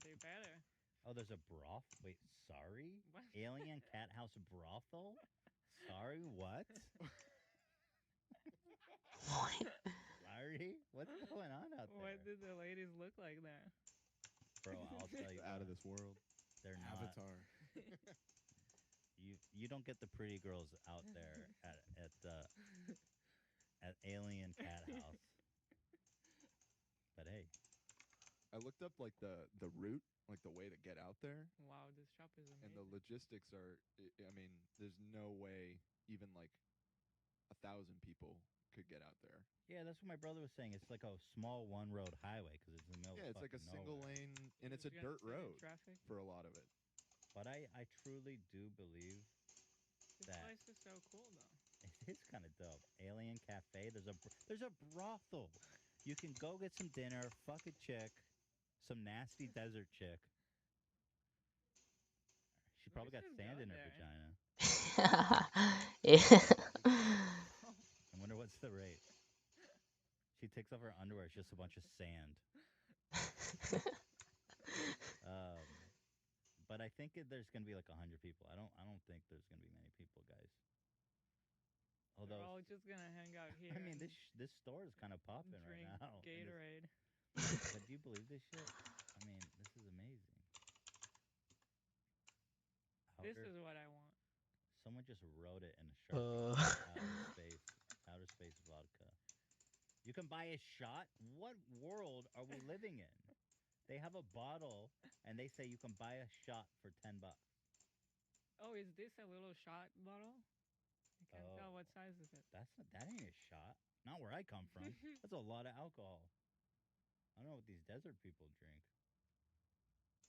They better. Oh, there's a broth. Wait, sorry? What? Alien Cat House brothel? Sorry, what? Sorry? What's going on out there? What did the ladies look like there? Bro, I'll tell you. Out of what, this world. They're not. Avatar. You don't get the pretty girls out there at Alien Cat House. But hey, I looked up like the route, like the way to get out there, Wow, this shop is amazing. and the logistics are. I mean, there's no way even like 1,000 people could get out there. yeah, that's what my brother was saying. It's like a small one-road highway because it's in the middle Yeah, of it's like a fucking single nowhere. lane, and it's a You're gonna dirt sit in road Traffic. for a lot of it. But I truly do believe This that place is so cool, though. it is kind of dope. Alien Cafe. There's a brothel. You can go get some dinner, fuck a chick, some nasty desert chick. She We probably got should sand go in her there. vagina. Yeah. I wonder what's the rate. She takes off her underwear. It's just a bunch of sand. But I think there's gonna be like 100 people. I don't think there's gonna be many people, guys. We're Although all just gonna hang out here. I mean, and this store is kind of popping right drink now. and this- Gatorade. But do you believe this shit? I mean, this is amazing. This Outer- is what I want. Someone just wrote it in a Sharpie. Outer space vodka. You can buy a shot? What world are we living in? They have a bottle and they say you can buy a shot for $10. Oh, is this a little shot bottle? I can't tell Oh. what size is it. That ain't a shot. Not where I come from. That's a lot of alcohol. I don't know what these desert people drink.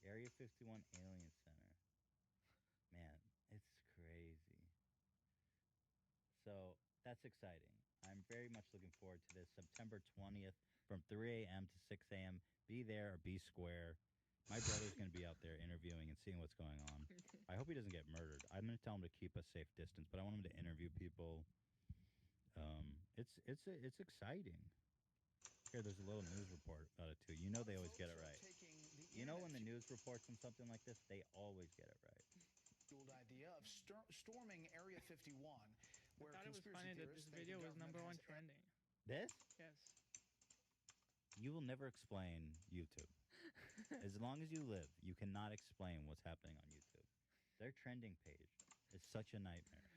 Area 51 Alien Center. Man, it's crazy. So that's exciting. I'm very much looking forward to this. September 20th from 3 a.m. to 6 a.m. Be there or be square. My brother's going to be out there interviewing and seeing what's going on. I hope he doesn't get murdered. I'm going to tell him to keep a safe distance, but I want him to interview people. It's exciting. Here, there's a little news report about it too. You know they always get it right. You know when the news reports on something like this, they always get it right. Idea of storming Area 51, where I thought it was funny that this video was #1 trending. This? Yes. You will never explain YouTube. As long as you live, you cannot explain what's happening on YouTube. Their trending page is such a nightmare.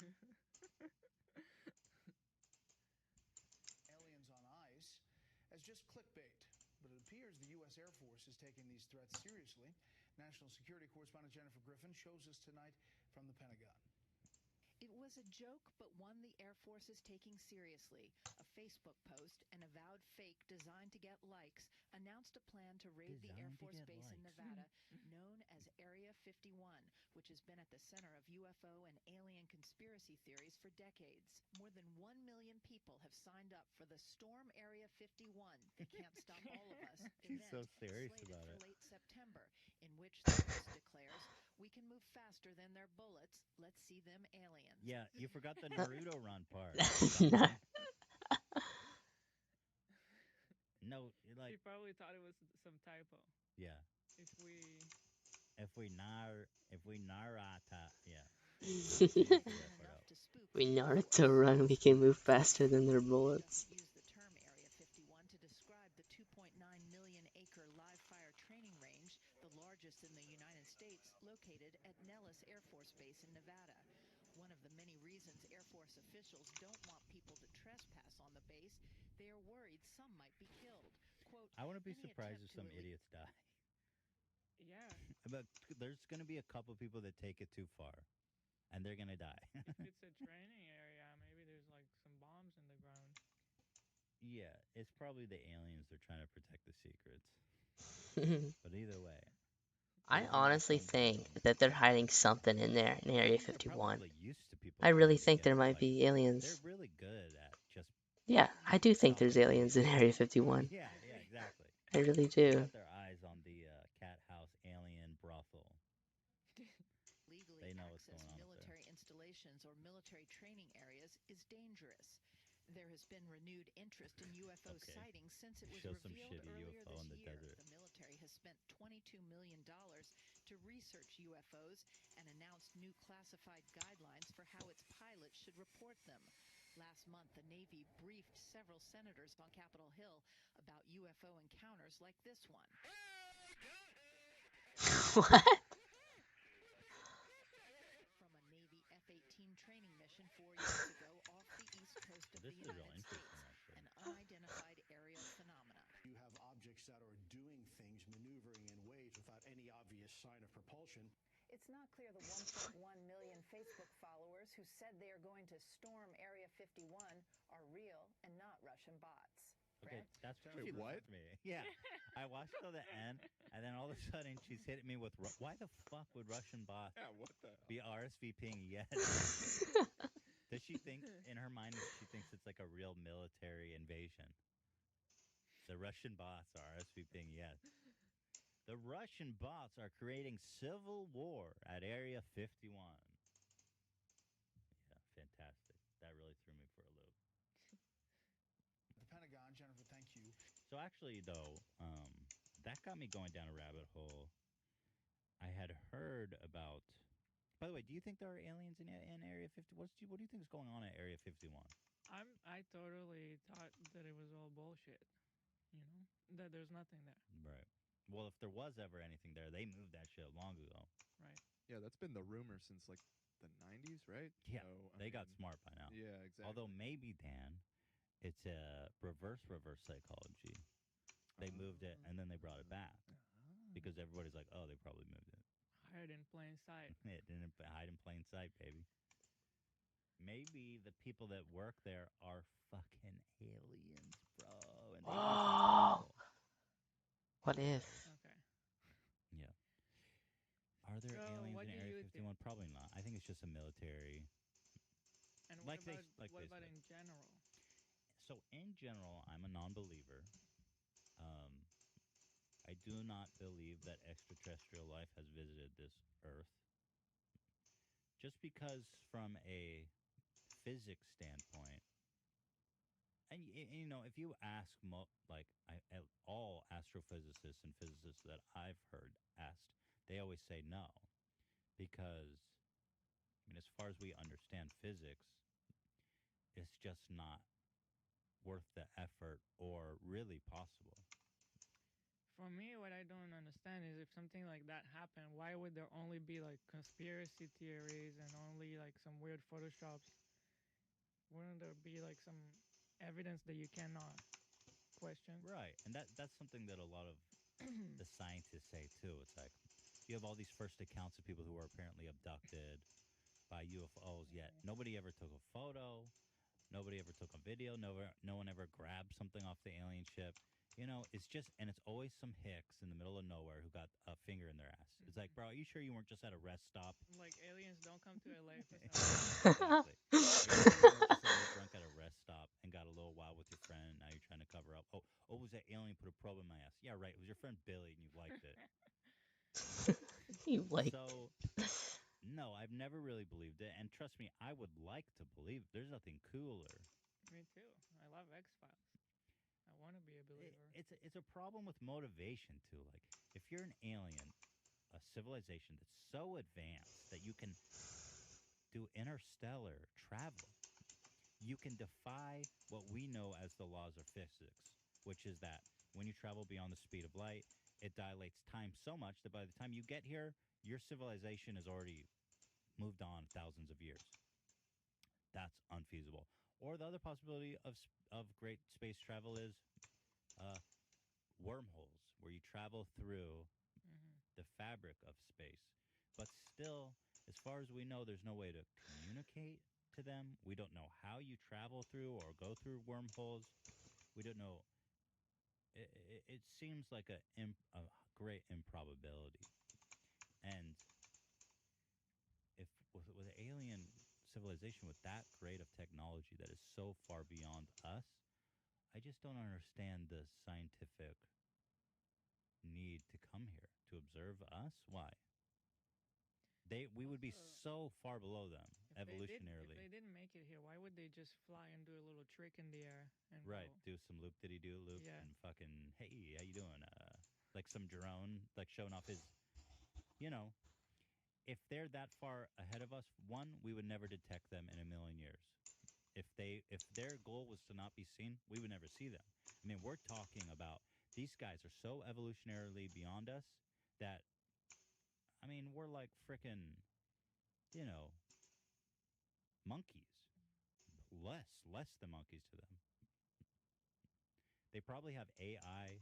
Aliens on ice as just clickbait. But it appears the U.S. Air Force is taking these threats seriously. National Security Correspondent Jennifer Griffin shows us tonight from the Pentagon. It was a joke, but one the Air Force is taking seriously. A Facebook post, an avowed fake designed to get likes, announced a plan to raid the Air Force Base in Nevada, known as Area 51, which has been at the center of UFO and alien conspiracy theories for decades. More than 1 million people have signed up for the Storm Area 51, They Can't Stop All of Us She's event so serious slated about for it. late September, in which the host declares, "We can move faster than their bullets. Let's see them aliens." Yeah, you forgot the Naruto run part. No, like She probably thought it was some typo. yeah. If we If we Narata, yeah. We Naruto run, we can move faster than their bullets. Use the term Area 51 to describe the 2.9 million acre live fire training range, the largest in the United States, located at Nellis Air Force Base in Nevada. One of the many reasons Air Force officials don't want people to trespass on the base, they are worried some might be killed. Quote, I wouldn't be "Any surprised if attempt to some idiots die. Yeah. But there's going to be a couple people that take it too far, and they're going to die. If it's a training area, maybe there's like some bombs in the ground. Yeah, it's probably the aliens. They're trying to protect the secrets. But either way, I there's gonna be honestly some think dumb- that they're hiding something in there in Area I think they're 51. probably used to people I trying really to think get there it, might like, be aliens. They're really good at just Yeah, I do think there's aliens in Area 51. yeah, exactly. I really They do. got their eyes on the cat house alien brothel. Legally They know what's access going on up there. military installations or military training areas is dangerous. There has been renewed interest in UFO Okay. sightings since it was Show some revealed shitty earlier UFO this in the year. desert. The military has spent $22 million to research UFOs and announced new classified guidelines for how its pilots should report them. Last month, the Navy briefed several senators on Capitol Hill about UFO encounters like this one. What? From a Navy F-18 training mission 4 years ago off the east coast of This the is real United interesting, States, actually. an unidentified aerial phenomena. You have objects that are doing things, maneuvering in ways without any obvious sign of propulsion. It's not clear the 1.1 million Facebook followers who said they are going to storm Area 51 are real and not Russian bots. Okay, Brent? that's what Wait, she what? left me. Yeah, I watched till the end, and then all of a sudden she's hitting me with, why the fuck would Russian bots Yeah, what the hell? be RSVPing yes? Does she think, in her mind, she thinks it's like a real military invasion? The Russian bots are RSVPing yes. The Russian bots are creating civil war at Area 51. Yeah, fantastic. That really threw me for a loop. The Pentagon, Jennifer, thank you. So actually, though, that got me going down a rabbit hole. I had heard about. By the way, do you think there are aliens in Area 50? What do you think is going on at Area 51? I totally thought that it was all bullshit. You know, that there's nothing there. Right. Well, if there was ever anything there, they moved that shit long ago. Right. Yeah, that's been the rumor since like the 90s, right? Yeah, So, they got smart by now. Yeah, exactly. Although maybe, Dan, it's a reverse psychology. They moved it and then they brought it back because everybody's like, oh, they probably moved it. Hide in plain sight. It didn't hide in plain sight, baby. Maybe the people that work there are fucking aliens, bro. And they Oh. What if? Okay. Yeah. Are there So, aliens what in do Area you 51? Probably not. I think it's just a military. And Like what they- about like what they about said. in general? So in general, I'm a non-believer. I do not believe that extraterrestrial life has visited this Earth. Just because from a physics standpoint, and you know, if you ask all astrophysicists and physicists that I've heard asked, they always say no, because I mean, as far as we understand physics, it's just not worth the effort or really possible. For me, what I don't understand is if something like that happened, why would there only be like conspiracy theories and only like some weird photoshops? Wouldn't there be like some evidence that you cannot question? Right, and that's something that a lot of the scientists say too. It's like you have all these first accounts of people who were apparently abducted by UFOs, yet nobody ever took a photo, nobody ever took a video, no one ever grabbed something off the alien ship. it's just, and it's always some hicks in the middle of nowhere who got a finger in their ass. It's like, bro, are you sure you weren't just at a rest stop? Like aliens don't come to LA for some Exactly. Are you sure you weren't just a little drunk at a rest stop and got a little wild with your friend and now you're trying to cover up? Oh, it was that alien put a probe in my ass. Yeah, right. It was your friend Billy and you liked it. You liked So, no, I've never really believed it. And trust me, I would like to believe it. There's nothing cooler. Me too. I love X Files. I want to be a believer. It's a problem with motivation too. Like if you're an alien, a civilization that's so advanced that you can do interstellar travel, you can defy what we know as the laws of physics, which is that when you travel beyond the speed of light, it dilates time so much that by the time you get here, your civilization has already moved on thousands of years. That's unfeasible. Or the other possibility of great space travel is uh, wormholes, where you travel through the fabric of space. But still, as far as we know, there's no way to communicate to them. We don't know how you travel through or go through wormholes. We don't know. It seems like a great improbability. And if with an alien civilization with that great of technology that is so far beyond us, I just don't understand the scientific need to come here to observe us. Why? We would be so far below them evolutionarily. If they didn't make it here, why would they just fly and do a little trick in the air and Right, go? do some loop diddy do loop Yeah. and fucking hey, how you doing? Like some drone, like showing off his, you know, if they're that far ahead of us, one, we would never detect them in a million years. If their goal was to not be seen, we would never see them. I mean, we're talking about these guys are so evolutionarily beyond us that I mean, we're like frickin', you know, monkeys. Less than monkeys to them. They probably have AI,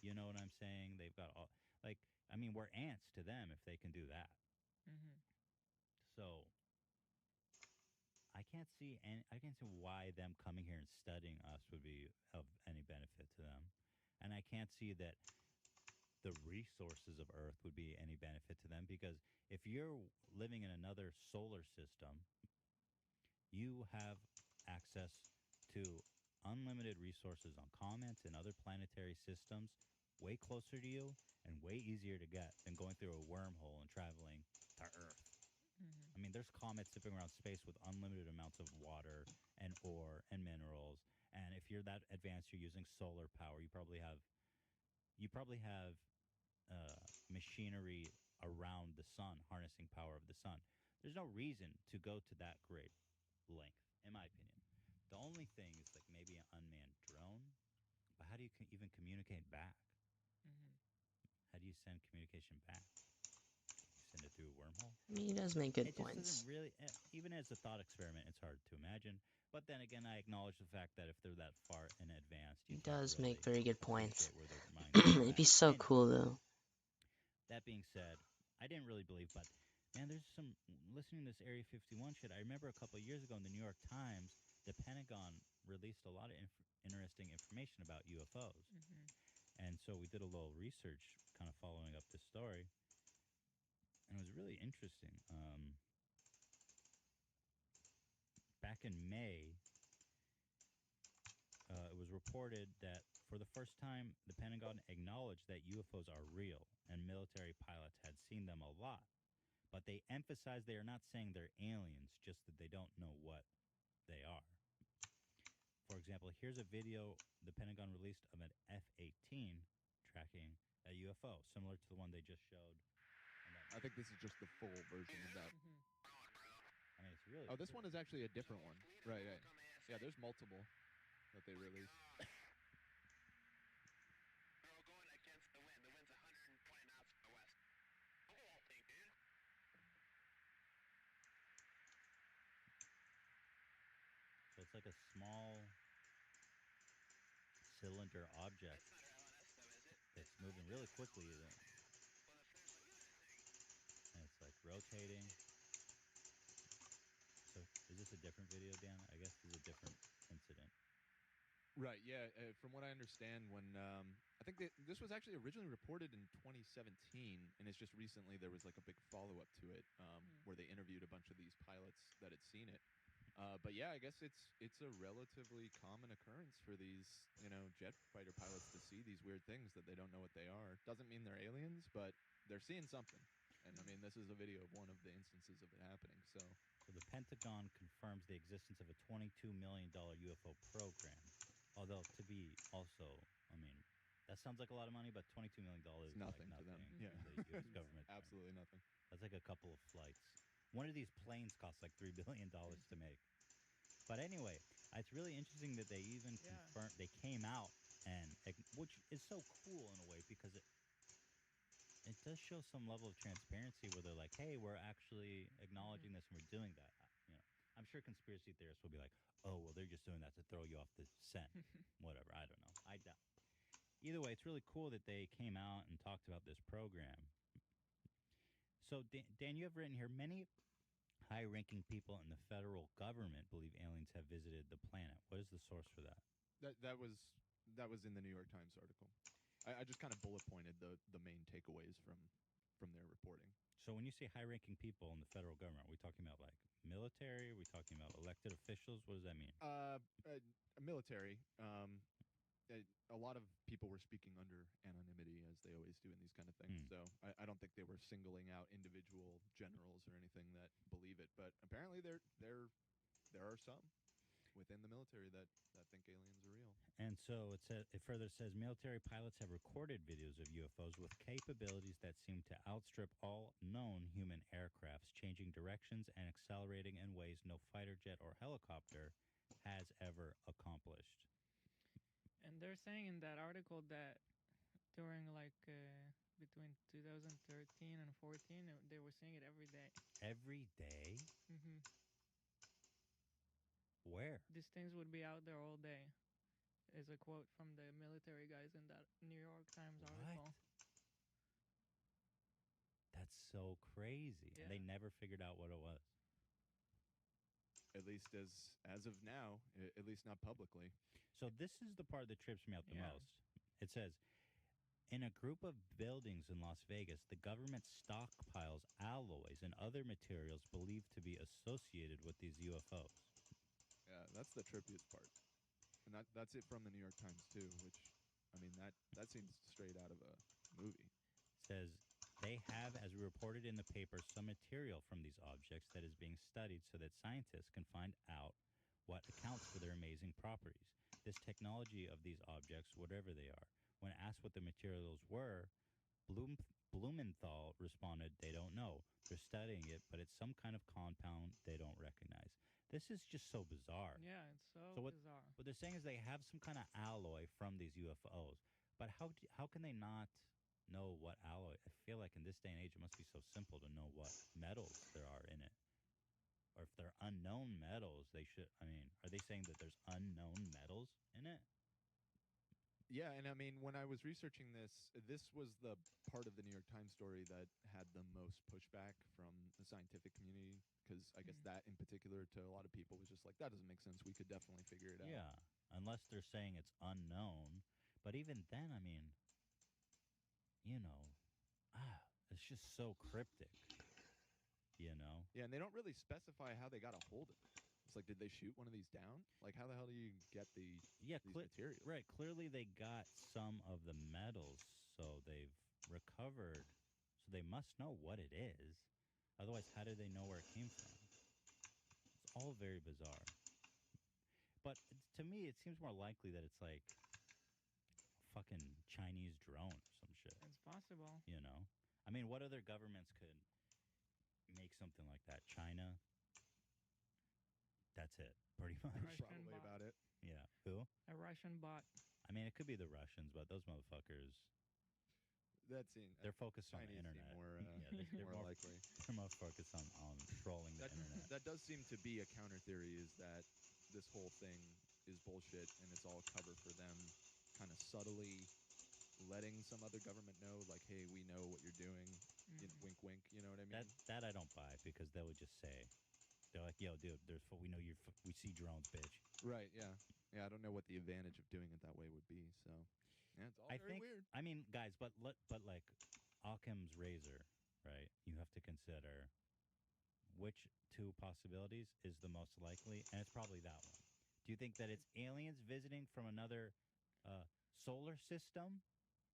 you know what I'm saying? They've got all like I mean, we're ants to them if they can do that. So I can't see why them coming here and studying us would be of any benefit to them. And I can't see that the resources of Earth would be any benefit to them because if you're living in another solar system, you have access to unlimited resources on comets and other planetary systems way closer to you and way easier to get than going through a wormhole and traveling to Earth. I mean, there's comets zipping around space with unlimited amounts of water and ore and minerals. And if you're that advanced, you're using solar power. You probably have machinery around the sun, harnessing power of the sun. There's no reason to go to that great length, in my opinion. The only thing is like maybe an unmanned drone, but how do you even communicate back? How do you send communication back? You send it through a wormhole? I mean, he does make good It just points. doesn't really, even as a thought experiment, it's hard to imagine. But then again, I acknowledge the fact that if they're that far in advance, He you can't does really make very good points. appreciate where their minds are It'd be at. so Anyway, cool though. that being said, I didn't really believe, but man, there's some listening to this Area 51 shit. I remember a couple of years ago in the New York Times, the Pentagon released a lot of interesting information about UFOs. And so we did a little research kind of following up this story. And it was really interesting. Back in May, it was reported that for the first time, the Pentagon acknowledged that UFOs are real and military pilots had seen them a lot. But they emphasize they are not saying they're aliens, just that they don't know what they are. For example, here's a video the Pentagon released of an F-18 tracking a UFO, similar to the one they just showed. I think this is just the full version of that. I mean, it's really. Oh, this one is actually a different one. Right, right. Yeah, there's multiple that they released. So it's like a small cylinder object that's moving really quickly. And it's like rotating. So is this a different video, Dan? I guess this is a different incident. Right. Yeah. From what I understand, when I think this was actually originally reported in 2017, and it's just recently there was like a big follow up to it where they interviewed a bunch of these pilots that had seen it. But yeah, I guess it's a relatively common occurrence for these jet fighter pilots to see these weird things that they don't know what they are. Doesn't mean they're aliens, but they're seeing something. And I mean, this is a video of one of the instances of it happening. So the Pentagon confirms the existence of a $22 million UFO program. Although, to be also, I mean, that sounds like a lot of money, but $22 million is nothing like to them. in Yeah. the U.S. government. Absolutely nothing. That's like a couple of flights. One of these planes costs like $3 billion to make. But anyway, it's really interesting that they even confirmed, they came out, and which is so cool in a way because it does show some level of transparency where they're like, hey, we're actually acknowledging this and we're doing that. I'm sure conspiracy theorists will be like, oh, well, they're just doing that to throw you off the scent. Whatever. I don't know. I doubt. Either way, it's really cool that they came out and talked about this program. So, Dan, you have written here, many high-ranking people in the federal government believe aliens have visited the planet. What is the source for that? That was in the New York Times article. I just kind of bullet pointed the main takeaways from their reporting. So when you say high-ranking people in the federal government, are we talking about like military? Are we talking about elected officials? What does that mean? Military. A lot of people were speaking under anonymity, as they always do in these kind of things. So I don't think they were singling out individual generals or anything that believe it. But apparently there are some within the military that think aliens are real. And so it further says military pilots have recorded videos of UFOs with capabilities that seem to outstrip all known human aircrafts, changing directions and accelerating in ways no fighter jet or helicopter has ever accomplished. And they're saying in that article that during between 2013 and 14, they were seeing it every day. Every day? Mm-hmm. Where? These things would be out there all day. Is a quote from the military guys in that New York Times article. That's so crazy. Yeah. And they never figured out what it was. At least as of now, at least not publicly. So this is the part that trips me out the most. It says, in a group of buildings in Las Vegas, the government stockpiles alloys and other materials believed to be associated with these UFOs. Yeah, that's the trippiest part. And that's it from the New York Times, too, which, I mean, that seems straight out of a movie. Says they have, as reported in the paper, some material from these objects that is being studied so that scientists can find out what accounts for their amazing properties. This technology of these objects, whatever they are, when asked what the materials were, Blumenthal responded, they don't know. They're studying it, but it's some kind of compound they don't recognize. This is just so bizarre. Yeah, it's so bizarre. What they're saying is they have some kind of alloy from these UFOs, but how can they not know what alloy? I feel like in this day and age, it must be so simple to know what metals there are in it. Or if they're unknown metals, they should, I mean, are they saying that there's unknown metals in it? Yeah, and I mean, when I was researching this was the part of the New York Times story that had the most pushback from the scientific community, because I guess that in particular to a lot of people was just like, that doesn't make sense. We could definitely figure it out. Yeah, unless they're saying it's unknown. But even then, I mean, it's just so cryptic, Yeah, and they don't really specify how they got a hold of it. It's like, did they shoot one of these down? Like, how the hell do you get these materials? Right, clearly they got some of the metals, so they've recovered, so they must know what it is. Otherwise, how do they know where it came from? It's all very bizarre. But to me, it seems more likely that it's like a fucking Chinese drone or some shit. It's possible. I mean, what other governments could make something like that? China? That's it, pretty much. Probably about it. Yeah. Who? A Russian bot. I mean, it could be the Russians, but those motherfuckers... They're focused on the Chinese internet. Seem more likely. They're more focused on trolling the internet. That does seem to be a counter theory, is that this whole thing is bullshit and it's all cover for them kind of subtly letting some other government know, like, hey, we know what you're doing. Wink, wink, you know what I mean? That I don't buy, because they would just say, They're like, yo, dude, we know we see drones, bitch. Right. Yeah. Yeah. I don't know what the advantage of doing it that way would be. So, yeah, it's all I very think. weird. I mean, guys, but like Occam's razor, right? You have to consider which two possibilities is the most likely, and it's probably that one. Do you think that it's aliens visiting from another solar system?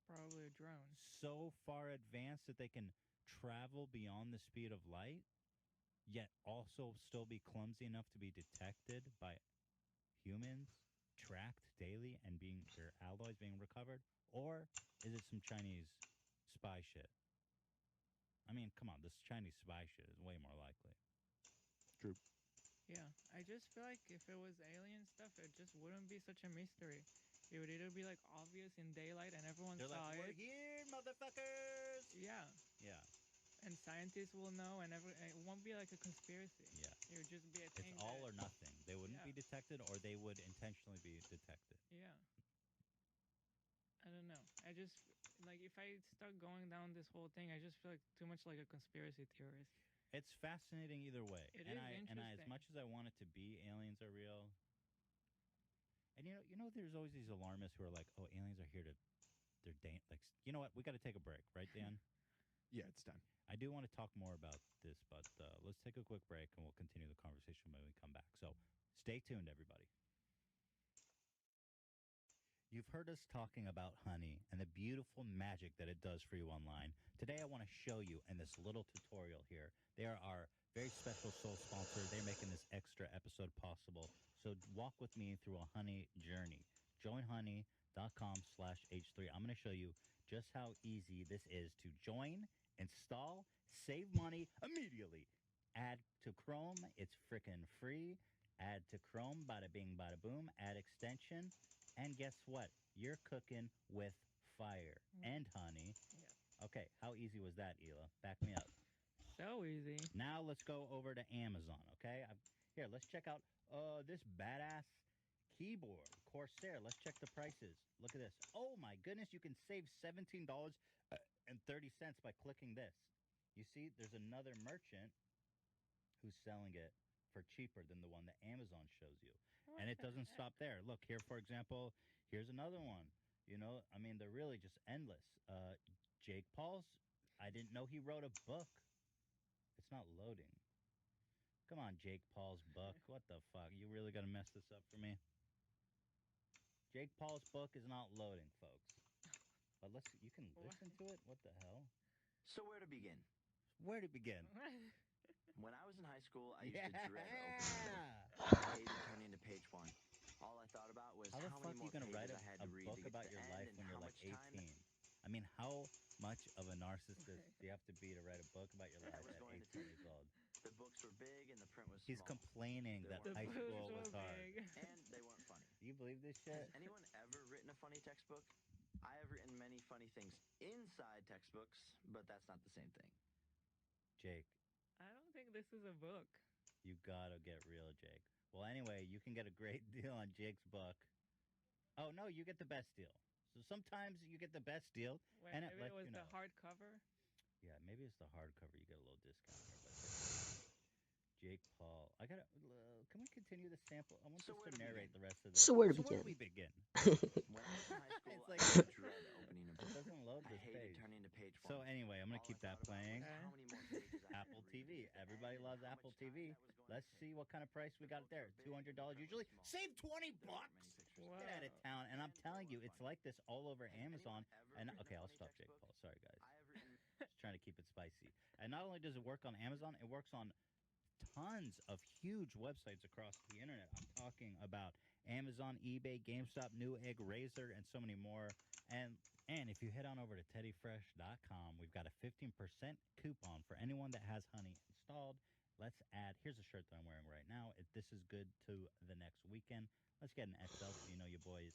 Probably a drone. So far advanced that they can travel beyond the speed of light, yet also still be clumsy enough to be detected by humans, tracked daily, and their alloys being recovered? Or is it some Chinese spy shit? I mean, come on, this Chinese spy shit is way more likely. True. Yeah, I just feel like if it was alien stuff, it just wouldn't be such a mystery. It would either be like obvious in daylight and everyone They're saw like, we're it. here, motherfuckers! Yeah. Yeah. And scientists will know, and it won't be like a conspiracy. Yeah. It would just be a thing. It's all or nothing. They wouldn't Yeah. be detected, or they would intentionally be detected. Yeah. I don't know. I just like if I start going down this whole thing, I just feel like too much like a conspiracy theorist. It's fascinating either way. It and is as interesting. much as I want it to be aliens are real. And you know there's always these alarmists who are like, "Oh, aliens are here to like, you know what? We got to take a break, right, Dan?" Yeah, it's time. I do want to talk more about this, but let's take a quick break and we'll continue the conversation when we come back. So, stay tuned, everybody. You've heard us talking about honey and the beautiful magic that it does for you online. Today, I want to show you in this little tutorial here. They are our very special sole sponsor. They're making this extra episode possible. So walk with me through a honey journey. Joinhoney.com/H3. I'm going to show you just how easy this is to join, install, save money immediately. Add to Chrome. It's frickin' free. Add to Chrome. Bada bing, bada boom. Add extension. And guess what? You're cooking with fire and honey. Yeah. Okay, how easy was that, Hila? Back me up. So easy. Now let's go over to Amazon, okay? Here, let's check out this badass keyboard, Corsair. Let's check the prices. Look at this. Oh my goodness, you can save $17.30 by clicking this. You see, there's another merchant who's selling it for cheaper than the one that Amazon shows you. And it doesn't stop there. Look, here, for example, here's another one. You know, I mean, they're really just endless. Jake Paul's, I didn't know he wrote a book. It's not loading. Come on, Jake Paul's book. What the fuck? You really gonna mess this up for me? Jake Paul's book is not loading, folks. But you can listen to it? What the hell? So where to begin? Where to begin? When I was in high school, I used to dread opening Yeah. I hated turning to page one. All I thought about was How the how fuck many are you more gonna write pages I had a to read book to get about to the your end life and when you're how like much time 18? I mean, how much of a narcissist do you have to be to write a book about your life was at going 18 to take. years old? The books were big and the print was He's small. complaining They that weren't high funny. school was hard. And they weren't funny. Do you believe this Has shit? anyone ever written a funny textbook? I have written many funny things inside textbooks, but that's not the same thing. Jake, I don't think this is a book. you gotta get real, Jake. Well, anyway, you can get a great deal on Jake's book. Oh, no, you get the best deal. So sometimes you get the best deal, Wait, and it maybe lets it was you know. the hardcover. Yeah, maybe it's the hardcover. You get a little discount here. But Jake Paul. Can we continue the sample? I want So us where to to narrate begin? the rest of this. So where to Where do begin? we begin? When I was in high school, It's I like- used to dread opening a book. It doesn't load I this hated page. turning to page one. So anyway, I'm going to All keep I that thought about playing. was how many more pages I had Apple to read to TV. get to the Everybody end loves and how Apple much time TV. that was going Let's to take. see what kind of price we got there. $200 usually. Save 20 bucks. Get out of town. And I'm telling you, it's like this all over Amazon. And okay, I'll stop Jake Paul. Sorry, guys. Just trying to keep it spicy. And not only does it work on Amazon, it works on tons of huge websites across the internet. I'm talking about Amazon, eBay, GameStop, Newegg, Razor, and so many more. And if you head on over to teddyfresh.com, we've got a 15% coupon for anyone that has honey installed. Let's add, here's a shirt that I'm wearing right now. This is good to the next weekend. Let's get an XL so you know your boy is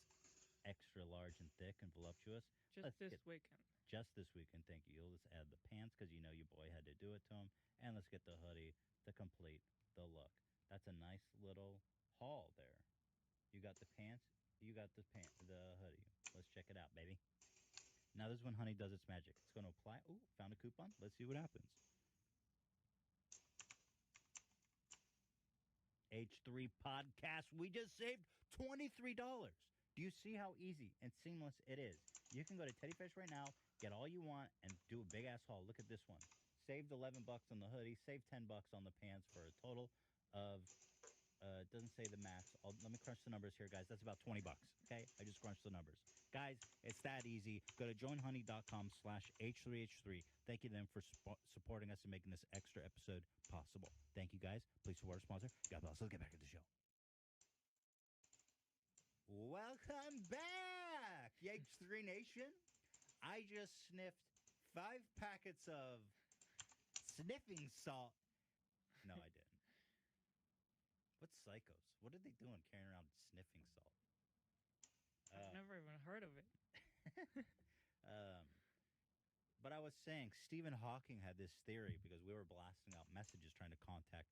extra large and thick and voluptuous. Just this weekend. Just this weekend, thank you. Let's add the pants because you know your boy had to do it to him. And let's get the hoodie to complete the look. That's a nice little haul there. You got the pants, you got the hoodie. Let's check it out, baby. Now this is when honey does its magic. It's going to apply. Ooh, found a coupon. Let's see what happens. H3 podcast. We just saved $23. Do you see how easy and seamless it is? You can go to Teddy Fish right now, get all you want, and do a big ass haul. Look at this one. Saved $11 on the hoodie, saved $10 on the pants for a total of it doesn't say the max. Let me crunch the numbers here, guys. That's about $20. Okay, I just crunched the numbers, guys. It's that easy. Go to joinhoney.com/H3H3. Thank you them for supporting us and making this extra episode possible. Thank you, guys. Please support our sponsor. God bless. Let's get back to the show. Welcome back, H3 Nation. I just sniffed 5 packets of sniffing salt. No, I didn't. What's psychos? What are they doing carrying around sniffing salt? I've never even heard of it. But I was saying, Stephen Hawking had this theory because we were blasting out messages trying to contact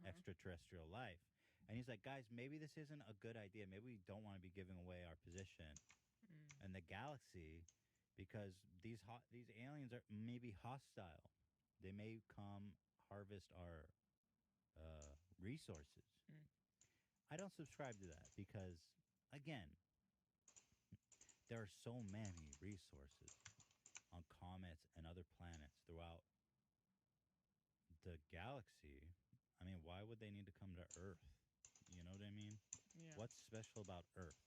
extraterrestrial life. And he's like, guys, maybe this isn't a good idea. Maybe we don't want to be giving away our position in the galaxy because these aliens are maybe hostile. They may come harvest our resources. I don't subscribe to that because, again, there are so many resources on comets and other planets throughout the galaxy. I mean, why would they need to come to Earth? You know what I mean? Yeah. What's special about Earth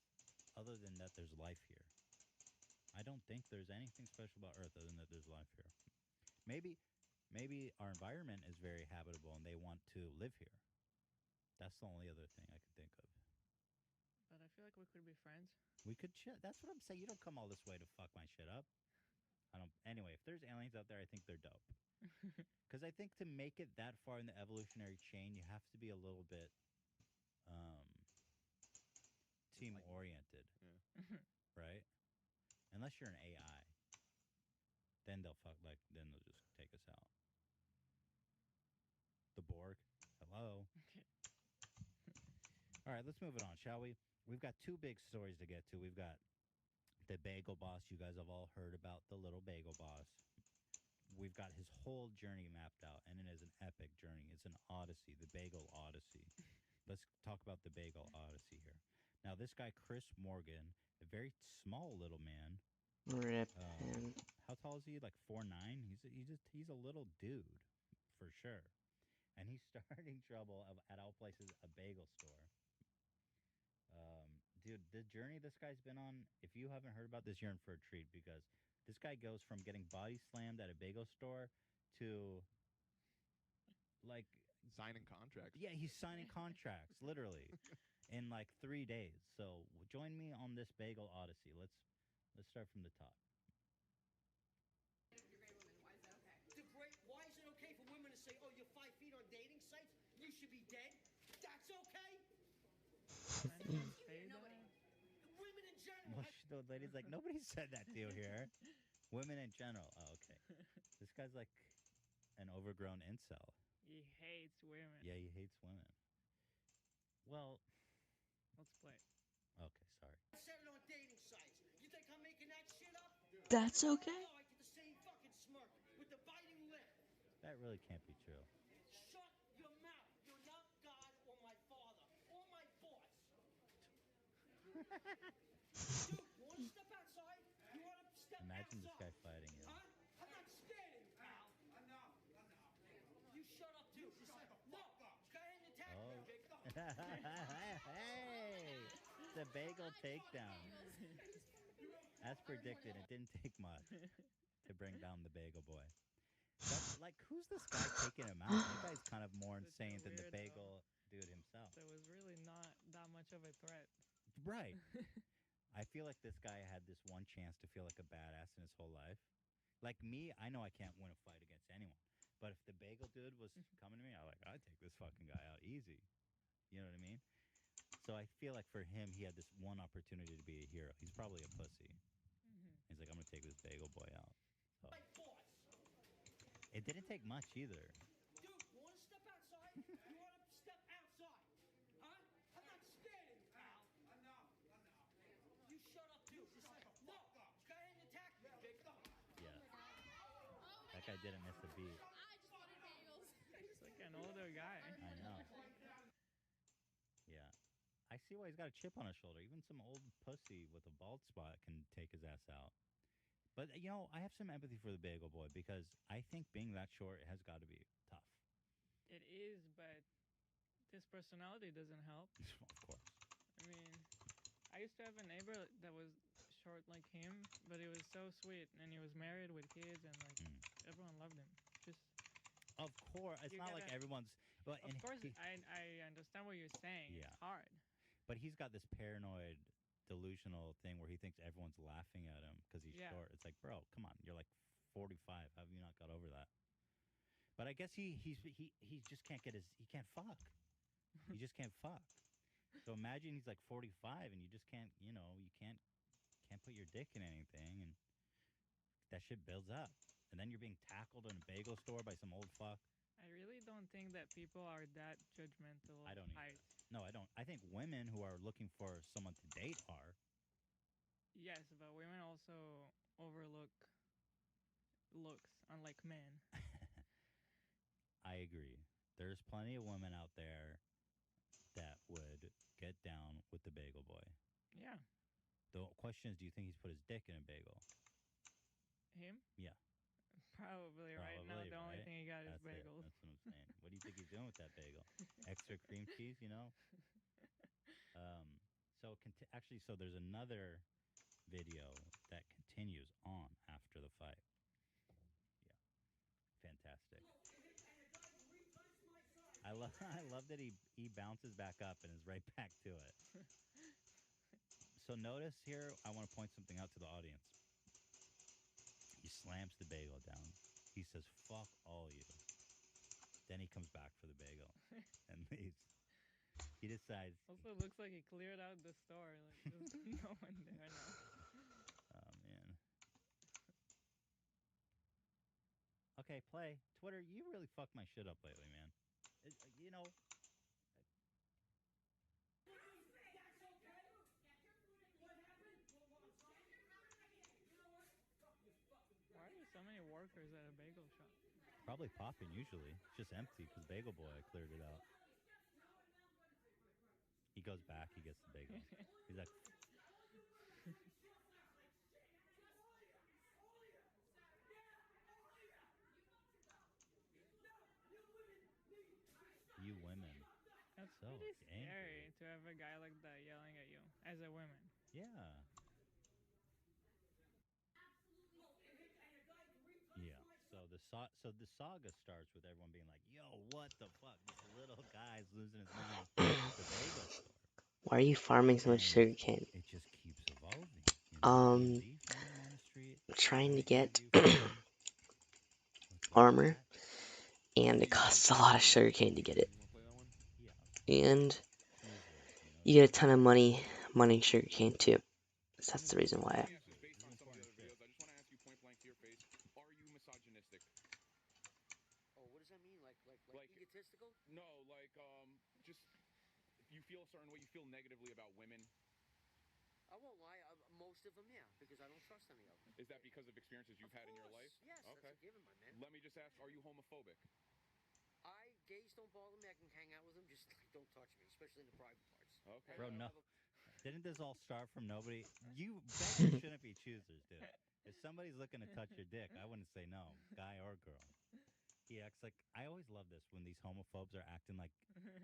other than that there's life here? I don't think there's anything special about Earth other than that there's life here. Maybe our environment is very habitable and they want to live here. That's the only other thing I can think of. But I feel like we could be friends. We could chill. That's what I'm saying. You don't come all this way to fuck my shit up. Anyway, if there's aliens out there, I think they're dope. Because I think to make it that far in the evolutionary chain, you have to be a little bit team-oriented. Yeah. Right? Unless you're an AI. Then they'll just take us out. The Borg. Hello. All right, let's move it on, shall we? We've got 2 big stories to get to. We've got the Bagel Boss. You guys have all heard about the little Bagel Boss. We've got his whole journey mapped out, and it is an epic journey. It's an odyssey, the Bagel Odyssey. Let's talk about the Bagel Odyssey here. Now, this guy, Chris Morgan, a very small little man. Rip him. How tall is he? Like 4'9"? He's a little dude, for sure. And he's starting trouble at all places, a bagel store. Dude, the journey this guy's been on, if you haven't heard about this, you're in for a treat because this guy goes from getting body slammed at a bagel store to, like... Signing contracts. Yeah, he's signing contracts, literally, in like 3 days. So join me on this bagel odyssey. Let's start from the top. Why is it okay for women to say, oh, you're 5 feet on dating sites? You should be dead? That's okay? Women in general. Well, the lady's like, nobody said that to you here. Women in general. Oh, okay. This guy's like an overgrown incel. He hates women. Yeah, he hates women. Well, let's play. Okay, sorry. I said it on dating sites. You think I'm making that shit up? That's okay. Oh, I get the same fucking smirk with the biting lip. That really can't be true. Shut your mouth. You're not God or my father or my boss. Dude, you want to step outside? You want to step Imagine outside? this guy fighting you. Huh? I'm not scared of you, pal. You shut up, too. Just like, no. Go ahead and attack me, big dog. Hey, the bagel takedown. As predicted, it didn't take much to bring down the bagel boy. But, like, who's this guy taking him out? That guy's kind of more insane than the bagel dude himself. That was really not that much of a threat. Right. I feel like this guy had this one chance to feel like a badass in his whole life. Like me, I know I can't win a fight against anyone. But if the bagel dude was coming to me, I'd take this fucking guy out easy. You know what I mean? So I feel like for him, he had this one opportunity to be a hero. He's probably a pussy. He's like, I'm going to take this bagel boy out. So. It didn't take much either. Dude, you want to step outside? You want to step outside? Huh? I'm not scared of you, pal. I know. You shut up, too. Just like, no. Go ahead and attack me, big dog. Yeah. That guy didn't miss a beat. He's like an older guy. I know. I see why he's got a chip on his shoulder. Even some old pussy with a bald spot can take his ass out. But I have some empathy for the bagel boy because I think being that short has got to be tough. It is, but his personality doesn't help. Of course. I mean, I used to have a neighbor that was short like him, but he was so sweet, and he was married with kids, and like everyone loved him. Just Of course, it's you not like gotta- everyone's. But Of course, I understand what you're saying. Yeah. It's hard. But he's got this paranoid, delusional thing where he thinks everyone's laughing at him because he's Yeah. short. It's like, bro, come on, you're like 45. How have you not got over that? But I guess he just can't get his. He can't fuck. He just can't fuck. So imagine he's like 45 and you just can't. You can't put your dick in anything, and that shit builds up. And then you're being tackled in a bagel store by some old fuck. I really don't think that people are that judgmental of I don't either. height. No, I don't. I think women who are looking for someone to date are. Yes, but women also overlook looks, unlike men. I agree. There's plenty of women out there that would get down with the bagel boy. Yeah. The question is, do you think he's put his dick in a bagel? Him? Yeah. Probably right now. Probably, The only right? thing he got is That's it. bagels. That's what I'm saying. What do you think he's doing with that bagel? Extra cream cheese, So there's another video that continues on after the fight. Yeah, fantastic. I love that he bounces back up and is right back to it. So notice here, I want to point something out to the audience. He slams the bagel down. He says, "Fuck all you." Then he comes back for the bagel and leaves. He decides. Also, looks like he cleared out the store. Like, there's no one there now. Oh man. Okay, play. Twitter, you really fucked my shit up lately, man. Why are there so many workers at a bagel shop? Probably popping usually. It's just empty because Bagel Boy cleared it out. He goes back, he gets the bagel. He's like, you women. That's so pretty angry. scary to have a guy like that yelling at you as a woman. Yeah. Yeah. So the saga starts with everyone being like, "Yo, what the fuck? This little guy's losing his mind at the bagel store." Why are you farming so much sugarcane? It just keeps evolving. Trying to get armor, and it costs a lot of sugarcane to get it. And you get a ton of money mining sugarcane too. So that's the reason why. Based on some of the other videos, I just want to ask you point blank to your face: are you misogynistic? Oh, what does that mean? Like egotistical? No, just if you feel a certain way, you feel negatively about women. I won't lie. Most of them, yeah, because I don't trust any of them. Is that because of experiences you've had in your life? Yes, Okay. that's a given, my man. Let me just ask: are you homophobic? Gays don't bother me. I can hang out with them. Just don't touch me, especially in the private parts. Okay. Bro, no. Didn't this all start from nobody? You beggars shouldn't be choosers, dude. If somebody's looking to touch your dick, I wouldn't say no, guy or girl. He acts like, I always love this when these homophobes are acting like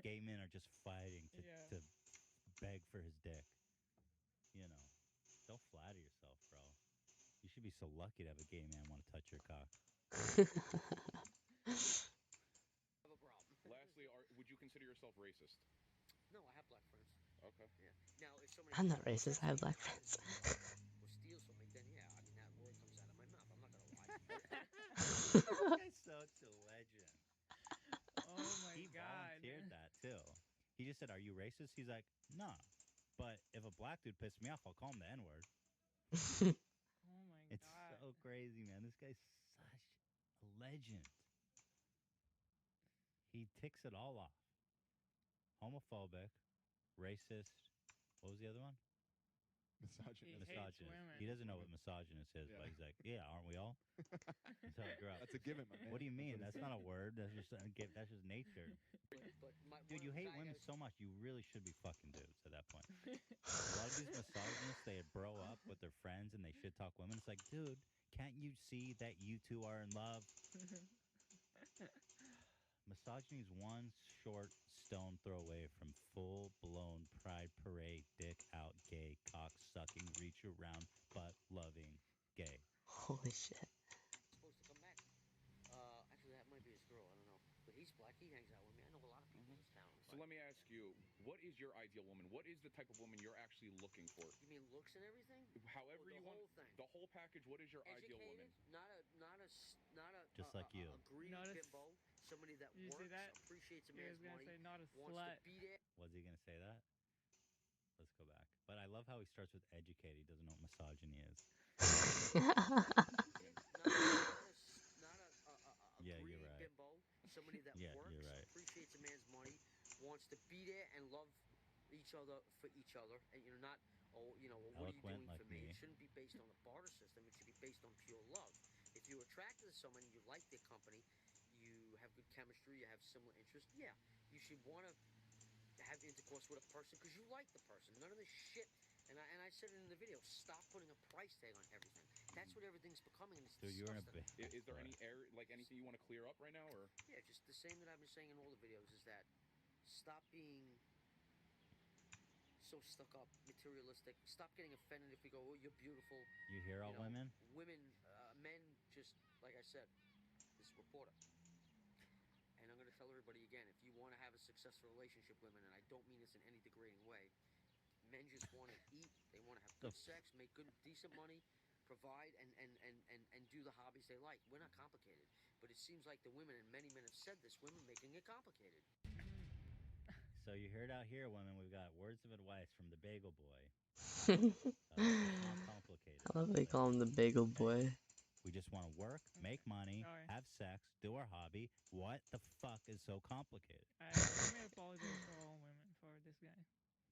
gay men are just fighting to beg for his dick. Don't flatter yourself, bro. You should be so lucky to have a gay man want to touch your cock. Have a problem. Lastly, would you consider yourself racist? No, I have black friends. Okay. Yeah. Now, if somebody I'm not racist. I have black friends. or steals from me, then yeah, I mean that word comes out of my mouth. I'm not gonna lie. This guy's such a legend. Oh my He god. volunteered that too. He just said, "Are you racist?" He's like, "Nah, but if a black dude pisses me off, I'll call him the N-word." Oh my It's god. so crazy, man. This guy's such a legend. He ticks it all off. Homophobic, racist. What was the other one? Misogynist. He doesn't know what misogynist is, but he's like, yeah, aren't we all? That's how I grew up. That's a given, my man. What do you mean? That's That's what not a word. That's just that's just nature. Dude, you hate women so much. You really should be fucking dudes at that point. A lot of these misogynists, they bro up with their friends and they shit talk women. It's like, dude, can't you see that you two are in love? Misogyny is one short stone throw away from full-blown pride parade, dick out, gay, cock-sucking, reach around, butt-loving, gay. Holy shit. Supposed to come back. Actually, that might be his girl. I don't know. But he's black. He hangs out with me. I know a lot of people in this town. So let me ask you, what is your ideal woman? What is the type of woman you're actually looking for? You mean looks and everything? However Or the you whole want thing. the whole package. What is your ideal woman? Not a Just like you. a greedy Not a bimbo. Somebody that You see works, that? appreciates a He was man's gonna money, say not a wants slut. to beat it. Was he going to say that? Let's go back. But I love how he starts with educate. He doesn't know what misogyny is. Yeah, you're Greedy right. bimbo. Somebody that Yeah, works, you're right. appreciates a man's money, wants to beat it and love each other for each other, and not what are you Eloquent doing like for me? me. It shouldn't be based on a barter system. It should be based on pure love. If you're attracted to someone, you like their company, you have good chemistry, you have similar interests, yeah, you should want to have intercourse with a person because you like the person. None of this shit. And I said it in the video. Stop putting a price tag on everything. That's what everything's becoming. And it's Dude, you're in a disgusting. Is there any anything you want to clear up right now, or? Yeah, just the same that I've been saying in all the videos is that stop being so stuck up, materialistic. Stop getting offended if we go, oh, you're beautiful. You hear all women? Women, men, just like I said, this reporter. And I'm going to tell everybody again, if you want to have a successful relationship, women, and I don't mean this in any degrading way, men just want to eat, they want to have good sex, make good, decent money, provide, and do the hobbies they like. We're not complicated. But it seems like the women, and many men have said this, women making it complicated. So you heard out here, women, we've got words of advice from the Bagel Boy. It's not complicated. I love they call him the Bagel Boy. We just want to work, make money, have sex, do our hobby. What the fuck is so complicated? Let me apologize for all women for this guy.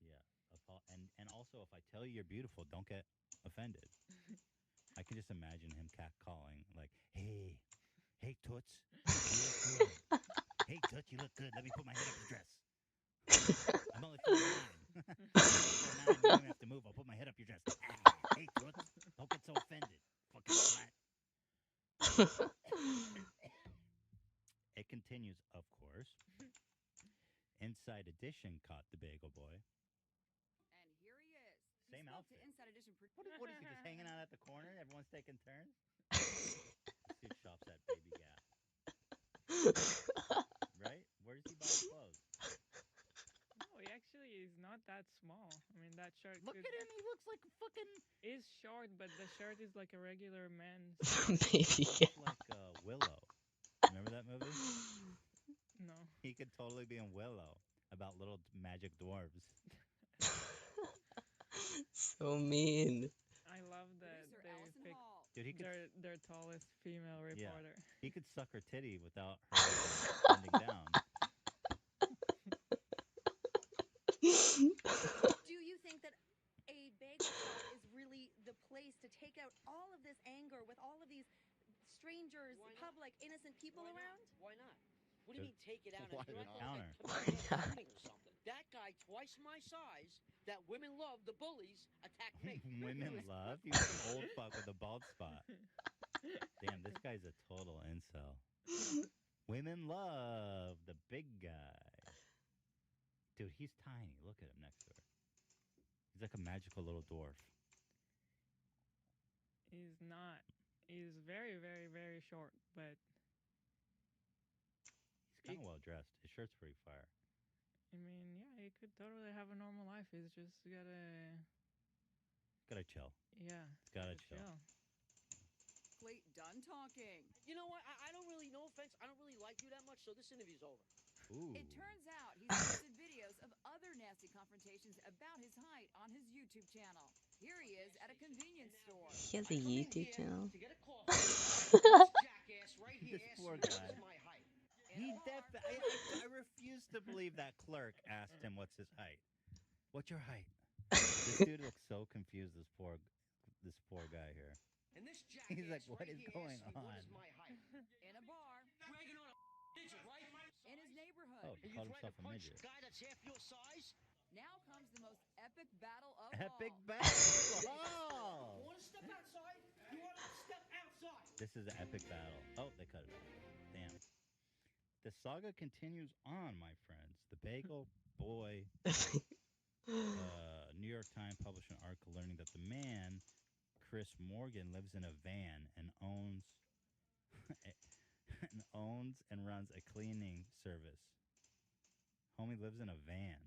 Yeah. And also, if I tell you you're beautiful, don't get offended. I can just imagine him catcalling, like, hey, Toots, you look good. Hey, Toots, you look good. Let me put my head up your dress. I'm only 4'9". 4'9", you don't have to move. I'll put my head up your dress. Hey, Toots, don't get so offended. Fucking slut. It continues, of course. Inside Edition caught the Bagel Boy. And here he is. Same He spoke outfit. to Inside Edition. What is he, just hanging out at the corner? Everyone's taking turns? This dude shops at Baby Gap. Right? Where does he buy his clothes? No, he actually is not that small. I mean, that shirt. Look at him. He looks like fucking. Is short, but the shirt is like a regular man's. Baby Gap. Like Willow. Remember that movie? No. He could totally be in Willow about little magic dwarves. So mean. I love that they picked Dude, he could, their tallest female reporter. Yeah, he could suck her titty without her bending down. Do you think that a bagel shop is really the place to take out all of this anger with all of these strangers, public, innocent people around? Why not? What do you mean take it out? Why You're not? acting or something. That guy, twice my size, that women love, the bullies, attack me. Women love? He's an old fuck with a bald spot. Damn, this guy's a total incel. Women love the big guy. Dude, he's tiny. Look at him next to her. He's like a magical little dwarf. He's not. He's very, very, very short, but He's kind of well dressed. His shirt's pretty fire. I mean, yeah, he could totally have a normal life. He's just Gotta chill. yeah. Gotta chill. Wait, done talking. You know what? I don't really, no offense, I don't really like you that much, so this interview's over. Ooh. It turns out he's posted videos of other nasty confrontations about his height on his YouTube channel. Here he is at a convenience store. He has a YouTube channel. To get a coffee, this jackass right here This asked poor me what guy. is my height. I refuse to believe that clerk asked him what's his height. What's your height? This dude looks so confused. This poor guy here. And this He's like, jackass what right is here going asked me, what on? is my height? In a bar. Bragging on a midget, right? In his neighborhood. Oh, he And you called threaten himself to a punch midget. a guy that's half your size? Now comes the most epic battle of Epic all. battle. You Oh! want to step outside? You want to step outside? This is an epic battle. Oh, they cut it off. Damn. The saga continues on, my friends. The Bagel Boy. New York Times published an article learning that the man, Chris Morgan, lives in a van and owns and runs a cleaning service. Homie lives in a van.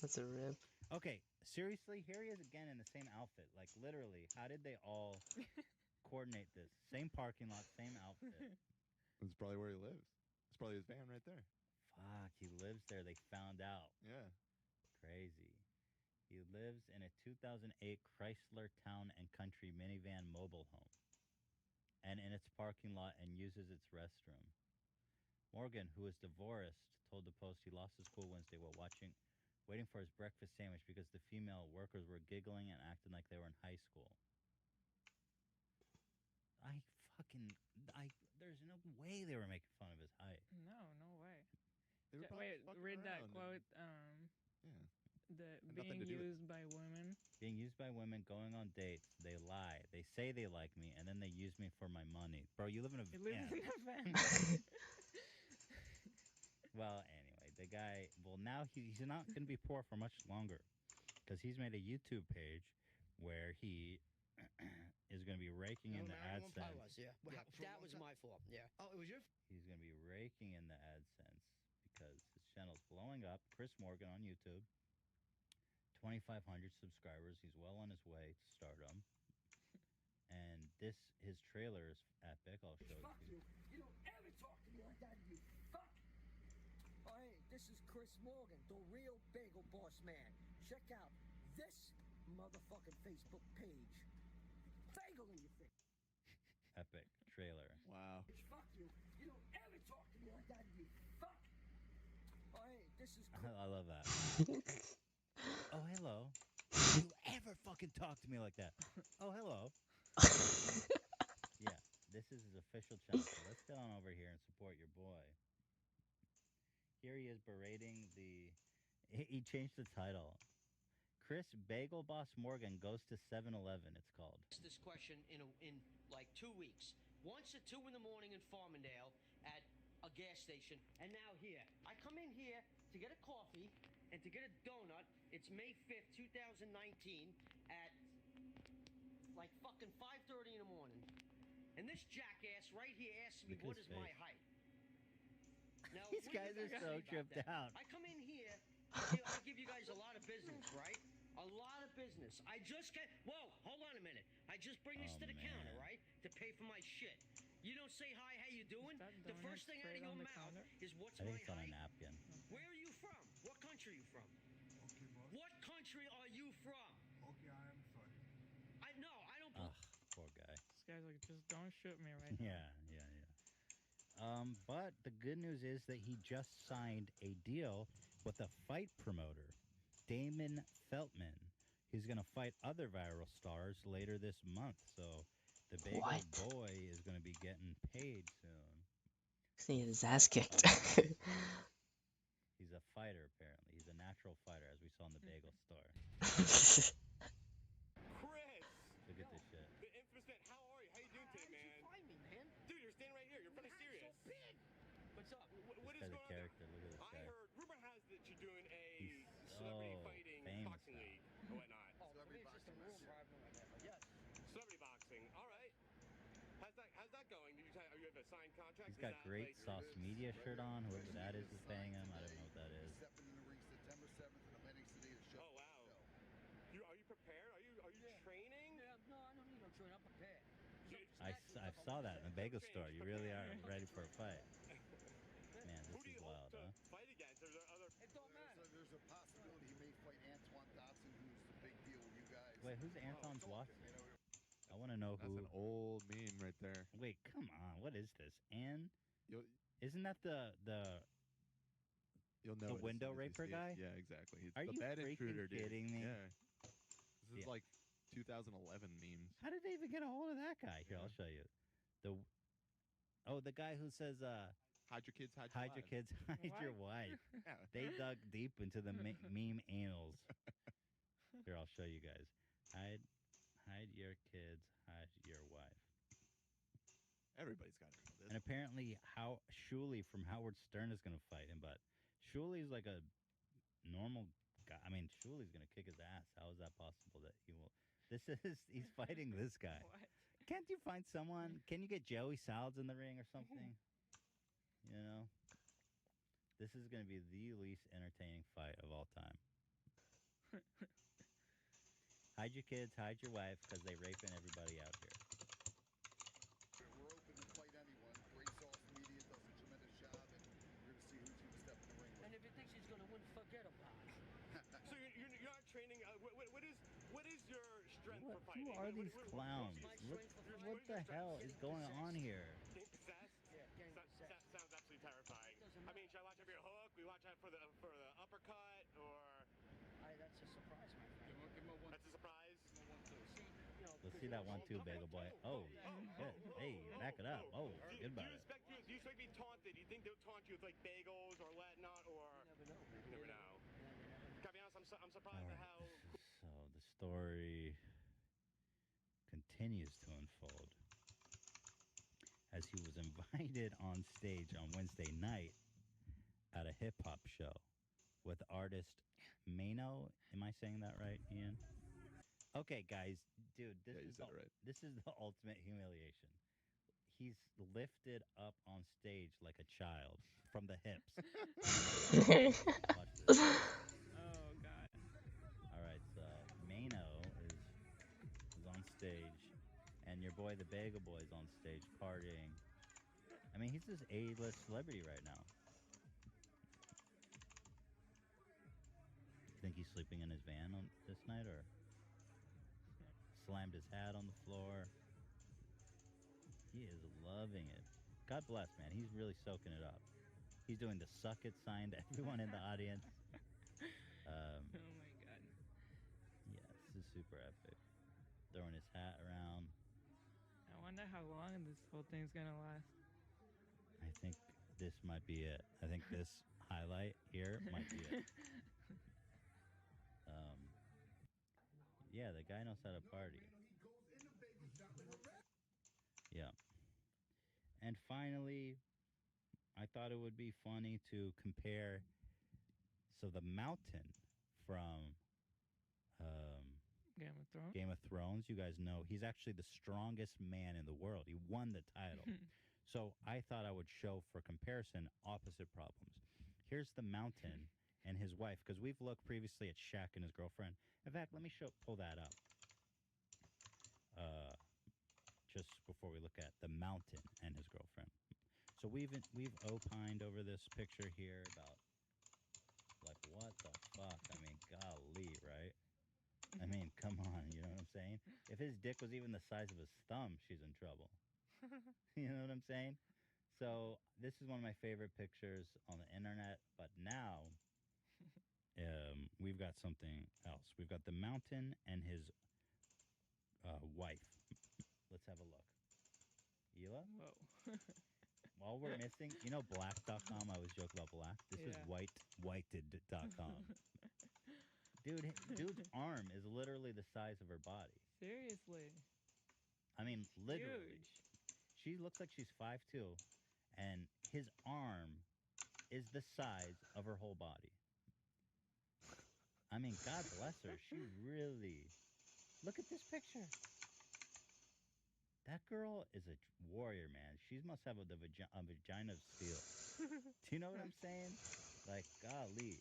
That's a rip. Okay, seriously, here he is again in the same outfit. Like, literally, how did they all coordinate this? Same parking lot, same outfit. That's probably where he lives. It's probably his van right there. Fuck, he lives there. They found out. Yeah. Crazy. He lives in a 2008 Chrysler Town and Country minivan mobile home and in its parking lot and uses its restroom. Morgan, who is divorced, told the Post he lost his cool Wednesday while waiting for his breakfast sandwich because the female workers were giggling and acting like they were in high school. There's no way they were making fun of his height. No way. They were Wait, fucking read that around quote. Yeah. The Had nothing being to do with- used by women. Being used by women, going on dates, they lie. They say they like me, and then they use me for my money. Bro, you live in a He van. lives in a van. Well, anyway, the guy, now he's not going to be poor for much longer because he's made a YouTube page where he is going to be raking in the AdSense. Yeah. That was my fault. Yeah. Oh, it was your He's going to be raking in the AdSense because his channel's blowing up. Chris Morgan on YouTube, 2,500 subscribers. He's well on his way to stardom. And his trailer is epic. I'll show Fuck you. you. You don't ever talk to me like that, you fuck. Oh, hey, this is Chris Morgan, the real bagel boss man. Check out this motherfucking Facebook page. Bagel in your face. Epic trailer. Wow. Fuck you. You don't ever talk to me like that, you fuck. Oh, hey, this is I love that. Oh, hello. You ever fucking talk to me like that? Oh, hello. Yeah, this is his official channel. So let's get on over here and support your boy. Here he is berating he changed the title. Chris Bagel Boss Morgan goes to 7-Eleven, it's called. this question in like 2 weeks. Once at 2 in the morning in Farmingdale at a gas station, and now here. I come in here to get a coffee and to get a donut. It's May 5th, 2019 at like fucking 5:30 in the morning. And this jackass right here asks me, Look at what his is my face. height? Now, These what do you guys are say so about tripped that? out. I come in here, I give you guys a lot of business, right? A lot of business. I just get. Whoa, hold on a minute. I just bring this to the counter, right? To pay for my shit. You don't say hi, how you doing? The donut first thing out of straight your on the mouth counter? is what's I my think it's on a height? napkin. Where are you from? What country are you from? What country are you from? Okay, I am sorry. I don't. Ugh, poor guy. This guy's like, just don't shoot me right now. Yeah. But the good news is that he just signed a deal with a fight promoter, Damon Feltman. He's going to fight other viral stars later this month. So the Bagel Boy is going to be getting paid soon. He's gonna get his ass kicked. He's a fighter, apparently. He's a natural fighter, as we saw in the bagel store. Chris! Look at this shit. The infamous man, how are you? How you doing today, man? You find me, man. Dude, you're standing right here. You're in front of Sirius. So big. What's up? What This is guy's a going on? character. Look at this I guy. heard, rumor has that you're doing a He's celebrity so fighting famous boxing now. league or whatnot. Oh, celebrity boxing. Just a room or anything like that. But yes. Celebrity boxing. All right. How's that going? Are you have a signed contract? He's Is got that, great like, Sauce Media shirt on. Whoever that is paying him. I don't know what that is. Stepping in the ring September 7th in Atlantic City to show. Oh wow. Are you prepared? Are you training? Yeah, no, I don't need no training. I'm prepared. I saw that in the bagel store. You really are ready for a fight. Man, Who this do is you wild, hope to huh? fight against? Are there other? It don't matter. There's a possibility he may fight Antoine Dotson, who's the big deal with you guys. Wait, who's Anton Watson? I want to know That's who. an old meme right there. Wait, come on. What is this? Isn't that the You'll know The it as window soon as you raper see it. guy? Yeah, exactly. It's Are the you bed freaking intruder, dude. kidding me? Yeah. This is Yeah. like 2011 memes. How did they even get a hold of that guy? Here, I'll show you. The guy who says hide your kids, hide your wives. kids, hide your What? wife. Yeah. They dug deep into the meme annals. Here, I'll show you guys. Hide your kids, hide your wife. Everybody's got to know this. And apparently, Shuley from Howard Stern is going to fight him, but Shuley's like a normal guy. I mean, Shuley's going to kick his ass. How is that possible that he will? He's fighting this guy. What? Can't you find someone? Can you get Joey Salads in the ring or something? You know? This is going to be the least entertaining fight of all time. Hide your kids, hide your wife, because they raping everybody out here. We're open to fight anyone. Brace off media does a tremendous job, and we're going to see who's going to step in the ring with. And if he thinks he's gonna win, forget about it. So you're not training. What is your strength for Who fighting? are these clowns? What the hell is going on here? Getting possessed? Sounds absolutely terrifying. I mean, should I watch out for your hook? We watch out for the uppercut, or? That's a surprise, my friend. That's a surprise. Let's see that 1-2, bagel boy. Oh, shit. Hey, back it up. Oh, good about it. Do you expect to be taunted? Do you think they'll taunt you with like bagels or whatnot, or? You never know. Gotta be honest, I'm surprised at how. So the story continues to unfold as he was invited on stage on Wednesday night at a hip-hop show with artist Mano. Am I saying that right, Ian? Okay, guys, dude, this is the ultimate humiliation. He's lifted up on stage like a child from the hips. Watch this. Oh God. All right, so Mano is on stage, and your boy the Bagel Boy is on stage partying. I mean, he's this A-list celebrity right now. Think he's sleeping in his van on this night, or slammed his hat on the floor? He is loving it. God bless, man. He's really soaking it up. He's doing the suck it sign to everyone in the audience. Oh my God. Yeah, this is super epic. Throwing his hat around. I wonder how long this whole thing's gonna last. I think this might be it. I think this highlight here might be it. Yeah, the guy knows how to party. Yeah. And finally, I thought it would be funny to compare. So the Mountain from Game of Thrones. You guys know he's actually the strongest man in the world. He won the title. So I thought I would show for comparison opposite problems. Here's the Mountain and his wife, because we've looked previously at Shaq and his girlfriend. In fact, let me pull that up. Just before we look at the Mountain and his girlfriend. So we've opined over this picture here about like what the fuck? I mean, golly, right? I mean, come on, you know what I'm saying? If his dick was even the size of his thumb, she's in trouble. You know what I'm saying? So this is one of my favorite pictures on the internet, but now we've got something else. We've got the Mountain and his wife. Let's have a look. Hila? Whoa. While we're missing, you know black.com? I always joke about black. This is whited.com. Dude's arm is literally the size of her body. Seriously. I mean, literally. Huge. She looks like she's 5'2", and his arm is the size of her whole body. I mean, God bless her. She really... Look at this picture. That girl is a warrior, man. She must have a vagina of steel. Do you know what I'm saying? Like, golly.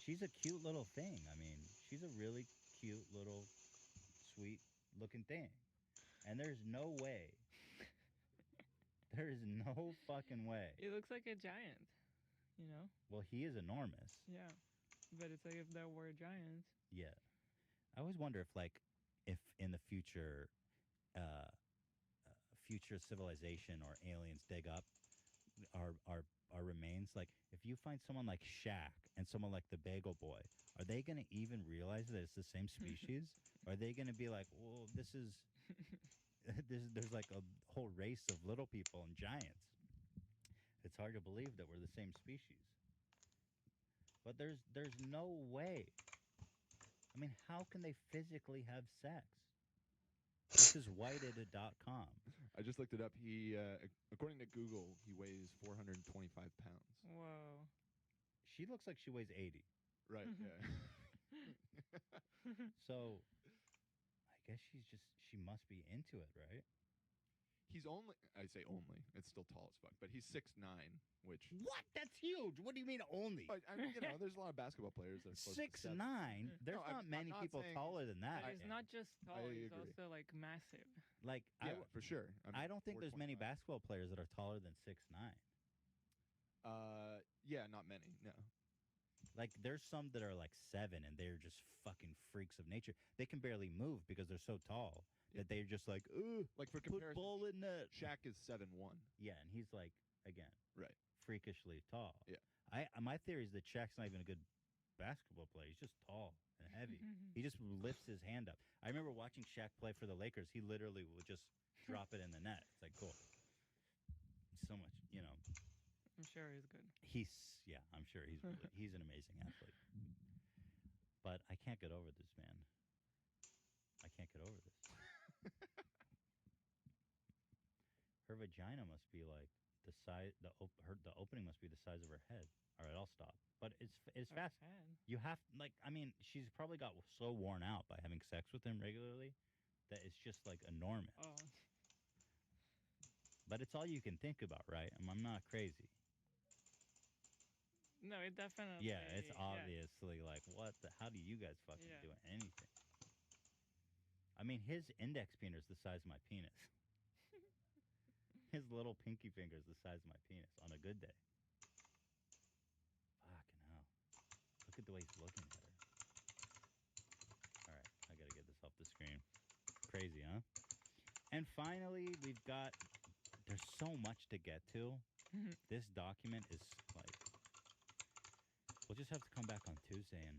She's a cute little thing. I mean, she's a really cute little, sweet-looking thing. And there's no way. There is no fucking way. He looks like a giant, you know? Well, he is enormous. Yeah. But it's like if there were giants. Yeah. I always wonder if in the future, future civilization or aliens dig up our remains. Like, if you find someone like Shaq and someone like the Bagel Boy, are they going to even realize that it's the same species? Or are they going to be like, well, this is there's like a whole race of little people and giants. It's hard to believe that we're the same species. But there's no way. I mean, how can they physically have sex? This is whited.com. I just looked it up. He, according to Google, he weighs 425 pounds. Whoa. She looks like she weighs 80. Right. Yeah. So, I guess she must be into it, right? He's only, I say only, it's still tall as fuck, but he's 6'9", which... What? That's huge. What do you mean only? There's a lot of basketball players that are close to 6'9"? There's not many people taller than that. But he's not just tall, he's agree. also like massive. Like, Yeah, for sure. I don't think there's many basketball players that are taller than 6'9". Yeah, not many, no. Like, there's some that are like 7, and they're just fucking freaks of nature. They can barely move because they're so tall that they're just like, ugh, like for put comparison, ball in net. Shaq is 7'1". Yeah, and he's like, again, right, freakishly tall. Yeah. My theory is that Shaq's not even a good basketball player. He's just tall and heavy. He just lifts his hand up. I remember watching Shaq play for the Lakers. He literally would just drop it in the net. It's like, cool. So much, I'm sure he's good. I'm sure he's really, he's an amazing athlete. But I can't get over this, man. I can't get over this. Her vagina must be like the size. The opening must be the size of her head. All right, I'll stop. But it's Her fast. head? You have she's probably got so worn out by having sex with him regularly that it's just like enormous. Oh. But it's all you can think about, right? I'm not crazy. No, it definitely. Yeah, it's obviously like, how do you guys fucking Yeah. do anything? I mean, his index finger is the size of my penis. His little pinky finger is the size of my penis on a good day. Fucking hell. Look at the way he's looking at her. All right, I gotta get this off the screen. Crazy, huh? And finally, there's so much to get to. This document is like, we'll just have to come back on Tuesday and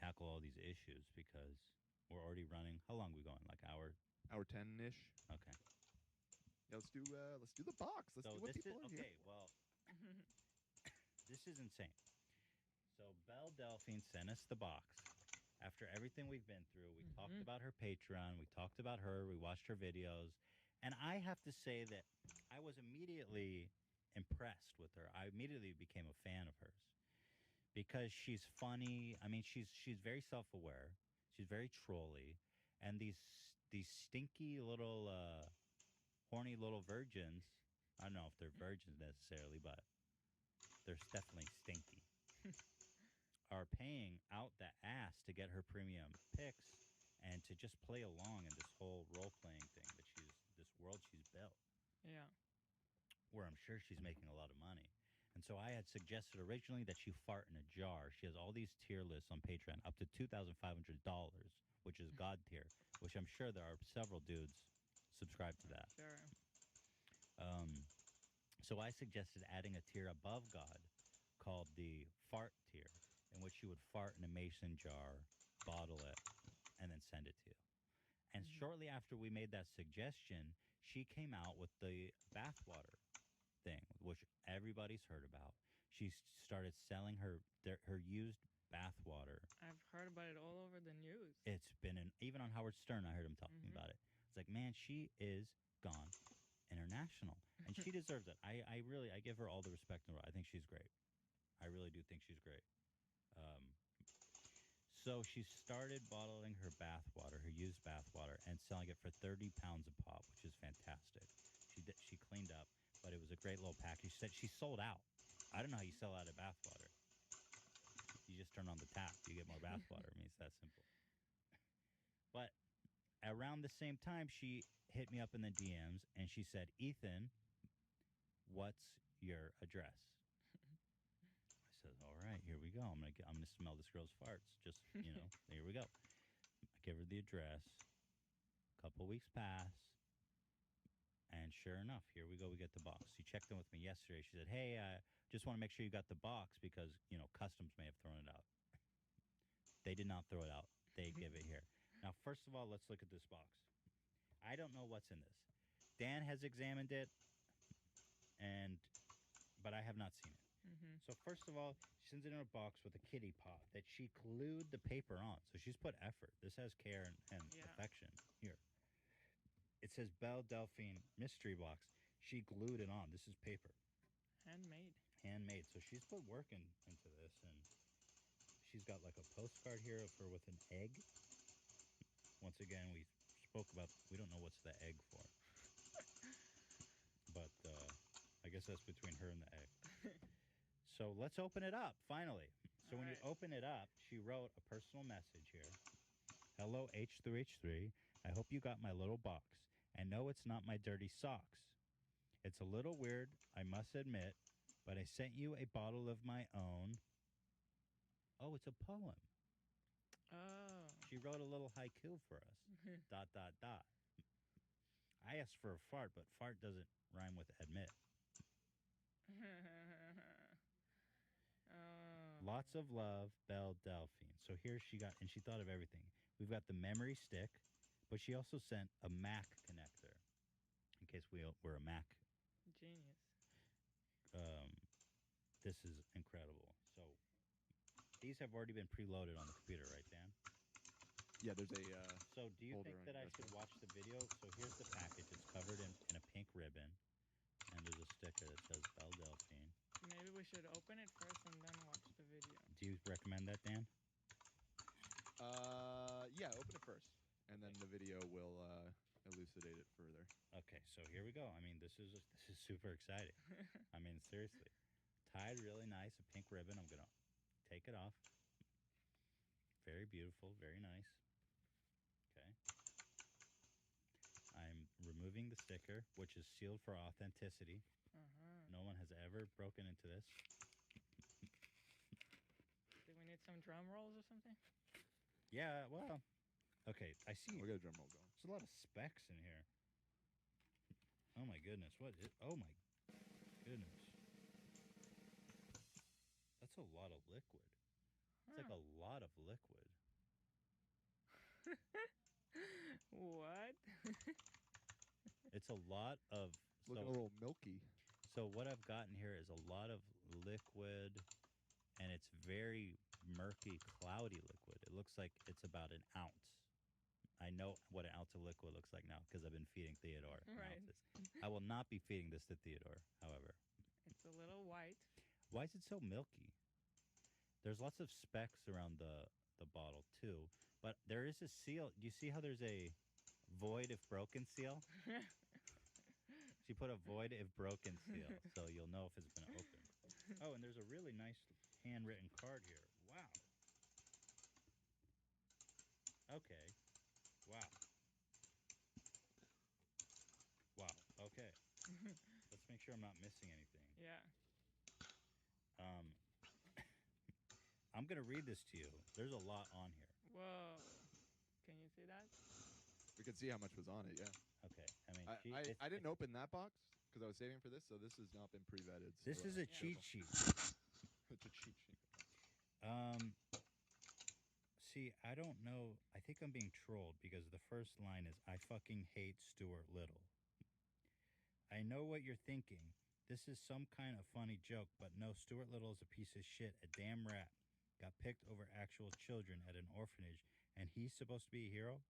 tackle all these issues because we're already running. How long are we going? Like hour 10-ish. Okay. Yeah, let's do the box. Let's do what people are here. Okay, well, this is insane. So Belle Delphine sent us the box. After everything we've been through, we talked about her Patreon, we talked about her, we watched her videos, and I have to say that I was immediately impressed with her. I immediately became a fan of hers because she's funny. I mean, she's very self-aware. She's very trolly, and these stinky little horny little virgins. I don't know if they're virgins necessarily, but they're definitely stinky. Are paying out the ass to get her premium picks and to just play along in this whole role-playing thing that this world she's built. Yeah. Where I'm sure she's making a lot of money. And so I had suggested originally that she fart in a jar. She has all these tier lists on Patreon, up to $2,500, which is God tier, which I'm sure there are several dudes subscribed to that. Sure. So I suggested adding a tier above God called the fart tier, in which you would fart in a mason jar, bottle it, and then send it to you. And shortly after we made that suggestion, she came out with the bathwater thing, which everybody's heard about. She started selling her used bathwater. I've heard about it all over the news. It's been even on Howard Stern, I heard him talking about it. It's like, man, she is gone international, and she deserves it. I really give her all the respect in the world. I think she's great. I really do think she's great. So she started bottling her bathwater, her used bathwater, and selling it for 30 pounds a pop, which is fantastic. She cleaned up, but it was a great little package. She said she sold out. I don't know how you sell out of bathwater. You just turn on the tap, you get more bathwater. I mean, it's that simple. But around the same time, she hit me up in the DMs, and she said, Ethan, what's your address? I said, all right, here we go. I'm gonna smell this girl's farts. Just, here we go. I give her the address. A couple weeks pass, And sure enough, here we go. We get the box. She checked in with me yesterday. She said, "Hey, just want to make sure you got the box because customs may have thrown it out." They did not throw it out. They give it here. Now, first of all, let's look at this box. I don't know what's in this. Dan has examined it, but I have not seen it. So first of all, she sends it in a box with a kitty paw that she glued the paper on. So she's put effort. This has care and affection. Here. It says Belle Delphine Mystery Box. She glued it on. This is paper. Handmade. Handmade. So she's put work into this, and she's got like a postcard here of her with an egg. Once again, we spoke about, we don't know what's the egg for. But I guess that's between her and the egg. So let's open it up, finally. So when you open it up, she wrote a personal message here. Hello, H3H3. I hope you got my little box. And no, it's not my dirty socks. It's a little weird, I must admit, but I sent you a bottle of my own. Oh, it's a poem. Oh. She wrote a little haiku for us. ... I asked for a fart, but fart doesn't rhyme with admit. Lots of love, Belle Delphine. So here she got, and she thought of everything. We've got the memory stick, but she also sent a Mac connector, in case we're a Mac. Genius. This is incredible. So these have already been preloaded on the computer, right, Dan? Yeah, there's a So do you holder think on that I your should desktop. watch the video? So here's the package. It's covered in a pink ribbon, and there's a sticker that says Belle Delphine. Maybe we should open it first and then watch the video. Do you recommend that, Dan? Yeah, open it first, and then the video will elucidate it further. Okay, so here we go. I mean, this is super exciting. I mean, seriously. Tied really nice, a pink ribbon. I'm going to take it off. Very beautiful, very nice. Okay. I'm removing the sticker, which is sealed for authenticity. No one has ever broken into this. Do we need some drum rolls or something? Yeah, well, okay, I see. We got a drum roll going. There's a lot of specs in here. Oh my goodness, oh my goodness. That's a lot of liquid. It's like a lot of liquid. What? It's a lot of... Looking a little milky. So what I've gotten here is a lot of liquid, and it's very murky, cloudy liquid. It looks like it's about an ounce. I know what an ounce of liquid looks like now because I've been feeding Theodore. Right. Ounces. I will not be feeding this to Theodore, however. It's a little white. Why is it so milky? There's lots of specks around the bottle, too. But there is a seal. Do you see how there's a void if broken seal? She put a void if broken seal, so you'll know if it's been opened. Oh, and there's a really nice handwritten card here. Wow. Okay. Wow. Wow. Okay. Let's make sure I'm not missing anything. Yeah. I'm going to read this to you. There's a lot on here. Whoa. Can you see that? We could see how much was on it, yeah. Okay. I mean, I didn't open that box because I was saving for this, so this has not been pre-vetted. So this is a cheat sheet. It's a cheat sheet. See, I don't know. I think I'm being trolled because the first line is, I fucking hate Stuart Little. I know what you're thinking. This is some kind of funny joke, but no, Stuart Little is a piece of shit, a damn rat. Got picked over actual children at an orphanage, and he's supposed to be a hero?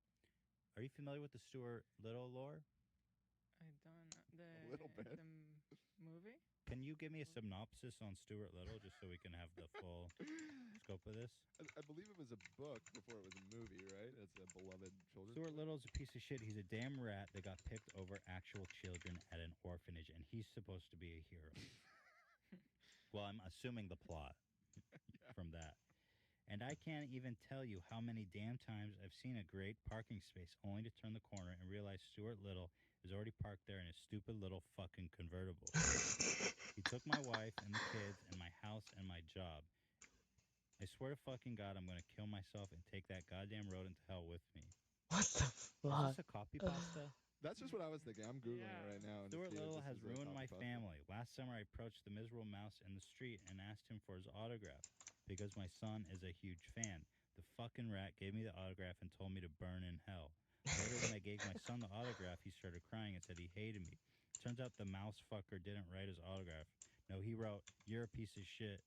Are you familiar with the Stuart Little lore? I don't. A little bit. The movie? Can you give me a synopsis on Stuart Little just so we can have the full scope of this? I believe it was a book before it was a movie, right? It's a beloved children's Stuart book. Little's a piece of shit. He's a damn rat that got picked over actual children at an orphanage, and he's supposed to be a hero. Well, I'm assuming the plot from that. And I can't even tell you how many damn times I've seen a great parking space only to turn the corner and realize Stuart Little is already parked there in his stupid little fucking convertible. He took my wife and the kids and my house and my job. I swear to fucking God, I'm going to kill myself and take that goddamn road into hell with me. What the fuck? Is this a copy pasta? That's just what I was thinking. I'm googling it right now. to Stuart see if Little this has is a ruined copy my pasta. family. Last summer, I approached the miserable mouse in the street and asked him for his autograph because my son is a huge fan. The fucking rat gave me the autograph and told me to burn in hell. Later, when I gave my son the autograph, he started crying and said he hated me. Turns out the mouse fucker didn't write his autograph. No, he wrote, "You're a piece of shit,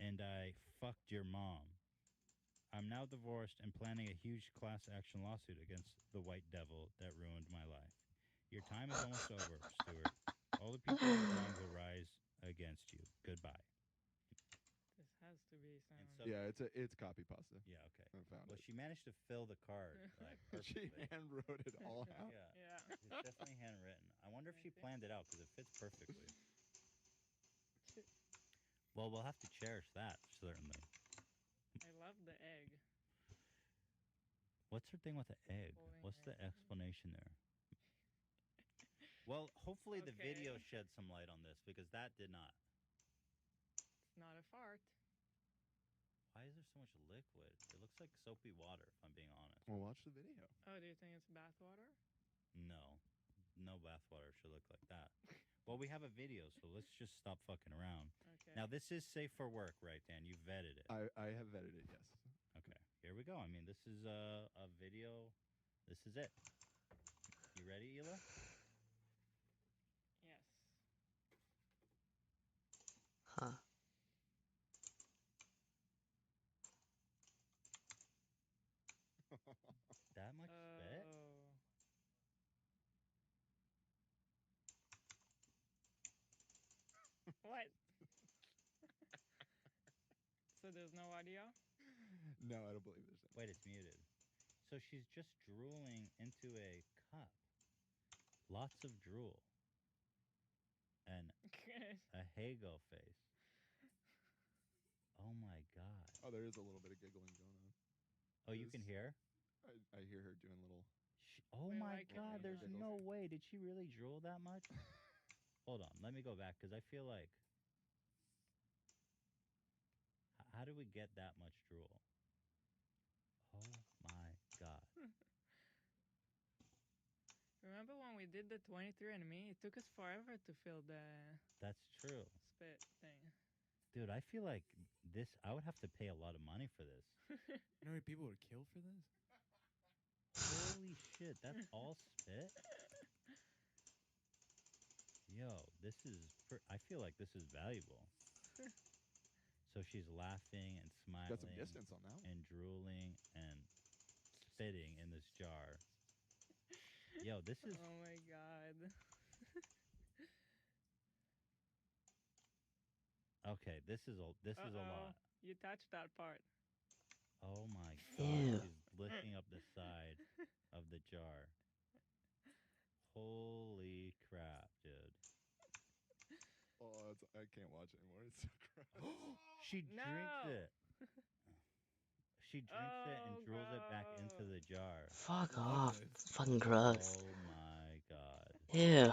and I fucked your mom." I'm now divorced and planning a huge class action lawsuit against the white devil that ruined my life. Your time is almost over, Stuart. All the people you wronged will rise against you. Goodbye. This has to be some. Yeah, it's copy pasta. Yeah, okay. I found Well, it. she managed to fill the card like She perfectly. hand wrote it all out. Yeah. Yeah. It's definitely handwritten. I wonder if she planned it out because it fits perfectly. Well, we'll have to cherish that, certainly. I love the egg. What's her thing with the egg? Holding What's the egg. explanation there? Well, hopefully the video Okay. shed some light on this because that did not. It's not a fart. Why is there so much liquid? It looks like soapy water, if I'm being honest. Well, watch the video. Oh, do you think it's bath water? No. No bathwater should look like that. Well, we have a video, so let's just stop fucking around. Okay. Now, this is safe for work, right, Dan? You vetted it. I have vetted it, yes. Okay, here we go. I mean, this is a video. This is it. You ready, Ela? Yes. Huh. That much spit? Oh. What? So there's no audio? No, I don't believe there's any. Wait, it's muted. So she's just drooling into a cup. Lots of drool. And a Hago face. Oh my god. Oh, there is a little bit of giggling going on. Oh, you can hear? I hear her doing little. Oh Wait, my why can't god, we there's not? no way. Did she really drool that much? Hold on, let me go back because I feel like. How do we get that much drool? Oh my god. Remember when we did the 23andMe? It took us forever to fill the That's true. spit thing. Dude, I feel like this, I would have to pay a lot of money for this. You know how many people would kill for this? Holy shit, that's all spit? Yo, this is, I feel like this is valuable. So she's laughing and smiling. Got some distance on that one. And drooling and spitting in this jar. Yo, this is. Oh my god. Okay, this is a lot. You touched that part. Oh my god, Ew. she's lifting up the side of the jar. Holy crap, dude. Oh, I can't watch it anymore. It's so gross. She drinks No. it. She drinks it and drools it back into the jar. Fuck off. It's fucking gross. Oh my god. Ew.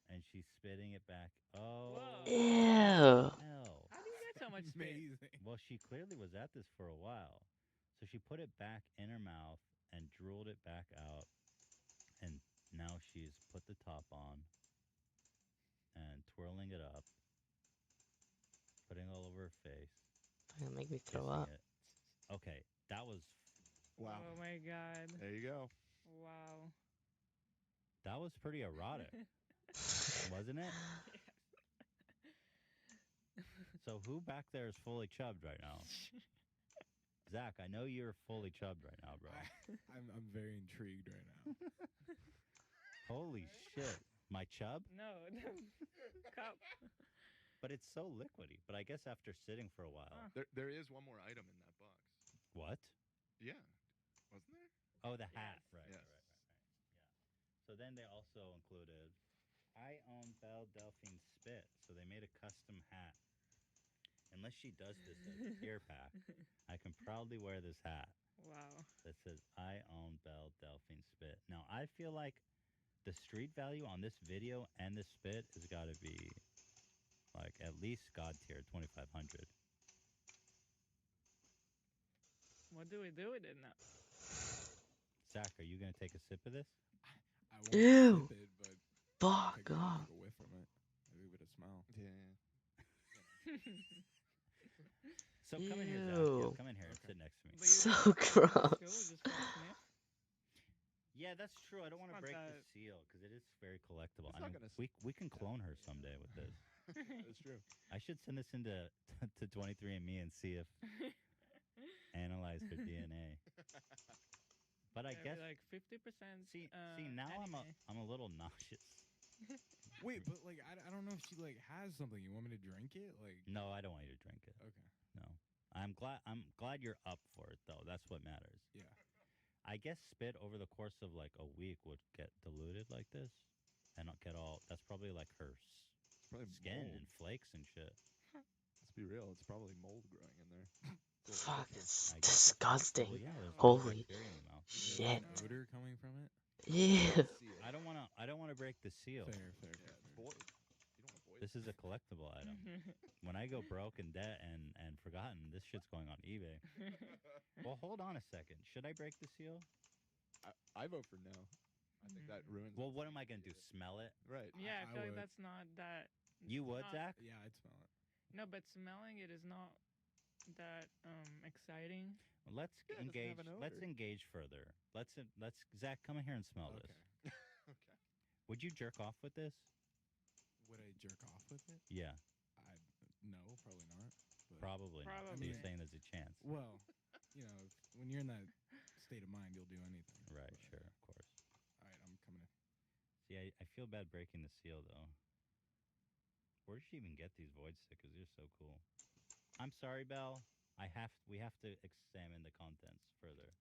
And she's spitting it back. Oh. Whoa. Ew. Hell. How do you get so much spit? Amazing. Well, she clearly was at this for a while. So she put it back in her mouth and drooled it back out. And now she's put the top on and twirling it up, putting it all over her face. It'll make me throw kissing up. it. Okay, that was Wow. Oh my god. There you go. Wow. that was pretty erotic, wasn't it? So who back there is fully chubbed right now? Zach, I know you're fully chubbed right now, bro. I'm very intrigued right now. Holy shit. My chub? No, the cup. But it's so liquidy. But I guess after sitting for a while. There is one more item in that box. What? Yeah. Wasn't there? Oh, the hat. Yes. Right, Yes. right. Yeah. So then they also included, I own Belle Delphine Spit. So they made a custom hat. Unless she does this as a tier pack, I can proudly wear this hat Wow. that says, I own Belle Delphine Spit. Now, I feel like the street value on this video and this spit has got to be like at least God tier 2,500. What do we do with it now? Zach, are you going to take a sip of this? won't Ew. sip it, but Fuck take off. a whiff from it. Maybe with a smell. Yeah. So come in here, Zach. Ew. Yeah, come in here and sit next to me. But you So don't have to open the gross. seal just for a sniff. Yeah, that's true. I don't want to not break the that- seal because it is very collectible. It's I not mean, gonna we can clone her someday with this. That's true. I should send this into to 23andMe and see if analyze her DNA. But I Yeah, guess like 50%. see now anime. I'm a little nauseous. Wait, but like I don't know if she like has something. You want me to drink it? Like No, I don't want you to drink it. okay, No, I'm glad you're up for it though. That's what matters. yeah. I guess spit over the course of like a week would get diluted like this, and not get all. That's probably like her Probably skin mold. and flakes and shit. Let's be real. It's probably mold growing in there. Fuck, it's I guess. disgusting. Well, yeah, there's Holy bacteria in the mouth. shit. An odor coming from it. Ew. I don't wanna break the seal. Fair. Yeah, it's void. You don't want to void. This is a collectible item. When I go broke and debt and forgotten, this shit's going on eBay. Well, hold on a second. Should I break the seal? I vote for no. I think that ruins. Well, what am I gonna do? Smell it? Right. Yeah, I feel like would. that's not that. You would, not- Zach? Yeah, I'd smell it. No, but smelling it is not that exciting. Well, let's Yeah, it doesn't engage. have an Let's odor. engage further. Let's Zach, come in here and smell this. Okay. Okay. Would you jerk off with this? Would I jerk off with it? Yeah, No, probably not. But, probably. Not. Probably. You're saying there's a chance. Well, you know, when you're in that state of mind, you'll do anything. Right. but- Sure. Of course. All right, I'm coming in. See, I feel bad breaking the seal though. Where did she even get these void stickers? They're so cool. I'm sorry, Belle. We have to examine the contents further.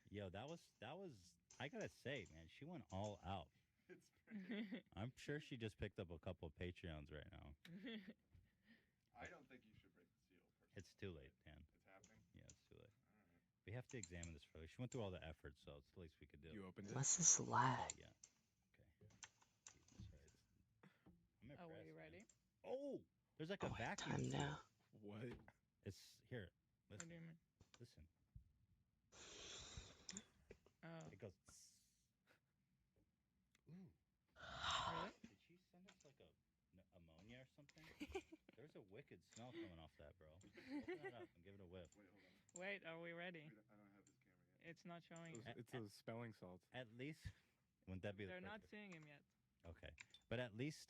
Yo, that was I gotta say, man, she went all out. I'm sure she just picked up a couple of Patreons right now. I don't think you should break the seal. Personally. It's too late, Dan. It's happening. Yeah, it's too late. We have to examine this further. She went through all the effort, so it's the least we could do. You opened it. What's this Oh, lag? yeah. Okay. Jesus Christ. I'm Oh, impressed. are you man. ready? Oh, there's like a Oh, wait, vacuum. time seal. now. What? It's here. What Listen. do you mean? Listen. Oh, It goes. Ooh. really? Did she send us like ammonia or something? There's a wicked smell coming off that, bro. Open that up and give it a whiff. Wait, hold on. Wait, are we ready? I don't have this camera yet. It's not showing. It's those spelling salts. At least, wouldn't that be the They're not purpose? seeing him yet. Okay, but at least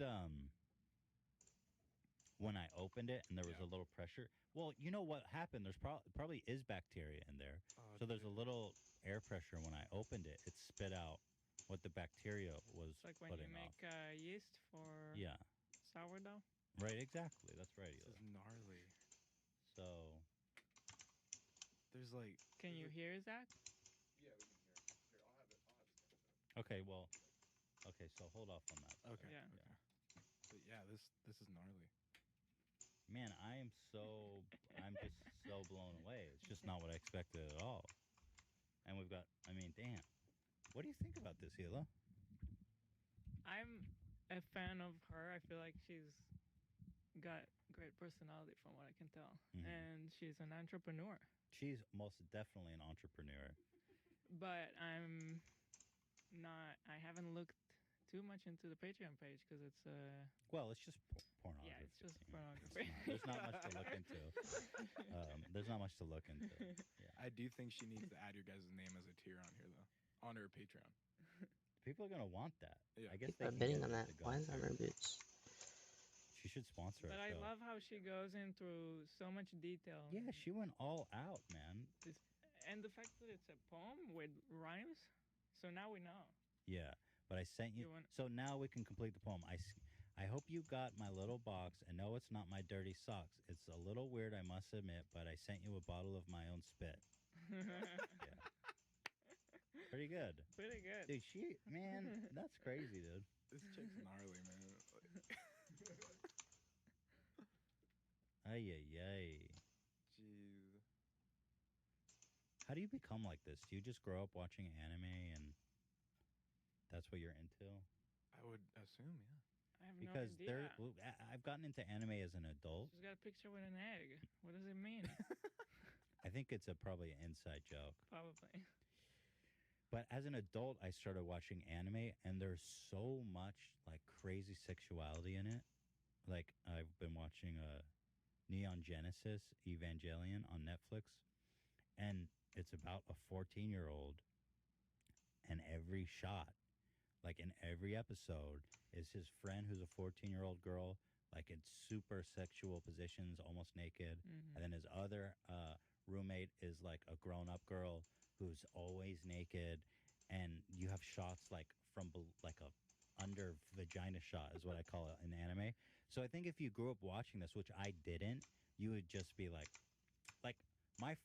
when I opened it and there was a little pressure. Well, you know what happened? There's probably is bacteria in there. So there's a little air pressure. When I opened it, it spit out what the bacteria was It's like when putting you make off. yeast for Yeah, sourdough. right. Exactly. That's right. This Eli. is gnarly. So There's like. Can you hear Zach? Yeah, we can hear. Here, I'll have it. okay, well, okay. So hold off on that. Okay. Yeah. Okay. But yeah, this is gnarly. Man, I'm just so blown away. It's just not what I expected at all. And we've got, I mean, damn. What do you think about this, Hila? I'm a fan of her. I feel like she's got great personality from what I can tell. Mhm. And she's an entrepreneur. She's most definitely an entrepreneur. But I haven't looked too much into the Patreon page because it's Well, it's just pornography. yeah, it's just you know. pornography. There's not much to look into. There's not much to look into. Yeah. I do think she needs to add your guys' name as a tier on here, though, on her Patreon. People are gonna want that. Yeah. I guess People they are can bidding get on it that. with the Why gun is that tier. my boots? She should sponsor But our I show. love how she goes into so much detail. Yeah, she went all out, man. And the fact that it's a poem with rhymes. So now we know. Yeah, but I sent you. You want- So now we can complete the poem. I hope you got my little box, and no, it's not my dirty socks. It's a little weird, I must admit, but I sent you a bottle of my own spit. Pretty good. Pretty good. Dude, man, that's crazy, dude. This chick's gnarly, man. Ay, ay, ay. Jeez. How do you become like this? Do you just grow up watching anime and that's what you're into? I would assume, yeah. I have Because no idea. I've gotten into anime as an adult. She's got a picture with an egg. What does it mean? I think it's probably an inside joke. Probably. But as an adult, I started watching anime, and there's so much like crazy sexuality in it. Like I've been watching Neon Genesis Evangelion on Netflix, and it's about a 14-year-old, and every shot, like in every episode, is his friend who's a 14-year-old girl, like in super sexual positions, almost naked, and then his other roommate is like a grown-up girl who's always naked, and you have shots like from like a under vagina shot is what I call it in anime. So I think if you grew up watching this, which I didn't, you would just be like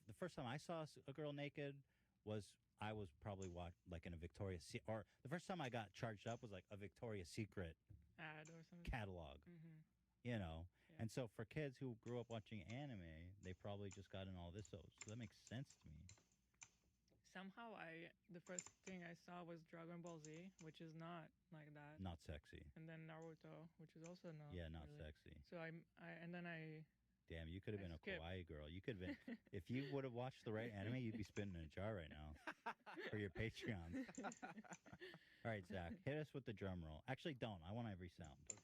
the first time I saw a girl naked was I was probably like in a or the first time I got charged up was like a Victoria's Secret Ad or something. catalog, you know. And so for kids who grew up watching anime, they probably just got in all this. So that makes sense to me. Somehow the first thing I saw was Dragon Ball Z, which is not like that. Not sexy. And then Naruto, which is also not. Yeah, not really. sexy. So and then I. Damn, you could have been a skipped. kawaii girl. You could have been if you would have watched the right anime, you'd be spinning in a jar right now for your Patreon. All right, Zach, hit us with the drum roll. Actually, don't. I want every sound. Okay.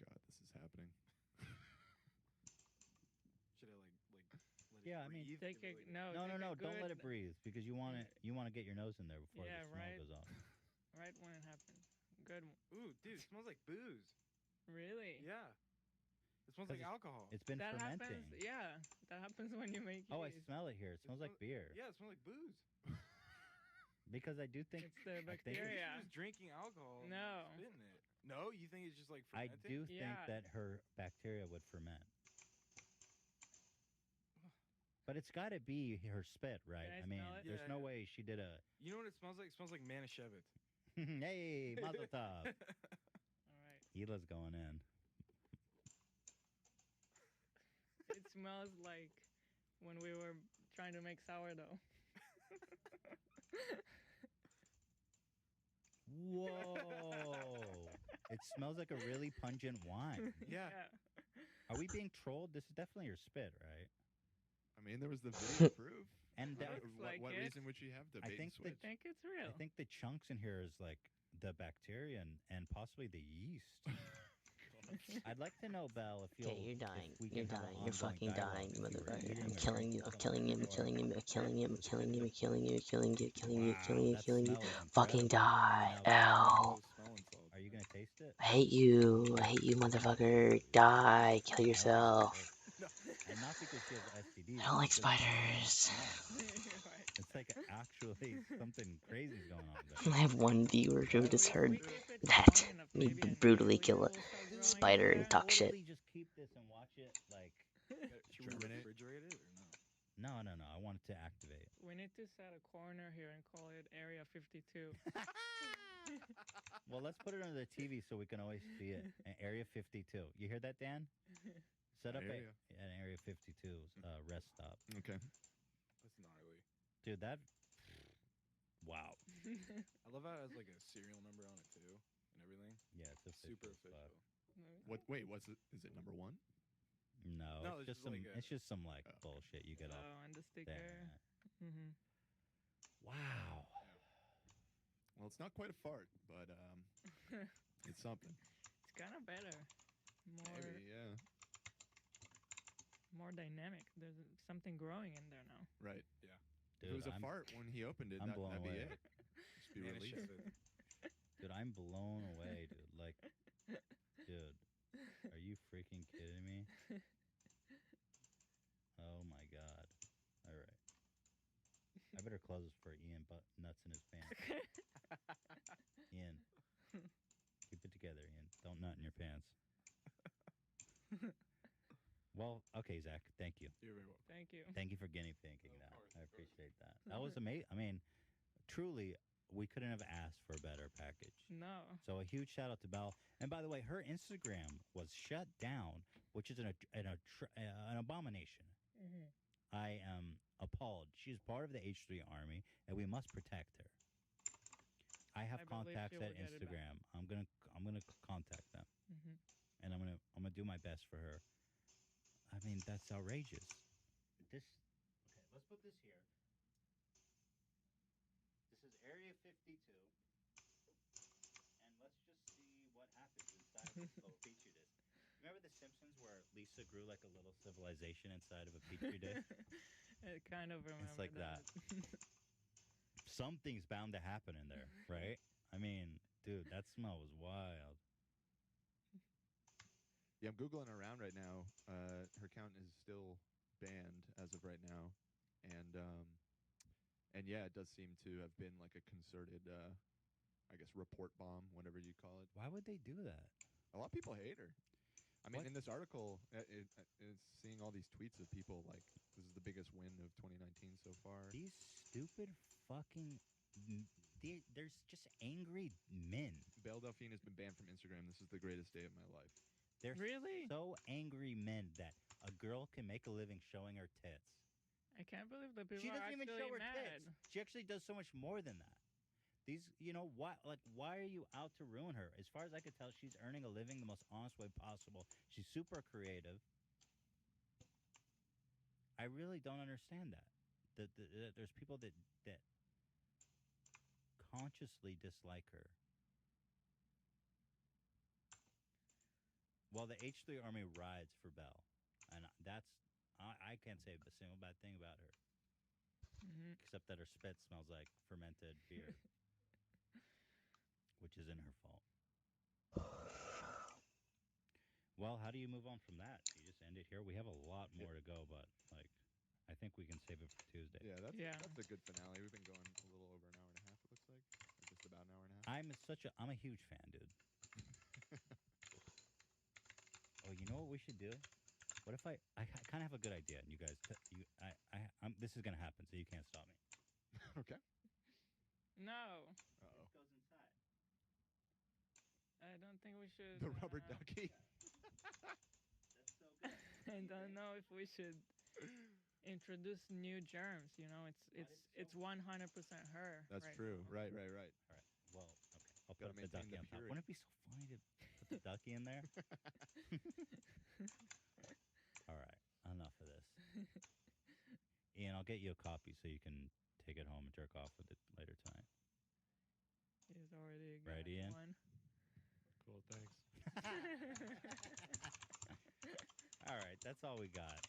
God, this is happening. Should I let Yeah, it I mean, breathe? Take a, no, no, take a don't let it good- breathe because you want to get your nose in there before Yeah, the smell right. goes off. Right when it happens. Good. Ooh, dude, it smells like booze. Really? Yeah. It smells like alcohol. It's been that fermenting. happens. Yeah, that happens when you make. Oh, I yeast. smell it here. It smells like beer. Yeah, it smells like booze. Because I do think It's the I think bacteria. she was drinking alcohol. and No. spitting it. No, you think it's just like I fermenting? do think that her bacteria would ferment. But it's got to be her spit, right? Can I I mean, smell it? there's Yeah, no yeah. way she did a. You know what it smells like? It smells like Manischewitz. Hey, Mazel Tov. All right. Hila's going in. It smells like when we were trying to make sourdough. Whoa! It smells like a really pungent wine. Yeah. Are we being trolled? This is definitely your spit, right? I mean, there was the video proof. And that, what reason would she have to I bait think and switch? I think it's real. I think the chunks in here is like the bacteria and possibly the yeast. I'd like to know, Belle, if you'll. Okay, you're dying. if we You're can have an dying. You're ongoing fucking dialogue dying, you if you were motherfucker. eating I'm or killing you. I'm drinking killing you. I'm something killing you. I'm killing you. I'm killing you. I'm killing you. I'm killing you. Killing you. Wow, Killing you. that Killing you. smell is Fucking incredible. die. Now, L. Are you gonna taste it? I hate you. I hate you, motherfucker. Die. Kill yourself. And not because she has STDs. I don't like it's because spiders. It's like actually something crazy's going on there. I have one viewer who just heard that me brutally kill a spider and talk shit. Just keep this and watch it like. Should we refrigerate it or no? No. I want it to activate. We need to set a corner here and call it Area 52. Well, let's put it under the TV so we can always see it. Area 52. You hear that, Dan? Set up an Area 52 rest stop. Okay. That's gnarly. Dude, that. Wow. I love how it has like a serial number on it too and everything. Yeah, it's super official. official. What? Wait, what's it? Is it number one? No, it's just some. It's just some like bullshit you get off. Oh, and the sticker. There. Mm-hmm. Wow. Well, it's not quite a fart, but it's something. It's kind of better. More. Maybe, yeah. More dynamic. There's something growing in there now. Right. Yeah. Dude, if it was a fart when he opened it, I'm that'd blown be away. it. Just be released. Dude, I'm blown away, dude. Like, dude, are you freaking kidding me? Oh my god. All right. I better close this for Ian nuts in his pants. Ian, keep it together, Ian. Don't nut in your pants. Well, okay, Zach. Thank you. You're very welcome. Thank you. Thank you for guinea pigging that. I appreciate that. That was amazing. I mean, truly, we couldn't have asked for a better package. No. So a huge shout out to Belle. And by the way, her Instagram was shut down, which is an abomination. Mm-hmm. I am appalled. She's part of the H3 army, and we must protect her. I have believe contacts she will at get it back. Instagram. I'm gonna contact them, Mm-hmm. and I'm gonna do my best for her. I mean, that's outrageous. This 52, and let's just see what happens inside of this little petri dish. Remember The Simpsons where Lisa grew like a little civilization inside of a petri dish? I kind of remember It's like that. Something's bound to happen in there, right? I mean, dude, that smell was wild. Yeah, I'm googling around right now. Her account is still banned as of right now, and yeah, it does seem to have been like a concerted, I guess, report bomb, whatever you call it. Why would they do that? A lot of people hate her. I mean, What? in this article, it's seeing all these tweets of people like, "This is the biggest win of 2019 so far." These stupid fucking. There's just angry men. Belle Delphine has been banned from Instagram. This is the greatest day of my life. They're Really? so angry men that a girl can make a living showing her tits. I can't believe the people She are doesn't even actually show her mad. tits. She actually does so much more than that. These, why are you out to ruin her? As far as I could tell, she's earning a living the most honest way possible. She's super creative. I really don't understand that. There's people that consciously dislike her. Well, the H3 Army rides for Belle, and I can't say a single bad thing about her, except that her spit smells like fermented beer, which isn't her fault. Well, how do you move on from that? You just end it here. We have a lot more to go, but I think we can save it for Tuesday. Yeah, that's a good finale. We've been going a little over an hour and a half. It looks like, or just about an hour and a half. I'm a huge fan, dude. Oh, you know what we should do? What if I kind of have a good idea, and you guys, this is gonna happen, so you can't stop me. Okay. No. Uh-oh. It goes inside. I don't think we should. The rubber ducky. That's so good. I don't know if we should introduce new germs. You know, it's 100% her. That's right true. now. Right. All right. Well, okay. I'll Gotta put up the maintain ducky the on top. purity. Wouldn't it be so funny to put the ducky in there? All right. Enough of this. Ian, I'll get you a copy so you can take it home and jerk off with it later tonight. He's already got Right, Ian? one. Cool, thanks. All right, that's all we got.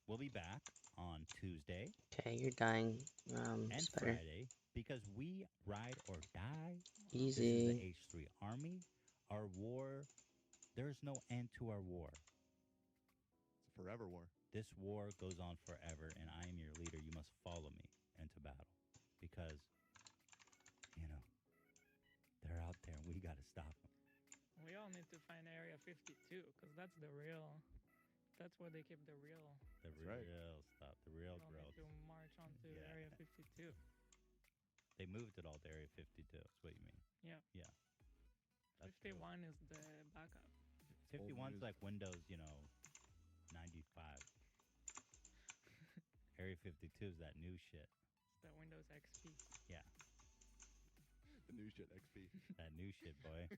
We'll be back on Tuesday Okay, you're dying. and Spider. Friday because we ride or die. Easy. This is the H3 Army. Our war, there's no end to our war. It's a forever war. This war goes on forever, and I am your leader. You must follow me into battle because, they're out there, and we got to stop them. We all need to find Area 52 because that's the real. That's where they keep the real. The real stuff, the real We all growth. need to march onto Area 52. They moved it all to Area 52. That's what you mean. Yeah. Yeah. That's 51 is the backup. 51's like Windows, 95. Area 52 is that new shit. It's the Windows XP. Yeah. The new shit XP. That new shit, boy.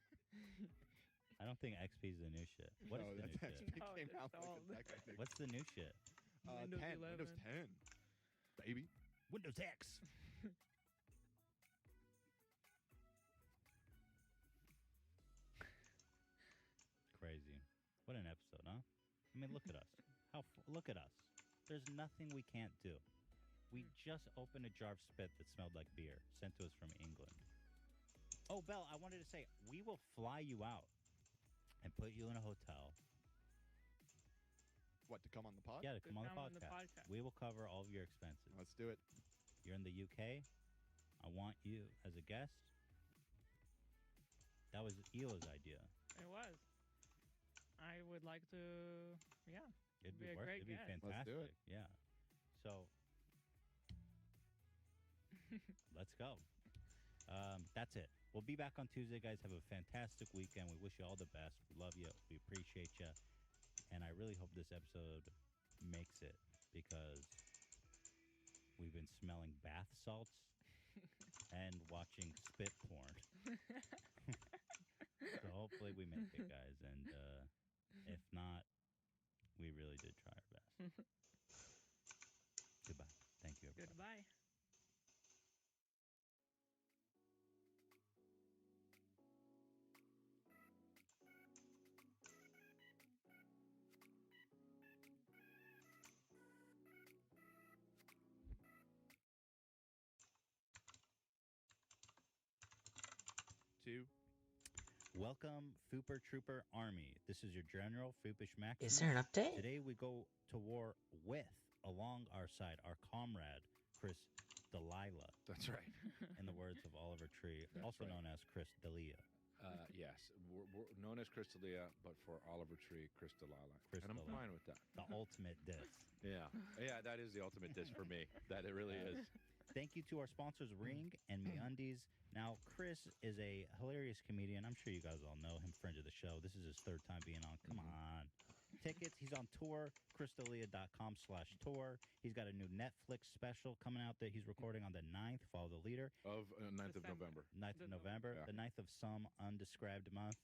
I don't think XP is the new shit. What is No, the new that's shit? XP came it's out like old. a decade ago. What's the new shit? Windows 10. 11. Windows 10. Baby. Windows X. Crazy. What an episode, huh? I mean, look at us. Look at us. There's nothing we can't do. We just opened a jar of spit that smelled like beer, sent to us from England. Oh, Belle, I wanted to say, we will fly you out and put you in a hotel. What, to come on the pod? Yeah, to come on the come on podcast. the podcast. We will cover all of your expenses. Let's do it. You're in the UK. I want you as a guest. That was Elo's idea. It was. I would like to. Yeah. It'd be be a worth. great It'd be guest. fantastic. Let's do it. Yeah. So let's go. That's it. We'll be back on Tuesday, guys. Have a fantastic weekend. We wish you all the best. We love you. We appreciate you. And I really hope this episode makes it because we've been smelling bath salts and watching spit porn. So hopefully we make it, guys. And if not, we really did try our best. Goodbye. Goodbye. Two. Welcome, Fooper Trooper Army. This is your General Foopish Maximus. Is there an update? Today we go to war with, along our side, our comrade, Chris Delilah. That's right. In the words of Oliver Tree, also known as Chris D'Elia. Yes, we're known as Chris D'Elia, but for Oliver Tree, Chris Delilah. Chris And I'm D'Elia. fine with that. The ultimate diss. Yeah. Yeah, that is the ultimate diss for me. That it really is. Thank you to our sponsors, Ring and MeUndies. Now, Chris is a hilarious comedian. I'm sure you guys all know him, friend of the show. This is his third time being on. Come on. Tickets, he's on tour, chrisdelia.com/tour. He's got a new Netflix special coming out that he's recording on the 9th, Follow the Leader. Of 9th of November. 9th of November, Yeah. the 9th of some undescribed month.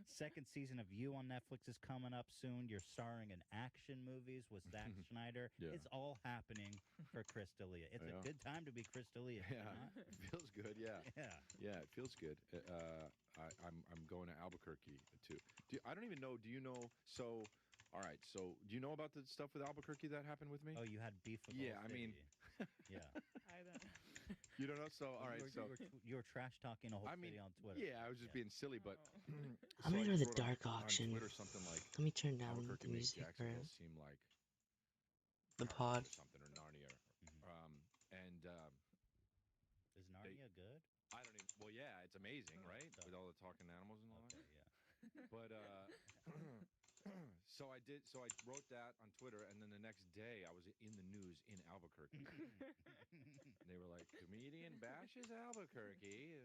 Second season of You on Netflix is coming up soon. You're starring in action movies with Zack Snyder. Yeah. It's all happening for Chris D'Elia. It's a good time to be Chris D'Elia. Yeah, it feels good. Yeah, Yeah. it feels good. I'm going to Albuquerque too. I don't even know. Do you know? So, all right. So, do you know about the stuff with Albuquerque that happened with me? Oh, you had beef with Yeah, Old I mean, City. Yeah. I don't. You don't know. So, all right. You were trash talking a whole I mean, city on Twitter. yeah, I was just being silly, but I'm so I gonna go to just the wrote dark on auction. Twitter something like Let me turn down Albuquerque the makes music. Jacksonville seem like The pod. or something or Narnia. Is Narnia good? I don't even. Well, yeah, it's amazing, right? With all the talking animals and all that. Yeah. But so I did. So I wrote that on Twitter, and then the next day I was in the news in Albuquerque. And they were like, "Comedian bashes Albuquerque,"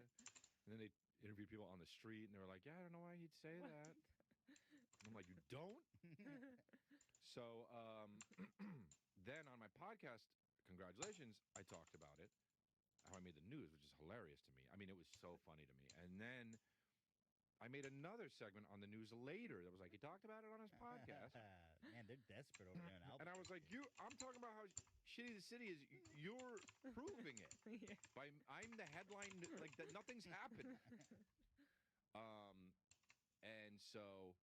and then they interviewed people on the street, and they were like, "Yeah, I don't know why he'd say that." And I'm like, "You don't?" So then on my podcast, congratulations, I talked about it, how I made the news, which is hilarious to me. I mean, it was so funny to me. And then I made another segment on the news later that was like, he talked about it on his podcast. Man, they're desperate over there in Albuquerque. And I was like, I'm talking about how shitty the city is. You're proving it. I'm the headline, like that nothing's happened. And so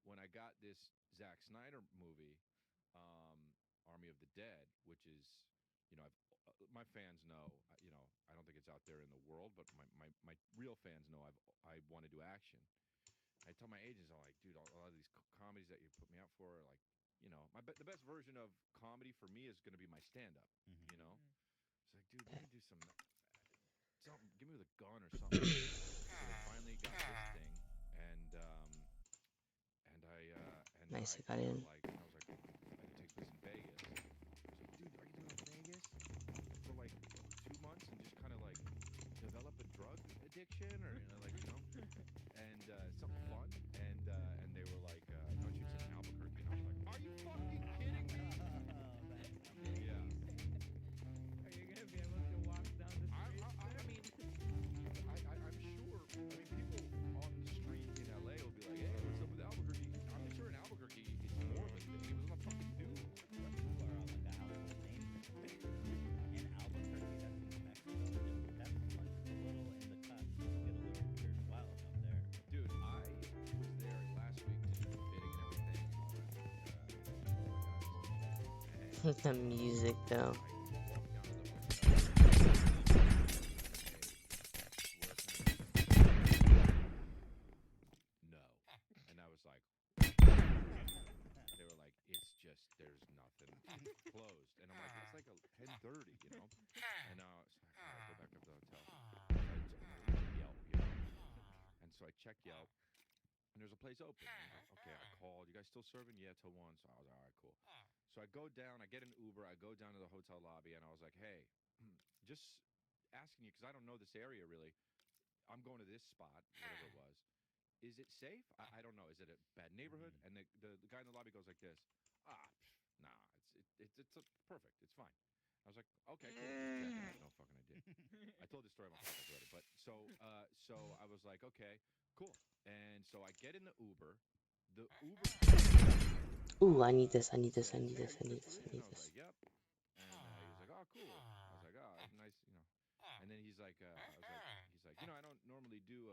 when I got this Zack Snyder movie, Army of the Dead, which is, my fans know, I don't think it's out there in the world, but my real fans know I want to do action. I tell my agents, I'm like, dude, a lot of these comedies that you put me out for are like, the best version of comedy for me is going to be my stand-up, It's like, dude, let me do something, give me the gun or something. So I finally got this thing, and Nice, I got in. I was like, I could take this in Vegas. I was like, dude, are you doing Vegas for like 2 months and just kind of like develop a drug addiction or and something fun? And they were like, no, she was in Albuquerque, and I was like, are you fucking kidding me? Yeah. Are you gonna be able to walk down the street? I mean, I'm sure. I mean, people on the street in LA will be like, hey, what's up with Albuquerque? I'm sure in Albuquerque it's more of a thing. It was on a fucking dude. People are on like a household name. In Albuquerque, that's in New Mexico. That's like a little in the cut. Get a little weird and wild up there. Dude, I was there last week to do the fitting and everything. The music, though. No. And I was like, they were like, it's just, there's nothing closed. And I'm like, it's like 10:30, And now it's like, all right, go back up to the hotel. So I check Yelp, And so I check Yelp, and there's a place open. And I'm like, okay, I called. You guys still serving? Yeah, till 1. So I was like, all right, cool. So I go down, I get an Uber, I go down to the hotel lobby, and I was like, hey, just asking you, because I don't know this area really. I'm going to this spot, whatever it was. Is it safe? I don't know. Is it a bad neighborhood? And the guy in the lobby goes like this. Nah, it's perfect. It's fine. I was like, okay, cool. Just checking. I had no fucking idea. I told this story on my podcast already, but so I was like, okay, cool. And so I get in the Uber. The Uber. Ooh, I need this. I need this. I need this. I need this. I need I was this. like, yep. And he was like, oh, cool. I was like, oh, nice, you know. And then he's like, you know, I don't normally do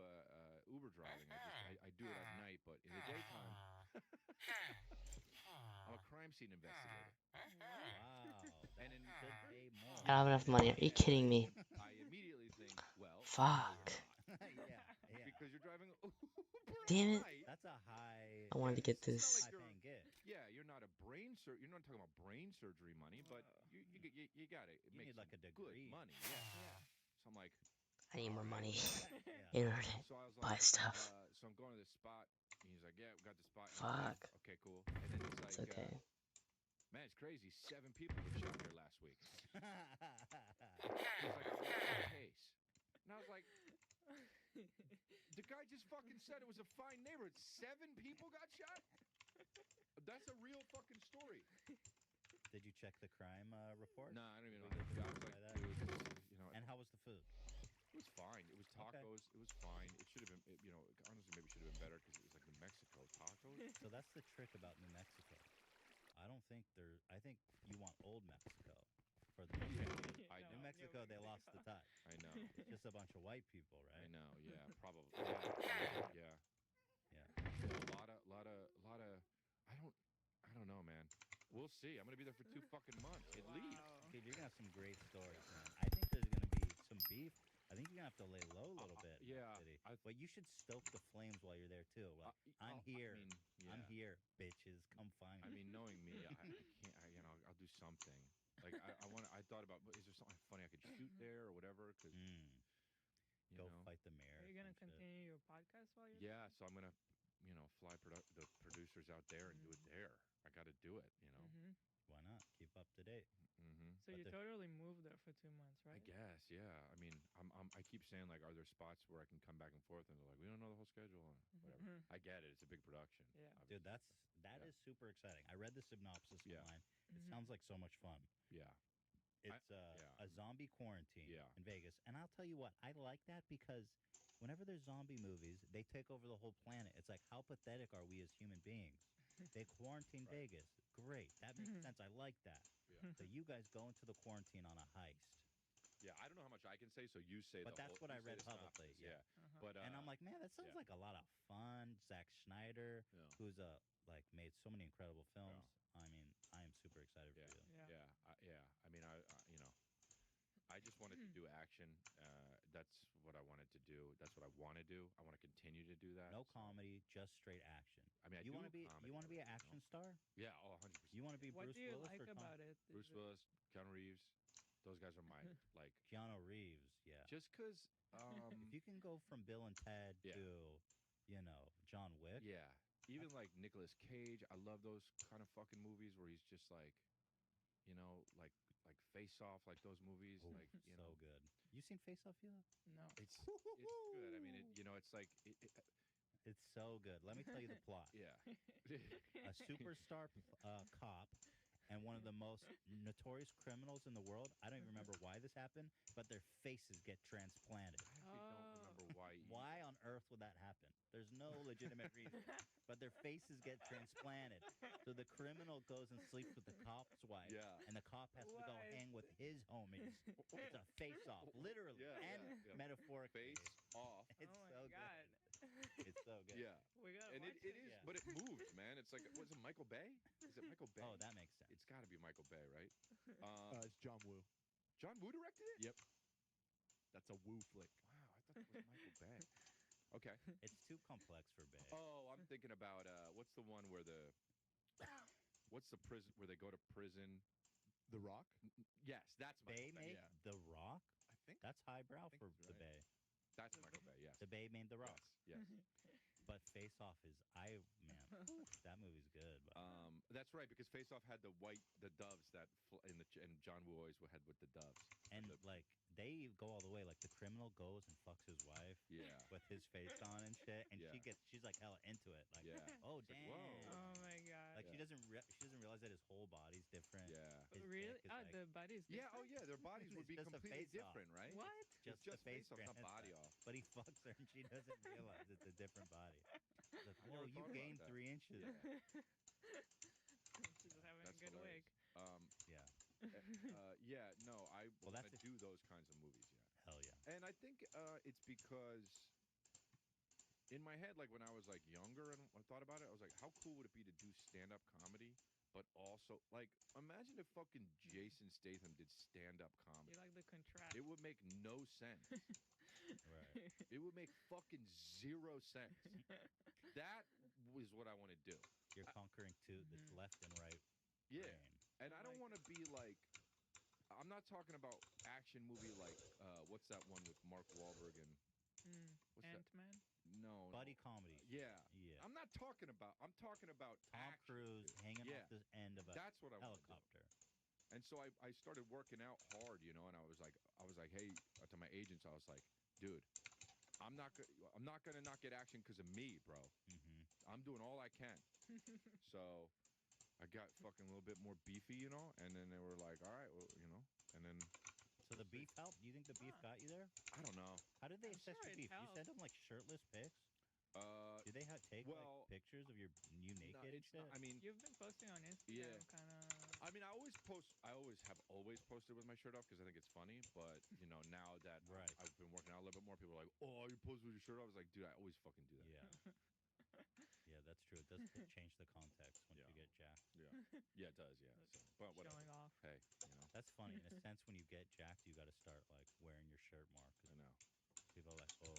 Uber driving. I do it at night, but in the daytime, I'm a crime scene investigator. Wow. And then Should pay more. I don't have enough money. Are you kidding me? I immediately think, well, Fuck. yeah. because you're driving Uber Damn at it. night. That's a high. I wanted to get It's not this. like you're, High-paying gig. yeah, you're not a brain you're not talking about brain surgery money, but you got it. It You makes need like a good degree. money. Yeah. So I'm like, I need more all right. money Yeah. in order to So I was buy like, stuff. so I'm going to this spot. And he's like, yeah, we got the spot. Fuck. Okay, cool. And then he's It's like, okay. man, it's crazy. 7 people were shot here last week. He's like, what's the case? And I was like, the guy just fucking said it was a fine neighborhood. 7 people got shot? That's a real fucking story. Did you check the crime report? No, I don't even know. We I get was to like, verify that? dude, you know. And how was the food? It was fine. It was Okay. tacos. It was fine. It should have been, you know, honestly, maybe should have been better because it was like New Mexico tacos. So that's the trick about New Mexico. I don't think there. I think you want old Mexico for the most part. I New know. Mexico, they lost the touch. I know. It's just a bunch of white people, right? I know. Yeah, probably. Yeah. Yeah. A lot of. I don't know, man. We'll see. I'm gonna be there for 2 fucking months at least. Dude, you're gonna have some great stories, man. I think there's gonna be some beef. I think you're gonna have to lay low a little bit. yeah, In the city. But you should stoke the flames while you're there too. Like, I'm here. I mean, I'm yeah. here, bitches. Come find me. I mean, knowing me, I can't. You know, I'll do something. Like I thought about, is there something funny I could shoot there or whatever? Because you Go know. fight the mayor. Are you gonna some shit. continue your podcast while you're Yeah, so I'm gonna, you know, fly the producers out there and do it there. I got to do it. You know. Mm-hmm. Why not? Keep up to date. Mm-hmm. So you totally moved there for 2 months, right? I guess, yeah. I mean, I keep saying like, are there spots where I can come back and forth? And they're like, we don't know the whole schedule. And whatever. I get it. It's a big production. Yeah. Dude, that is super exciting. I read the synopsis online. It Mhm. sounds like so much fun. Yeah. It's a zombie quarantine in Vegas. And I'll tell you what, I like that because whenever there's zombie movies, they take over the whole planet. It's like, how pathetic are we as human beings? They quarantine Vegas. Great. That makes sense. I like that. Yeah. So you guys go into the quarantine on a heist. Yeah, I don't know how much I can say, so you say But the that's whole, what I you say read the publicly. synopsis, Yeah. But And I'm like, man, that sounds like a lot of fun. Zack Schneider, who's like made so many incredible films. I mean, I am super excited for you. Yeah. I mean, you know, I just wanted to do action. That's what I wanted to do. That's what I want to do. I want to continue to do that. No comedy, just straight action. I mean, I you do want to be comedy, you want to be an you action know? star? Yeah, 100%. You want to be What Bruce do you Willis like or Tom? about it? Bruce Willis, Keanu Reeves, those guys are my like. Keanu Reeves, yeah. Just because, if you can go from Bill and Ted to, you know, John Wick. Yeah, even like Nicolas Cage, I love those kind of fucking movies where he's just like, you know, like Face Off, like those movies, Ooh, like you so know. good. You seen Face Off yet? No. It's good. I mean, you know, it's like it's so good. Let me tell you the plot. Yeah. A superstar cop and one of the most notorious criminals in the world. I don't even remember why this happened, but their faces get transplanted. I don't remember why. Why on earth would that happen? There's no legitimate reason, but their faces get transplanted. So the criminal goes and sleeps with the cop's wife, and the cop has to go hang with his homies. It's a face-off, literally and metaphorically. Face off. It's so God. good. It's so good. Yeah. We gotta And watch it is, but it moves, man. It's like, was it Michael Bay? Is it Michael Bay? Oh, that makes sense. It's got to be Michael Bay, right? It's John Woo. John Woo directed it? Yep. That's a Woo flick. Wow, I thought it was Michael Bay. Okay. It's too complex for Bay. Oh, I'm thinking about what's the one where what's the prison where they go to prison? The Rock? Yes, that's Bay Michael Bay. made The Rock? I think that's highbrow for he's the right. Bay. That's Michael Bay. Yes. The Bay made The Rock. Yes. But Face Off is that movie's good. That's right, because Face Off had the doves that and John Woo always had with the doves. And like they go all the way. Like the criminal goes and fucks his wife, with his face on and shit, and she's like hella into it. Like, oh It's damn, like, whoa. Oh my god. like she doesn't realize that his whole body's different. Yeah. His Really? dick is Ah, like- the body's Yeah. different? Oh yeah. Their bodies would be It's just a completely face-off. different, right? What? just It's the face face off, not transplant. body off. But he fucks her and she doesn't realize it's a different body. She's like, I whoa, never you thought about gained that. 3 inches. She's having That's a good hilarious. week. Yeah. Yeah, no, I Well, want that's to do those kinds of movies. Yeah. Hell yeah. And I think it's because in my head, like when I was like younger and I thought about it, I was like, how cool would it be to do stand-up comedy, but also like imagine if fucking Jason Statham did stand-up comedy. You like the contrast. It would make no sense. Right. It would make fucking zero sense. That was what I want to do. You're conquering the left and right. Yeah. brain. And I don't want to be like I'm not talking about action movie like what's that one with Mark Wahlberg and what's that? Ant-Man? No, Buddy comedy. Yeah. Yeah. I'm talking about Tom action, Cruise dude. hanging Yeah. off the end of a That's what I wanna do. helicopter. And so I started working out hard, you know, and I was like, hey, to my agents, I was like, dude, I'm not gonna not get action because of me, bro. I'm doing all I can. So I got fucking a little bit more beefy, you know, and then they were like, all right, well, you know, and then. So the beef helped? Do you think the beef got you there? I don't know. How did they I'm assess sure your it beef? You helped. sent them like shirtless pics? Did they take like pictures of you naked and it's shit? not, I mean, You've been posting on Instagram, kind of. I mean, I always have always posted with my shirt off because I think it's funny. But you know, now that I've been working out a little bit more, people are like, "Oh, you post with your shirt off." I was like, "Dude, I always fucking do that." Yeah. Yeah, that's true. It does change the context once you get jacked. Yeah, it does. Yeah. So, but whatever. Showing off. Hey, you know. That's funny. In a sense, when you get jacked, you got to start like wearing your shirt more. I know. People are like, "Oh,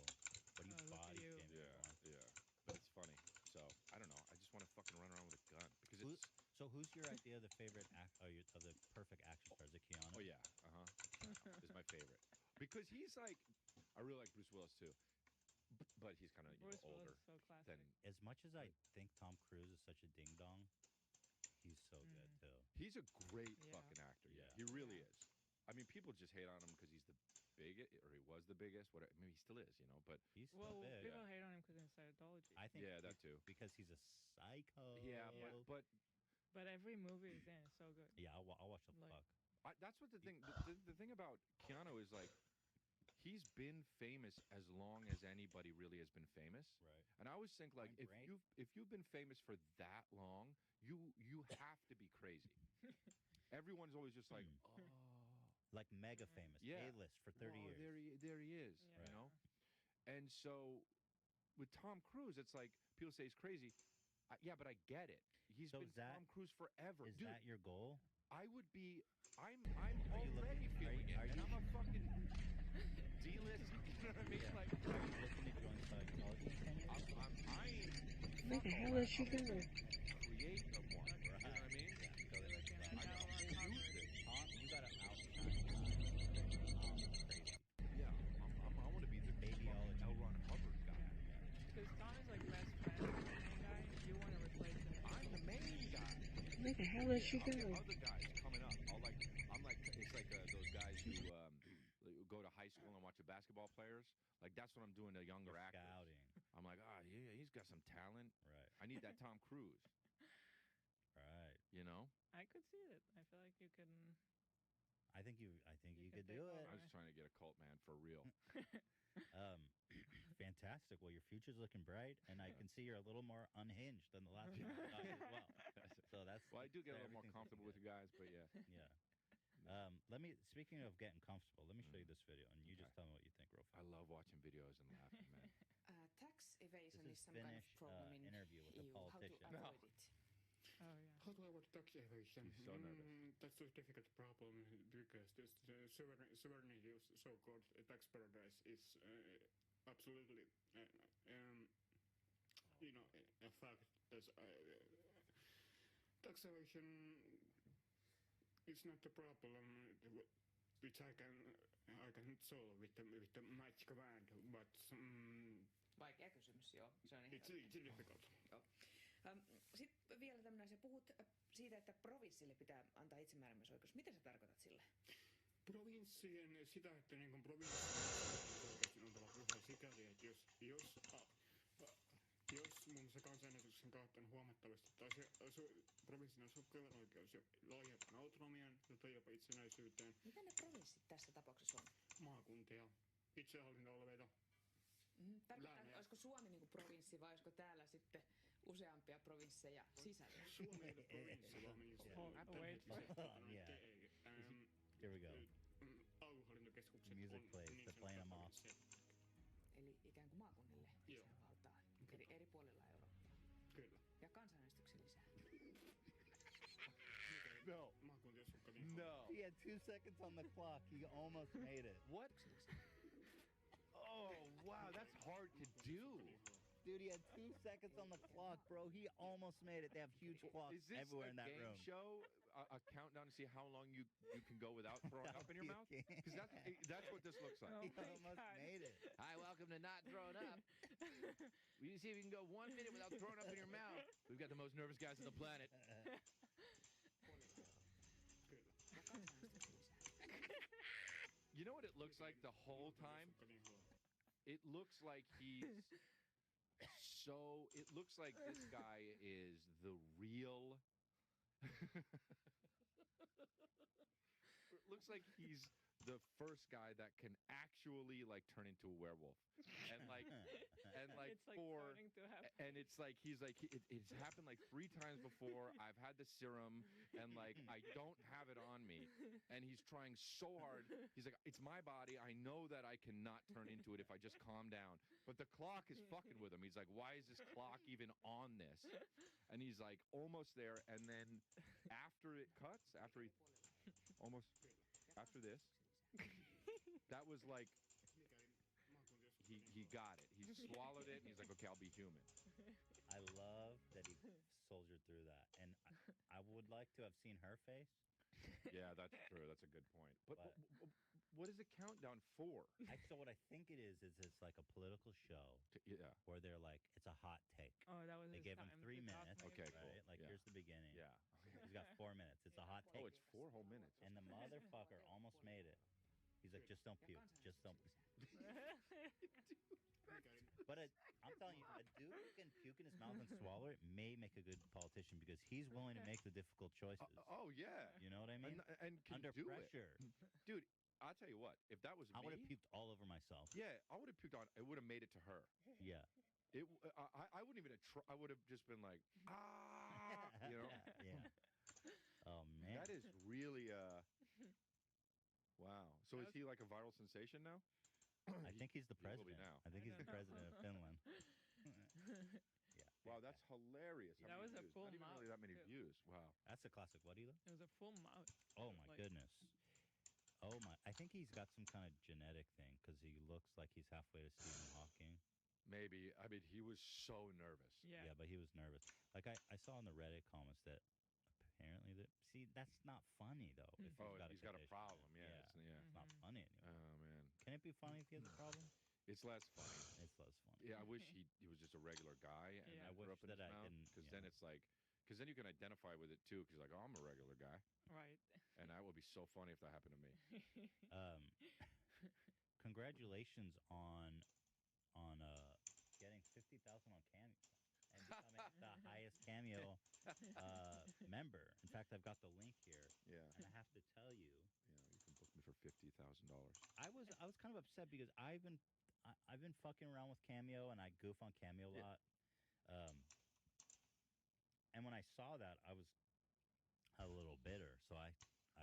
what are you look at body you." shaming?" Yeah, yeah. But it's funny. So I don't know. I just want to fucking run around with a gun because it's. So who's your idea of the favorite of the perfect action star? Is it Keanu? Oh yeah. Is my favorite because he's like. I really like Bruce Willis too, but he's kind of Bruce older Willis is so classic. than. As much as I think Tom Cruise is such a ding dong, he's so good too. He's a great fucking actor. Yeah, he really is. I mean, people just hate on him because he's the biggest, or he was the biggest. Whatever. I mean, he still is, you know. But he's still big. People hate on him because of Scientology. I think. Yeah, that too. Because he's a psycho. Yeah, But every movie he's in is so good. Yeah, I'll watch the fuck. That's what the thing. The thing about Keanu is like. He's been famous as long as anybody really has been famous. Right. And I always think like if you've been famous for that long, you have to be crazy. Everyone's always just like, oh, like mega famous, A-list for 30 years. There he is, you know. And so with Tom Cruise, it's like people say he's crazy. Yeah, but I get it. He's been Tom Cruise forever. Is Dude, that your goal? I would be. I'm already feeling it, and I'm a fucking D-list. You know what I mean? Like, are you looking to join Scientology in 10 years? What the hell is she doing? Create a one. You know what I mean? Yeah, I know. Use it. You gotta outshine crazy. Yeah, I want to be the babyology L. Ron Hubbard guy. Because Tom is like best friend with the main guy. You want to replace him. I'm the main guy. What the hell is she doing? Other guys coming up. I'm like it's like those guys who go to high school and watch the basketball players. Like that's what I'm doing to younger actors. Scouting. I'm like, yeah, he's got some talent. Right. I need that Tom Cruise. Right. You know. I could see it. I feel like you can. I think you could do it. I was trying to get a cult man for real. Fantastic. Well, your future's looking bright, and I can see you're a little more unhinged than the last time we talked as well. So that's. Well, I do get a little more comfortable with you guys, but yeah. Yeah. Speaking of getting comfortable, let me show you this video, and you just tell me what you think real fast. I love watching videos and laughing, man. Tax evasion This is is some kind of Finnish problem in interview with a EU. How to politician. avoid it? Oh yeah. How to avoid tax evasion? He's so nervous. That's a difficult problem because this sovereignty of so-called tax paradise is absolutely, a fact. That tax evasion is not a problem which I can solve with the magic wand, but Vaikea kysymys, joo. Se on ihan it's difficult. Joo. Sitten vielä tämmöinen, sä puhut siitä, että provinssille pitää antaa itsemääräämisoikeus. Mitä sä tarkoitat sillä? Provinssien sitä, että niin provinssien on pyhä sikäli, että jos muun muassa kansanäänestyksen kautta on huomattavasti, provinssin asukkailla on oikeus jo laajempaan autonomiaan, jota jopa itsenäisyyteen. Mitä ne provinssit tässä tapauksessa on? Maakuntia, itsehallintoalueita. Olisiko Suomi niin kuin provinssi vai olisiko täällä sitten useampia provinsseja sisällä? Suomi ei ole provinssi, vaan Here we go. Aluehallintokeskukset Music on plays. niin They're playing them off. Eli ikään kuin maakunnille lisää valtaa eri puolilla Eurooppaa. Kyllä. Ja kansanäänestyksen lisää. No. No. He had 2 seconds on the clock. He almost made it. What? Oh, wow, that's hard to do. Dude, he had 2 seconds on the clock, bro. He almost made it. They have huge clocks Is this everywhere a in that game room. show? A countdown to see how long you can go without throwing up in your mouth? Because that's what this looks like. He almost made it. Hi, welcome to Not Throwing Up. We need to see if you can go 1 minute without throwing up in your mouth. We've got the most nervous guys on the planet. You know what it looks like the whole time? It looks like he's so. It looks like this guy is the real. It looks like he's the first guy that can actually like turn into a werewolf, and like It's like for starting to happen. and it's like he's like it's happened like 3 times before. I've had the serum, and like I don't have it on me, and he's trying so hard. He's like, it's my body. I know that I cannot turn into it if I just calm down. But the clock is fucking with him. He's like, why is this clock even on this? And he's like almost there, and then after it cuts, after he almost after this, that was like he got it. He swallowed it, and he's like, okay, I'll be human. I love that he soldiered through that. And I would like to have seen her face. Yeah, that's true. That's a good point. But what is the countdown for? So what I think it is it's like a political show. Yeah. Where they're like, it's a hot take. Oh, that was They his gave him time 3 to talk minutes. me. Okay, right? cool. Like, Yeah. here's the beginning. Yeah. He's got 4 minutes. It's a hot take. Oh, it's 4 whole minutes. And the motherfucker almost made it. He's like, just don't puke. Just don't. But I'm telling you, a dude who can puke in his mouth and swallow it may make a good politician because he's willing to make the difficult choices. Oh yeah. You know what I mean? And can Under do pressure. it. Dude, I'll tell you what. If that was I would have me, puked all over myself. yeah, I would have puked on. It would have made it to her. Yeah. I wouldn't even have. I would have just been like, you know. Yeah. Oh man. That is really Wow. So is he like a viral sensation now? I think he's the He will president. be now. I think he's the president of Finland. Wow, that's hilarious. How That many was a views? full Not even mouth, really that many too. views. Wow. That's a classic. What, Ela? It was a full mouth. Oh my Like- goodness. Oh my! I think he's got some kind of genetic thing because he looks like he's halfway to Stephen Hawking. Maybe. I mean, he was so nervous. Yeah. But he was nervous. Like I saw in the Reddit comments that apparently that's not funny though. If He's got a condition. problem. Yeah. Yeah. It's not funny anymore. Oh man. Can it be funny if he has a problem? It's less funny. It's less funny. Yeah, I wish he was just a regular guy and Yeah. I grew wish up in his that I mouth, didn't, because you then know. it's like, because then you can identify with it too. Because like, oh, I'm a regular guy, Right. and that would be so funny if that happened to me. Congratulations on getting 50,000 on Cameo and becoming the highest Cameo member. In fact, I've got the link here. Yeah. And I have to tell you, You can book me for $50,000. I was kind of upset because I've been fucking around with Cameo and I goof on Cameo a lot. And when I saw that, I was a little bitter. So I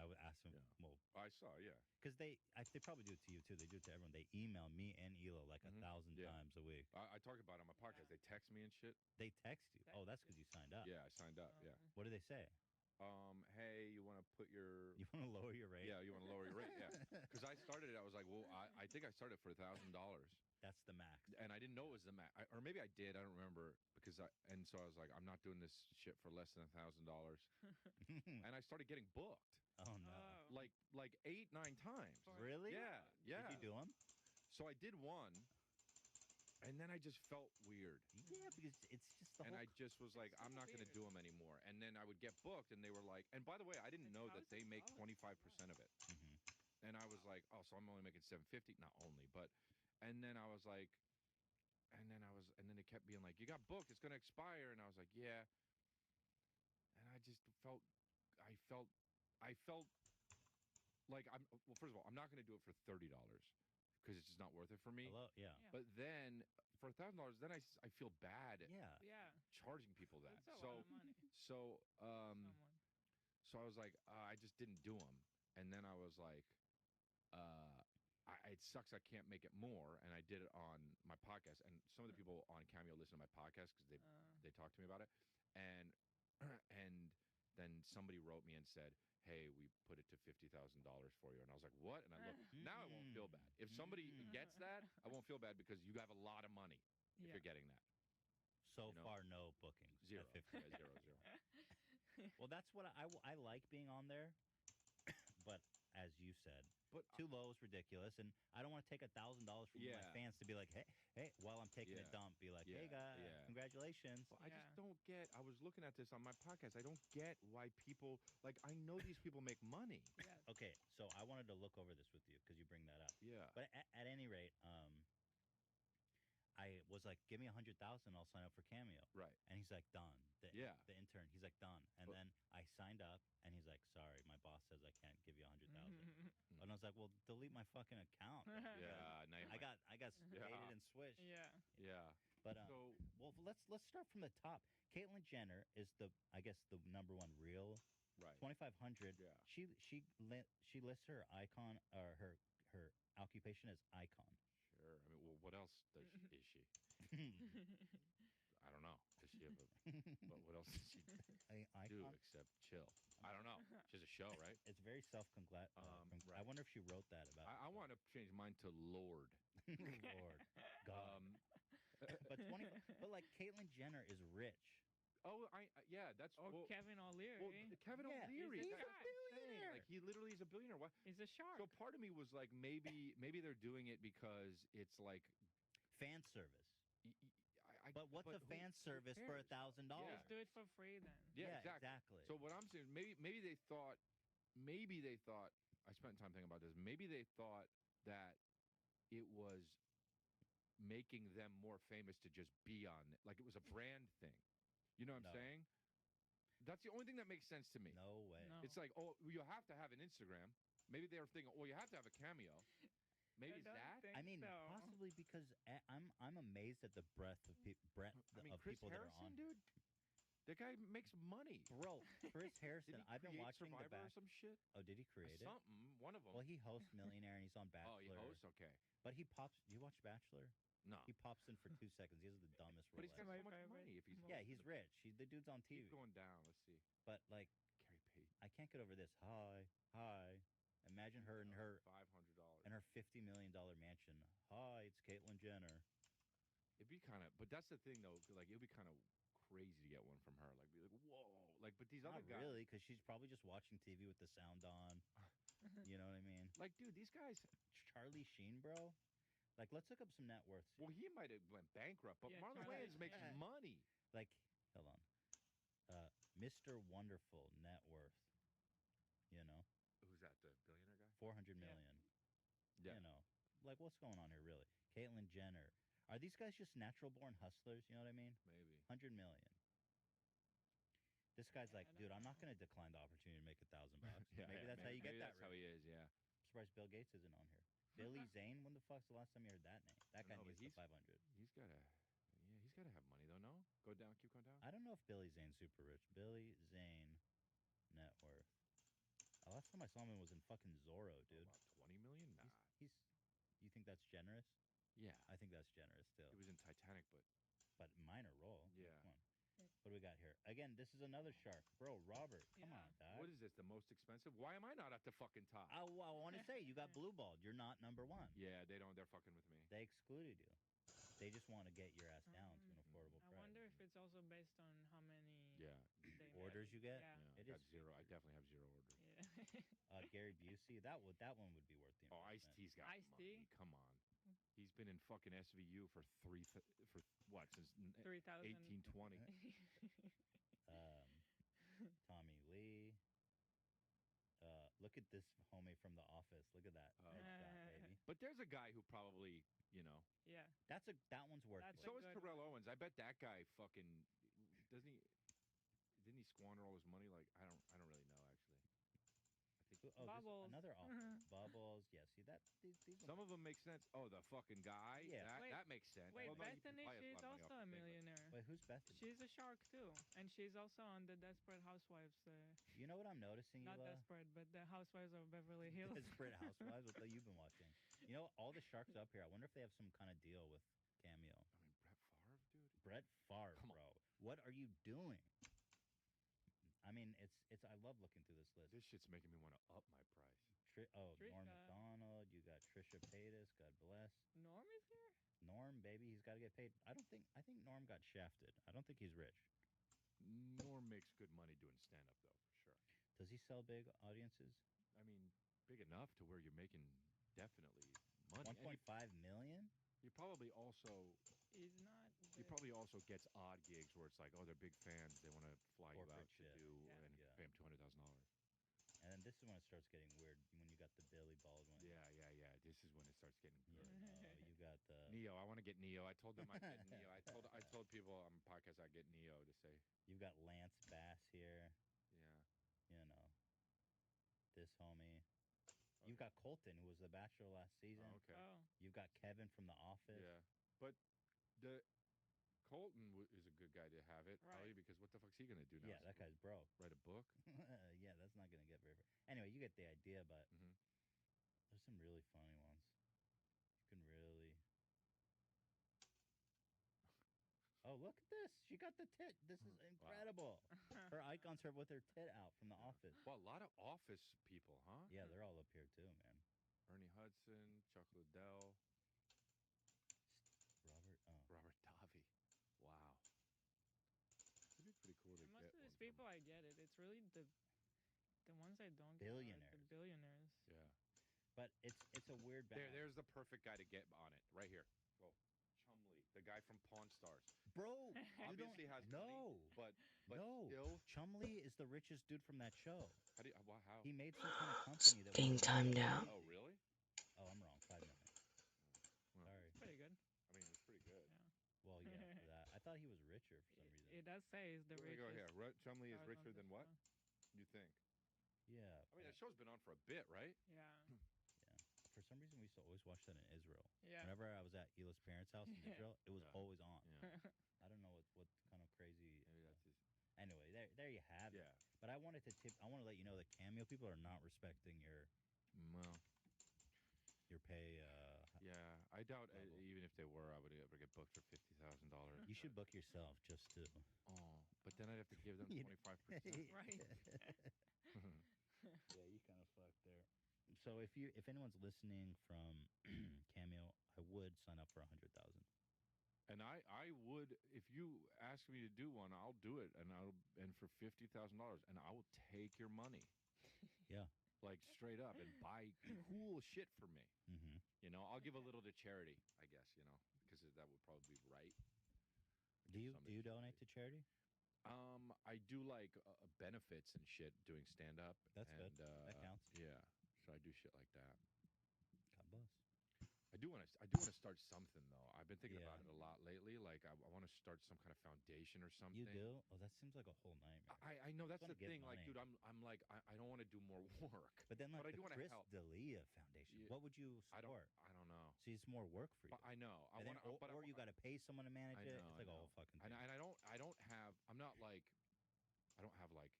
would ask him, well, I saw, yeah. because they probably do it to you too. They do it to everyone. They email me and Ela like 1,000 times a week. I talk about it on my podcast. They text me and shit. They text you. Oh, that's because you signed up. Yeah, I signed up. Yeah. What do they say? Hey, you want to put your? You want to lower your rate? Yeah, you want to lower your rate. Yeah. Because I started it. I was like, well, I think I started for $1,000. That's the max. And I didn't know it was the max, or maybe I did. I don't remember because and so I was like, I'm not doing this shit for less than $1,000. And I started getting booked. Oh no! Like 8, 9 times. Really? Yeah, yeah. Did you do them? So I did one, and then I just felt weird. Yeah, because it's just the And whole. I just was like, I'm not going to do them anymore. And then I would get booked, and they were like, and by the way, I didn't know that they make 25% of it. And I was like, oh, so I'm only making $750, not only, but, and then I was like, and then they kept being like, you got booked, it's going to expire. And I was like, yeah. And I just felt like well, first of all, I'm not going to do it for $30 because it's just not worth it for me. Hello? Yeah. But then for $1,000, then I feel bad Yeah. Yeah. charging people that. That's a lot of money. So I was like, I just didn't do them. and then I was like, it sucks I can't make it more, and I did it on my podcast. And some of the people on Cameo listen to my podcast because they talked to me about it, and and then somebody wrote me and said, "Hey, we put it to $50,000 for you," and I was like, "What?" And I looked. Now I won't feel bad. If somebody gets that, I won't feel bad because you have a lot of money if you're getting that. So far, no bookings. Zero. At 50. Yeah, zero. Well, that's what I like being on there, but as you said, too low is ridiculous, and I don't want to take $1,000 from my fans to be like, hey, while I'm taking a dump, be like, hey guys, congratulations. Well, I just don't get. I was looking at this on my podcast. I don't get why people like. I know these people make money. Okay, so I wanted to look over this with you because you bring that up. Yeah. But at any rate, I was like, give me 100,000, I'll sign up for Cameo. Right. And he's like, done. The intern, he's like, done. And then I signed up, and he's like, sorry, my boss says I can't give you 100,000. And I was like, well, delete my fucking account. Yeah. Now I got baited and switched. Yeah. But well, let's start from the top. Caitlyn Jenner is I guess the number one real. Right. 2,500. Yeah. She lists her icon or her occupation as icon. Sure. I mean, well, what else is she? I don't know. Does she have what else does she do except chill? I don't know. She has a show, right? It's very self-congrat. Right. I wonder if she wrote that about. I want to change mine to Lord. Lord, God. But like Caitlyn Jenner is rich. Oh, that's Kevin O'Leary. Well, Kevin O'Leary, he's that's what I'm saying. Like he literally is a billionaire. What? He's a shark. So part of me was like, maybe they're doing it because it's like fan service. But what's a fan service for $1,000? Just do it for free then. Yeah, exactly. So what I'm saying, maybe they thought. I spent time thinking about this. Maybe they thought that it was making them more famous to just be on it, like it was a brand thing. You know what I'm saying? That's the only thing that makes sense to me. No way. No. It's like, oh, you have to have an Instagram. Maybe they're thinking, oh, you have to have a Cameo. Maybe it's that. I mean, possibly because I'm amazed at the breadth of Chris people that are Harrison, on. dude. That guy makes money, bro. Chris Harrison. I've been watching Survivor or some shit. Oh, did he create it? Something. One of them. Well, he hosts Millionaire and he's on Bachelor. Oh, he hosts. Okay. But he pops. Do you watch Bachelor? No. He pops in for 2 seconds. He has the dumbest role. But he's got so much money. If he's he's rich. The dude's on TV. Keep going down. Let's see. But like, Carrie Pate. I can't get over this. Hi. Imagine her and her $500 and her $50 million mansion. Hi, it's Caitlyn Jenner. It'd be kind of, but that's the thing though. Like it'd be kind of crazy to get one from her. Like be like, whoa. Like, but these Not other guys, really, because she's probably just watching TV with the sound on. You know what I mean? Like, dude, these guys. Charlie Sheen, bro. Like, let's look up some net worths. Well, he might have went bankrupt, but Yeah, Marlon Charlie- Wayans makes money. Like, hold on. Mr. Wonderful net worth. You know, Who's that? The billionaire guy? 400 million. Yeah. You know, like what's going on here, really? Caitlyn Jenner. Are these guys just natural born hustlers? You know what I mean? Maybe. 100 million. This guy's like, dude, I'm not going to decline the opportunity to make $1,000 bucks. Maybe that's how you get maybe that. That's how he is. Yeah. I'm surprised Bill Gates isn't on here. Billy Zane. When the fuck's the last time you heard that name? That guy No, but needs the 500. He's gotta. Yeah, he's gotta have money though. No, go down. Keep going down. I don't know if Billy Zane's super rich. Billy Zane net worth. The last time I saw him was in fucking Zorro, dude. About 20 million. Nah. He's. You think that's generous? Yeah. I think that's generous still. He was in Titanic, but minor role. Yeah. Come on. What do we got here? Again, this is another shark, bro. Robert, come on, dog. What is this? The most expensive? Why am I not at the fucking top? I want to say you got blue balled. You're not number one. Yeah, they don't. They're fucking with me. They excluded you. They just want to get your ass down to an affordable I price. wonder if it's also based on how many orders you get. Yeah. It got is zero. I definitely have zero orders. Yeah. Gary Busey. That one would be worth the investment. Oh, Ice-T's got Ice-T? money. Come on. He's been in fucking SVU for what since 3,000. 1820. Tommy Lee. Look at this homie from The Office. Look at that. Baby. But there's a guy who probably, you know. Yeah. That one's worth it. So is Terrell Owens. I bet that guy fucking doesn't he? Didn't he squander all his money? Like I don't really know actually. I think Oh, Bubbles. another office. Bubbles. Yeah, see that these Some of them make sense. Oh, the fucking guy. Yeah. That makes sense. Wait, well, no, you can Bethany, buy a she's lot of money also off a the thing, but- millionaire. Wait, who's Bethany? She's a shark too, and she's also on the Desperate Housewives. You know what I'm noticing, Not Ela? Desperate, but the Housewives of Beverly Hills. Desperate Housewives. What you've been watching? You know, all the sharks up here. I wonder if they have some kind of deal with Cameo. I mean, Brett Favre, dude. Brett Favre, Come on. bro. What are you doing? I mean, it's. I love looking through this list. This shit's making me want to up my price. Norm Macdonald. You got Trisha Paytas. God bless. Norm is here. Norm, baby, he's got to get paid. I think Norm got shafted. I don't think he's rich. Norm makes good money doing stand up, though, for sure. Does he sell big audiences? I mean, big enough to where you're making definitely money. 1.5 million? He probably also He's not. he probably also gets odd gigs where it's like, oh, they're big fans. They want to fly you out to do and pay him $200,000. And then this is when it starts getting weird. When you got the Billy Baldwin. Yeah. This is when it starts getting good. You got the Neo. I want to get Neo. I told them I'd get Neo. I told people on the podcast I'd get Neo to say. You've got Lance Bass here. Yeah. You know, this homie. You've got Colton, who was the Bachelor last season. Oh, okay. Oh. You've got Kevin from The Office. Yeah, but the Colton is a good guy to have it, probably, because what the fuck's he gonna do now? Yeah, that guy's broke. Write a book? Yeah, that's not gonna get very. Anyway, you get the idea, but Mm-hmm. there's some really funny ones. You can really. Oh, look at this! She got the tit. This is incredible. Her icon's her with her tit out from The Office. Well, a lot of Office people, huh? Yeah, they're all up here too, man. Ernie Hudson, Chuck Liddell, Robert Davi. Wow. It'd be pretty cool to And get most of one these people, I get it. It's really the ones I don't get. are Billionaires. The billionaires. Yeah. But it's a weird balance. There's the perfect guy to get on it, right here. Go, Chumley, the guy from Pawn Stars. Bro, obviously has no, money, but no. still. Chumley is the richest dude from that show. How do you, how? He made some kind of company that. Game time now. Oh, really? Oh, I'm wrong. 5 million. Sorry. Pretty good. I mean, it's pretty good. Well, yeah, for that. I thought he was richer for some reason. It does say he's the Here we richest. go here. Chumley is stars richer on than this what? show. You think? Yeah. I mean, that show's been on for a bit, right? Yeah. For some reason, we used to always watch that in Israel. Yeah. Whenever I was at Ela's parents' house in Israel, it was Yeah. always on. Yeah. I don't know what kind of crazy. Maybe that's his. Anyway, there you have it. Yeah. But I wanted to let you know that Cameo people are not respecting your Well. pay. Yeah, I doubt even if they were, I would ever get booked for $50,000. You should book yourself just to. Oh, but then I'd have to give them 25%. Right. Yeah, you kind of fucked there. So if anyone's listening from Cameo, I would sign up for 100,000. And I would, if you ask me to do one, I'll do it, and for $50,000, and I will take your money. Yeah. Like straight up, and buy cool shit for me. Mm-hmm. You know, I'll give a little to charity, I guess. You know, because that would probably be right. Do you donate to charity? I do like benefits and shit doing stand up. That's good. That counts. Yeah, so I do shit like that. God bless. I do want to start something though. I've been thinking about it a lot lately. Like I want to start some kind of foundation or something. You do? Oh, that seems like a whole nightmare. I know that's the Just wanna thing. get Like, money. dude, I'm like I don't want to do more work. But then like I the do want to Chris help. D'Elia Foundation, Yeah. what would you I don't support? know. See, it's more work for you. But I know. And then, or you got to pay someone to manage I it. know, It's like I a know. whole fucking And thing. I don't have. I'm not like. I don't have like.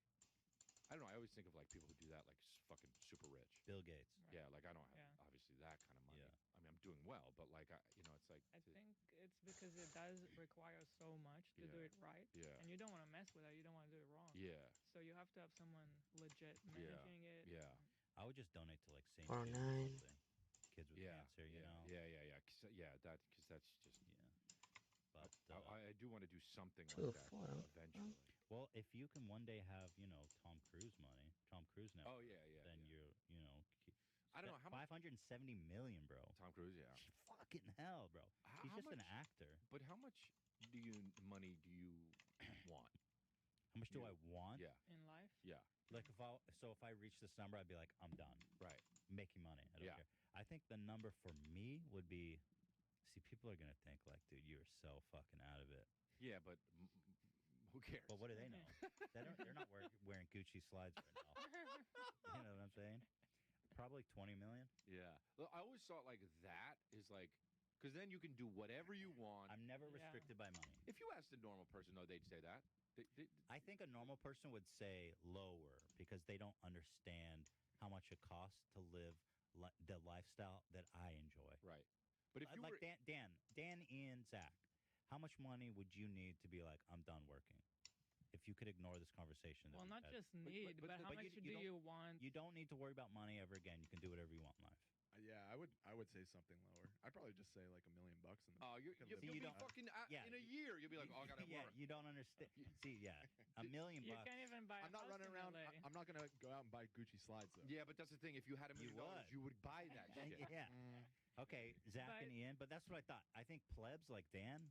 I don't know. I always think of like people who do that like fucking super rich. Bill Gates. Yeah, like I don't have Yeah. obviously that kind of money. Yeah. I mean, I'm doing well, but like it's like. I think it's because it does require so much to do Yeah. it right. Yeah. And you don't want to mess with it. You don't want to do it wrong. Yeah. So you have to have someone legit managing it. Yeah. I would just donate to like St. Or Jude's or 9. something. Kids with cancer, you know. Yeah. Because that's just. But I do want to do something Two, like that four, eventually. well, if you can one day have Tom Cruise money, Tom Cruise now. Oh yeah. Then I don't know how much. 570 million, bro. Tom Cruise, yeah. Fucking hell, bro. He's How just an much- actor. But how much money do you want? How much do I want? Yeah. In life? Yeah. Like if I reach this number, I'd be like, I'm done. Right. Making money. I don't Yeah. care. I think the number for me would be See, people are gonna think like, dude, you are so fucking out of it. Yeah, but who cares? But what do they know? They're not wearing Gucci slides right now. You know what I'm saying? Probably 20 million. Yeah. Well, I always thought like that is like, because then you can do whatever you want. I'm never restricted by money. If you asked a normal person, though, they'd say that. I think a normal person would say lower because they don't understand how much it costs to live the lifestyle that I enjoy. Right. But if you like were Dan, Ian, Zach, how much money would you need to be like, I'm done working? If you could ignore this conversation. Well, not just But- need, but how much do you want? You don't need to worry about money ever again. You can do whatever you want in life. Yeah, I would say something lower. I'd probably just say like $1 million. Oh, you'll be fucking in a year. You'll be like, oh, I gotta work. You don't understand. See, $1 million You bucks. can't even buy. I'm not running around. I'm not gonna go out and buy Gucci slides though. Yeah, but that's the thing. If you had $1 million, you would buy that shit. Yeah. Okay, Zach and Ian, but that's what I thought. I think plebs like Dan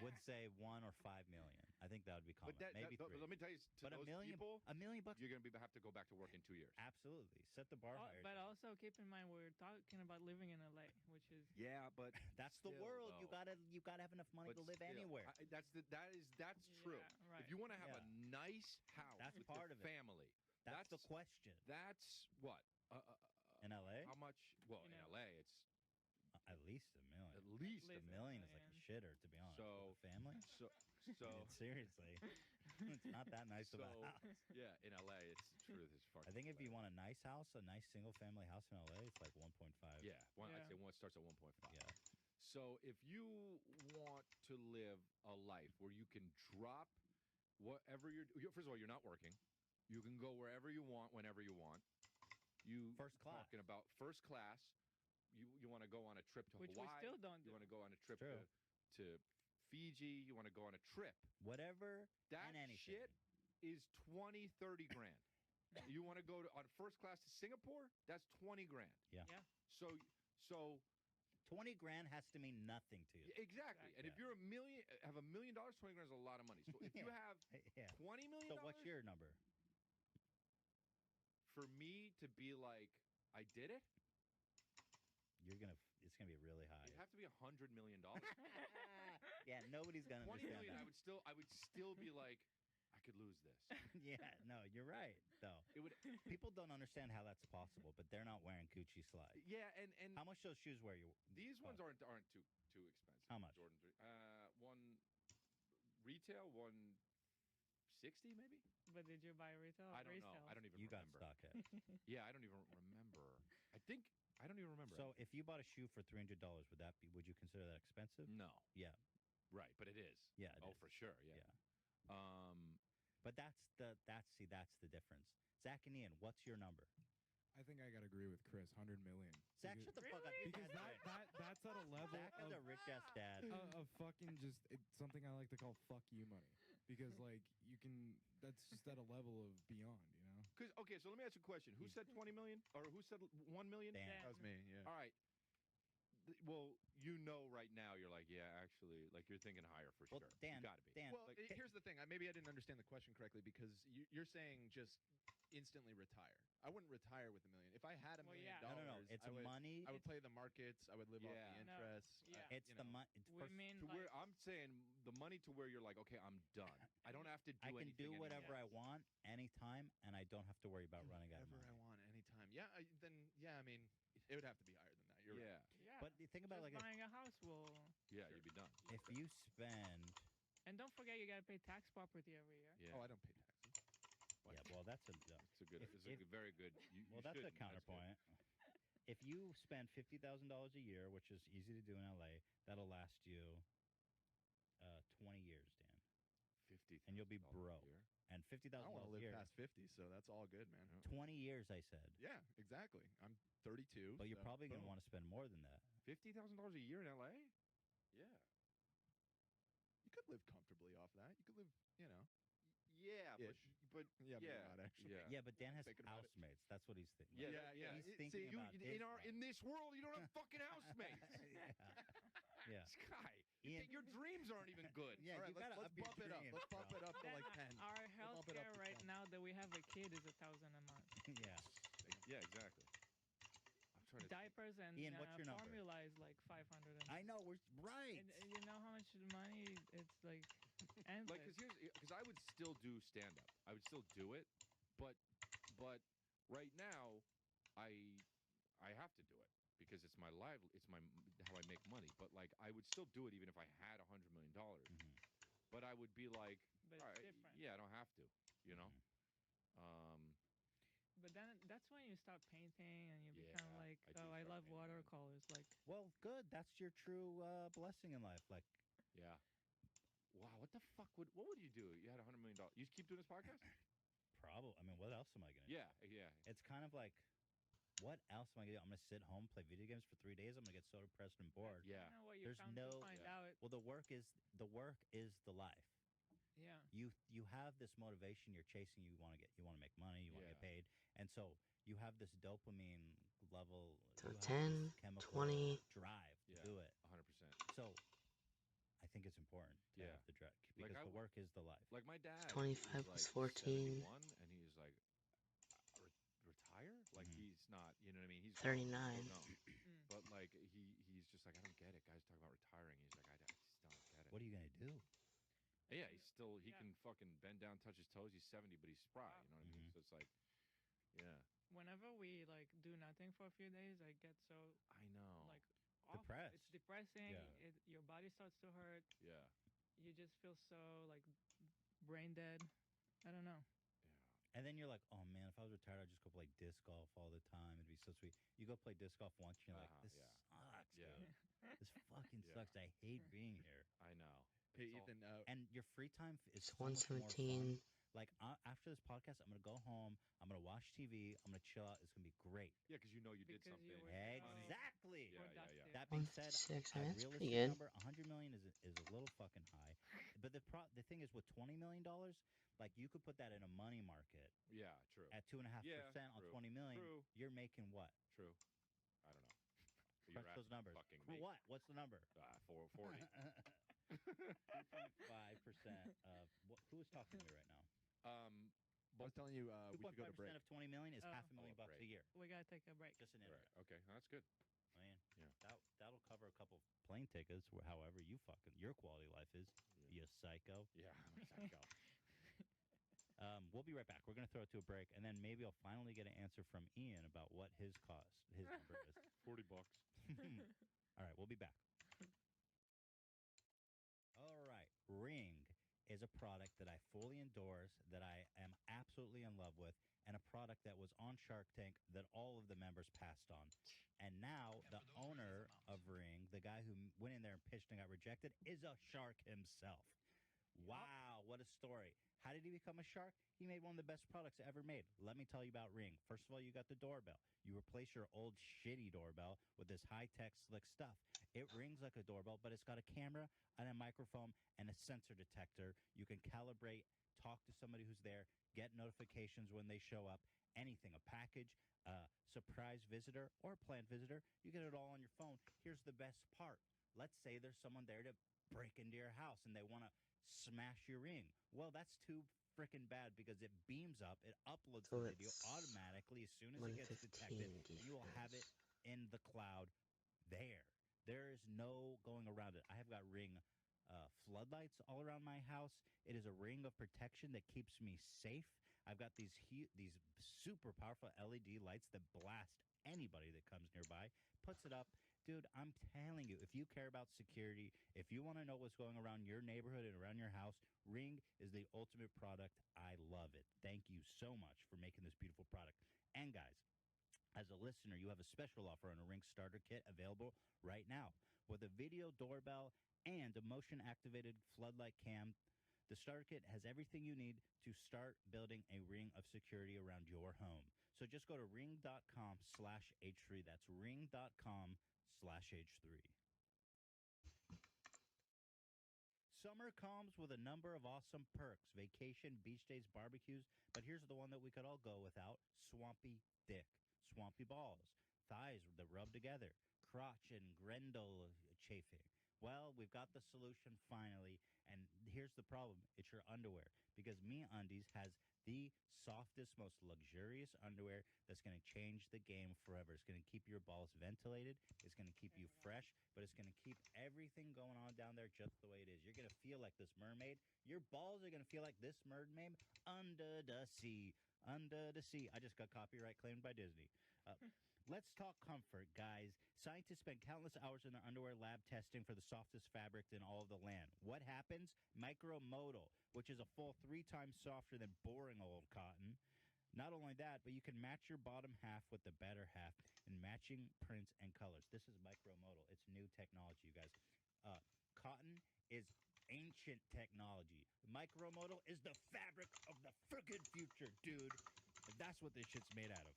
would say 1 or 5 million. I think that would be common. Maybe 3. Let me tell you, to But those $1 million people, bucks, you're gonna have to go back to work in 2 years. Absolutely, set the bar higher. But also keep in mind we're talking about living in LA, which is but that's the world. You gotta have enough money to live anywhere. That's true. Yeah, right. If you want to have a nice house, That's with part your of it. family. That's the question. That's what In LA, how much? Well, in LA, it's at least $1 million. At least $1 million is like a shitter, to be honest. So with a family. So I mean, seriously, it's not that nice of a house. Yeah, in LA, it's truth is fucking. I think if you want a nice house, a nice single family house in LA, it's like 1.5. Yeah, I'd say one starts at 1.5. Yeah. So if you want to live a life where you can drop whatever first of all, you're not working. You can go wherever you want, whenever you want. You first class. Talking about first class. You want to go on a trip to which Hawaii. we still don't do. You want to go on a trip to Fiji. You want to go on a trip. Whatever. That and anything. shit is 20, 30 grand. You want to go on first class to Singapore? That's 20 grand. Yeah. So 20 grand has to mean nothing to you. Exactly. And if you're have $1 million, 20 grand is a lot of money. So if you have $20 million, so what's your number? For me to be like, I did it. It's gonna be really high. It'd have to be $100 million. Yeah, nobody's gonna 20 understand million, that. I would still be like, I could lose this. Yeah, no, you're right. Though people don't understand how that's possible, but they're not wearing Gucci slides. Yeah, and how much those shoes wear you? These ones aren't too expensive. How much? Jordan 3. One retail, 160 maybe. But did you buy retail? I don't know. I don't even. You remember. got stockhead. Yeah, I don't even remember. I don't even remember. So if you bought a shoe for $300, would you consider that expensive? No. Yeah. Right, but it is. Yeah. It is. For sure. Yeah. But that's the difference. Zach and Ian, what's your number? I think I gotta agree with Chris. 100 million. Zach, shut the fuck up. Because that's at a level Zach is a rich ass dad. of fucking just it's something I like to call "fuck you" money. Because like you can, that's just at a level of beyond, you know. Okay, so let me ask you a question. Who said 20 million or who said 1 million? Dan. That was me. Yeah. All right. Well, right now you're like, yeah, actually, like you're thinking higher for Well, sure. Dan, you gotta be. Dan, Well, here's the thing. Maybe I didn't understand the question correctly because you're saying just instantly retire. I wouldn't retire with $1 million. If I had $1 million, No. It's money. I would play the markets. I would live off the interest. It's the money. where I'm saying the money to where you're like, okay, I'm done. I don't have to do I can anything do whatever anymore. I want anytime, and I don't have to worry about running out of Whatever money. I want anytime. Yeah. I mean, it would have to be higher than that. You're right. Yeah. But think about Just like buying a house will. Yeah, you'd be done. if you spend. And don't forget, you gotta pay tax property every year. Yeah. Oh, I don't pay taxes. Yeah, well, that's a. It's a good. It's a very good. Well, that's a counterpoint. If you spend $50,000 a year, which is easy to do in LA, that'll last you 20 years, Dan. 50, and you'll be broke. And $50,000 I don't want to a live year. past 50, so that's all good, man. 20 years, I said. Yeah, exactly. I'm 32. But you're so probably going to boom. want to spend more than that. $50,000 a year in LA? Yeah. You could live comfortably off that. You could live, Yeah, but yeah, but not actually. Yeah, but Dan has Thinking about it. housemates. That's what he's thinking. Yeah. He's thinking about his life. in this world, you don't have fucking housemates. Yeah. Sky, Ian- your dreams aren't even good. Yeah, All right, you gotta let's up your bump it up. dreams, Let's bump bro. it up to like 10. Our We'll health bump it up care to right 10. now that we have a kid is $1,000 a month. Yeah. Yeah, exactly. trying to. diapers and Ian, what's your number? formula is like 500. I know, we're right. And you know how much money it's like endless. Like, because I would still do stand up. I would still do it, but right now, I have to do it because it's my it's my how I make money. But like, I would still do it even if I had $100 million. But I would be like, But all it's right, different. yeah, I don't have to, you know. But then that's when you stop painting and you become Yeah, like, I do oh, I start love watercolors. Like, Well, good. That's your true blessing in life. Like, yeah. Wow, what the fuck what would you do? You had $100 million. You keep doing this podcast? probably. I mean, what else am I gonna? Yeah, do? yeah. It's kind of like, what else am I gonna do? I'm gonna sit home, play video games for 3 days. I'm gonna get so depressed and bored. Yeah. I know what you There's come no. to find out. Well, the work is the life. Yeah. You have this motivation. You're chasing. You want to make money. You want to get paid, and so you have this dopamine level. So you have 10, this chemical 20. drive to do it. 100%. So I think it's important to have the drive because the work is the life. Like my dad, 25 was plus like 14. 71, and he was like, retire? Like he's not, you know what I mean? He's 39. No. But like he's just like, I don't get it. Guys talking about retiring. He's like, I just don't get it. What are you gonna do? Yeah, he can fucking bend down, touch his toes. He's 70, but he's spry. You know what I mean? So it's like, yeah. Whenever we like do nothing for a few days, I get so I know like depressed. It's depressing. Yeah. Your body starts to hurt. Yeah. You just feel so like brain dead. I don't know. And then you're like, oh man, if I was retired, I'd just go play disc golf all the time. It'd be so sweet. You go play disc golf once, and you're like, this sucks, Yeah. dude. This fucking sucks. I hate being here. I know. Hey, It's all- Ethan. And your free time is It's so much more 117. fun. Like after this podcast, I'm gonna go home. I'm gonna watch TV. I'm gonna chill out. It's gonna be great. Yeah, because you know you did Because something. you were Exactly. Yeah, yeah, yeah. That being said, 156, a that's realistic pretty good. number, 100 million is a little fucking high. But the thing is, with $20 million, like you could put that in a money market Yeah, true. at 2.5% on true. 20 million. True. You're making what? True. I don't know. But Press you're those numbers. fucking For me. what? What's the number? 440. 2.5% of who is talking to me right now? I was telling you, we should go to 2.5% break. of 20 million is Oh. $500,000 bucks a break. year. We gotta take a break. Just an Right. internet. Okay, that's good. Man, Yeah. that'll cover a couple plane tickets. However, your quality of life is. You psycho. Yeah, I'm a psycho. We'll be right back. We're gonna throw it to a break, and then maybe I'll finally get an answer from Ian about what his number is. $40. All right, we'll be back. All right, Ring is a product that I fully endorse, that I am absolutely in love with, and a product that was on Shark Tank that all of the members passed on. And now the owner of Ring, the guy who went in there and pitched and got rejected, is a shark himself. Wow, what a story. How did he become a shark? He made one of the best products ever made. Let me tell you about Ring. First of all, you got the doorbell. You replace your old shitty doorbell with this high-tech slick stuff. It rings like a doorbell, but it's got a camera and a microphone and a sensor detector. You can calibrate, talk to somebody who's there, get notifications when they show up, anything, a package, a surprise visitor, or a planned visitor. You get it all on your phone. Here's the best part. Let's say there's someone there to break into your house and they want to smash your Ring. Well, that's too freaking bad because it beams up, it uploads So the video it's automatically as soon as it gets 115 detected. You will have it in the cloud there. There is no going around it. I have got Ring floodlights all around my house. It is a ring of protection that keeps me safe. I've got these super powerful LED lights that blast anybody that comes nearby. Puts it up. Dude, I'm telling you, if you care about security, if you want to know what's going around your neighborhood and around your house, Ring is the ultimate product. I love it. Thank you so much for making this beautiful product. And guys, as a listener, you have a special offer on a Ring starter kit available right now. With a video doorbell and a motion-activated floodlight cam, the starter kit has everything you need to start building a ring of security around your home. So just go to ring.com/H3. That's ring.com/H3. Summer comes with a number of awesome perks: vacation, beach days, barbecues. But here's the one that we could all go without: swampy dick, swampy balls, thighs that rub together, crotch and grendel chafing. well, we've got the solution finally. And here's the problem: it's your underwear, because MeUndies has the softest, most luxurious underwear that's going to change the game forever. It's going to keep your balls ventilated. It's going to keep you fresh, but it's going to keep everything going on down there just the way it is. You're going to feel like this mermaid. Your balls are going to feel like this mermaid under the sea. Under the sea. I just got copyright claimed by Disney. Let's talk comfort, guys. Scientists spend countless hours in their underwear lab testing for the softest fabric in all of the land. What happens? Micromodal, which is a full 3 times softer than boring old cotton. Not only that, but you can match your bottom half with the better half in matching prints and colors. This is micromodal. It's new technology, you guys. Cotton is ancient technology. Micromodal is the fabric of the frickin' future, dude. That's what this shit's made out of.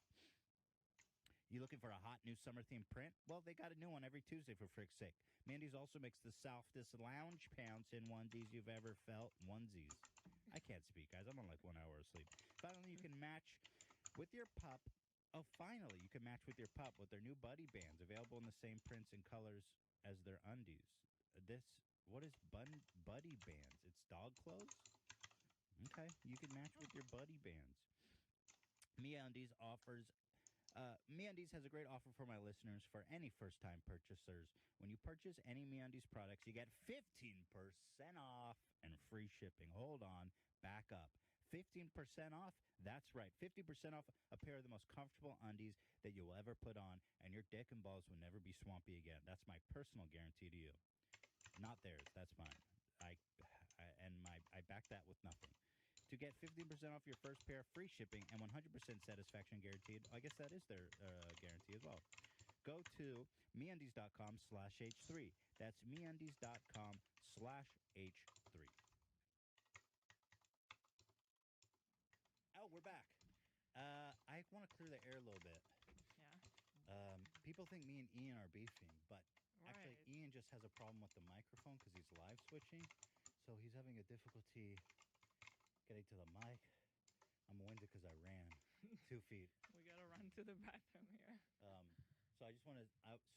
You looking for a hot new summer themed print? Well, they got a new one every Tuesday, for frick's sake. Mandy's also makes the softest lounge pants in onesies you've ever felt. Onesies. I can't speak, guys. I'm on like 1 hour of sleep. Finally, you can match with your pup. Oh, finally, you can match with your pup with their new buddy bands, available in the same prints and colors as their undies. What is buddy bands? It's dog clothes? Okay, you can match with your buddy bands. MeUndies has a great offer for my listeners for any first-time purchasers. When you purchase any MeUndies products, you get 15% off and free shipping. Hold on, back up. 15% off? That's right, 50% off a pair of the most comfortable undies that you'll ever put on, and your dick and balls will never be swampy again. That's my personal guarantee to you. Not theirs, that's mine. I back that with nothing. To get 15% off your first pair, free shipping, and 100% satisfaction guaranteed. I guess that is their guarantee as well. Go to MeUndies.com/H3. That's MeUndies.com/H3. Oh, we're back. I want to clear the air a little bit. Yeah. People think me and Ian are beefing, but actually Right. Ian just has a problem with the microphone because he's live switching. So he's having a difficulty getting to the mic. I'm winded because I ran 2 feet. We gotta run to the bathroom here. So I just want to.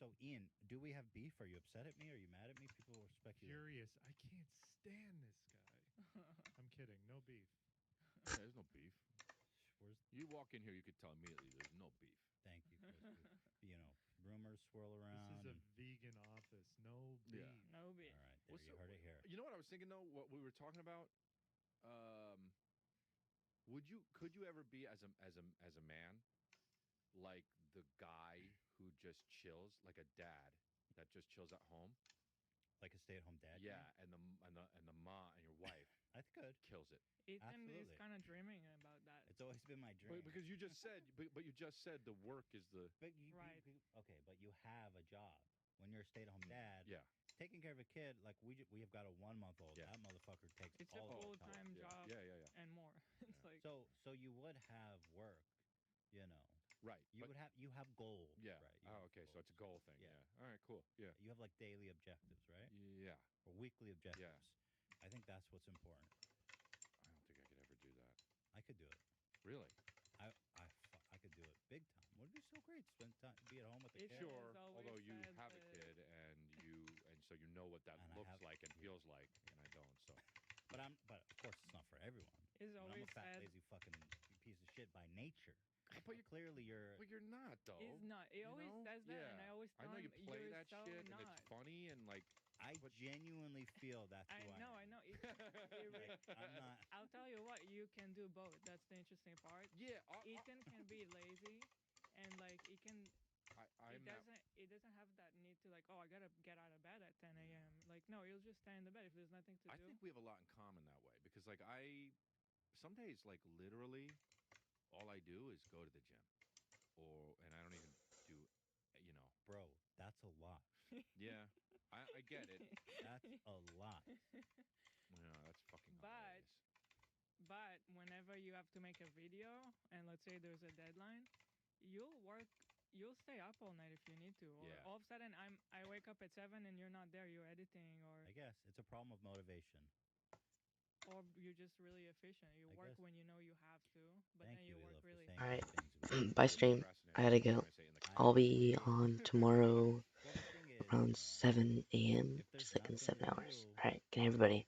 So Ian, do we have beef? Are you upset at me? Are you mad at me? People were speculating. Curious. I can't stand this guy. I'm kidding. No beef. Yeah, there's no beef. You walk in here, you could tell immediately there's no beef. Thank you, Chris. Rumors swirl around. This is a vegan office. No beef. Yeah. No beef. All right, there, you heard it here. You know what I was thinking though? What we were talking about. Could you ever be as a man, like the guy who just chills, like a dad that just chills at home, like a stay-at-home dad? Yeah, and the mom and your wife. I could. Kills it. Ethan is kind of dreaming about that. It's always been my dream. Because you just said, but you just said the work is the. Right. Okay, but you have a job when you're a stay-at-home dad. Yeah. Taking care of a kid, like we have got a 1-month-old. Yeah. That motherfucker takes It's a all the full-time time. job. Yeah. And more. It's like So you would have work, you know. Right. You have goals. Yeah. Right. Oh, okay. So it's a goal thing. Yeah. All right. Cool. Yeah. You have like daily objectives, right? Yeah. Or weekly objectives. Yeah. I think that's what's important. I don't think I could ever do that. I could do it. Really? I could do it big time. Would be so great. Spend time, be at home with the kid. Sure. Although you have a kid and so you know what that looks like and feels like, and I don't. So. But of course it's not for everyone. It's I'm always a fat, said. lazy fucking piece of shit by nature. But clearly you're. But you're not though. He's not. He always says that, and I always tell know him you play you're that so shit, not. and it's funny, and like. I genuinely feel that's who I know. am. I'm not. I'll tell you what. You can do both. That's the interesting part. Yeah. Ethan can be lazy, and like he can. He doesn't have that need to like. Oh, I gotta get out of bed at 10 a.m. Like no, he'll just stay in the bed if there's nothing to do. I think we have a lot in common that way because like some days like literally, all I do is go to the gym, and I don't even do, Bro, that's a lot. Yeah. I get it. That's a lot. Yeah, that's fucking But whenever you have to make a video, and let's say there's a deadline, you'll stay up all night if you need to. Or all of a sudden I wake up at 7 and you're not there, you're editing or I guess it's a problem of motivation. Or you're just really efficient. You work when you know you have to, but then you work really hard. Alright. Bye stream. I gotta go. I'll be on tomorrow. around 7 a.m., just like in 7 hours. Alright, good night, everybody.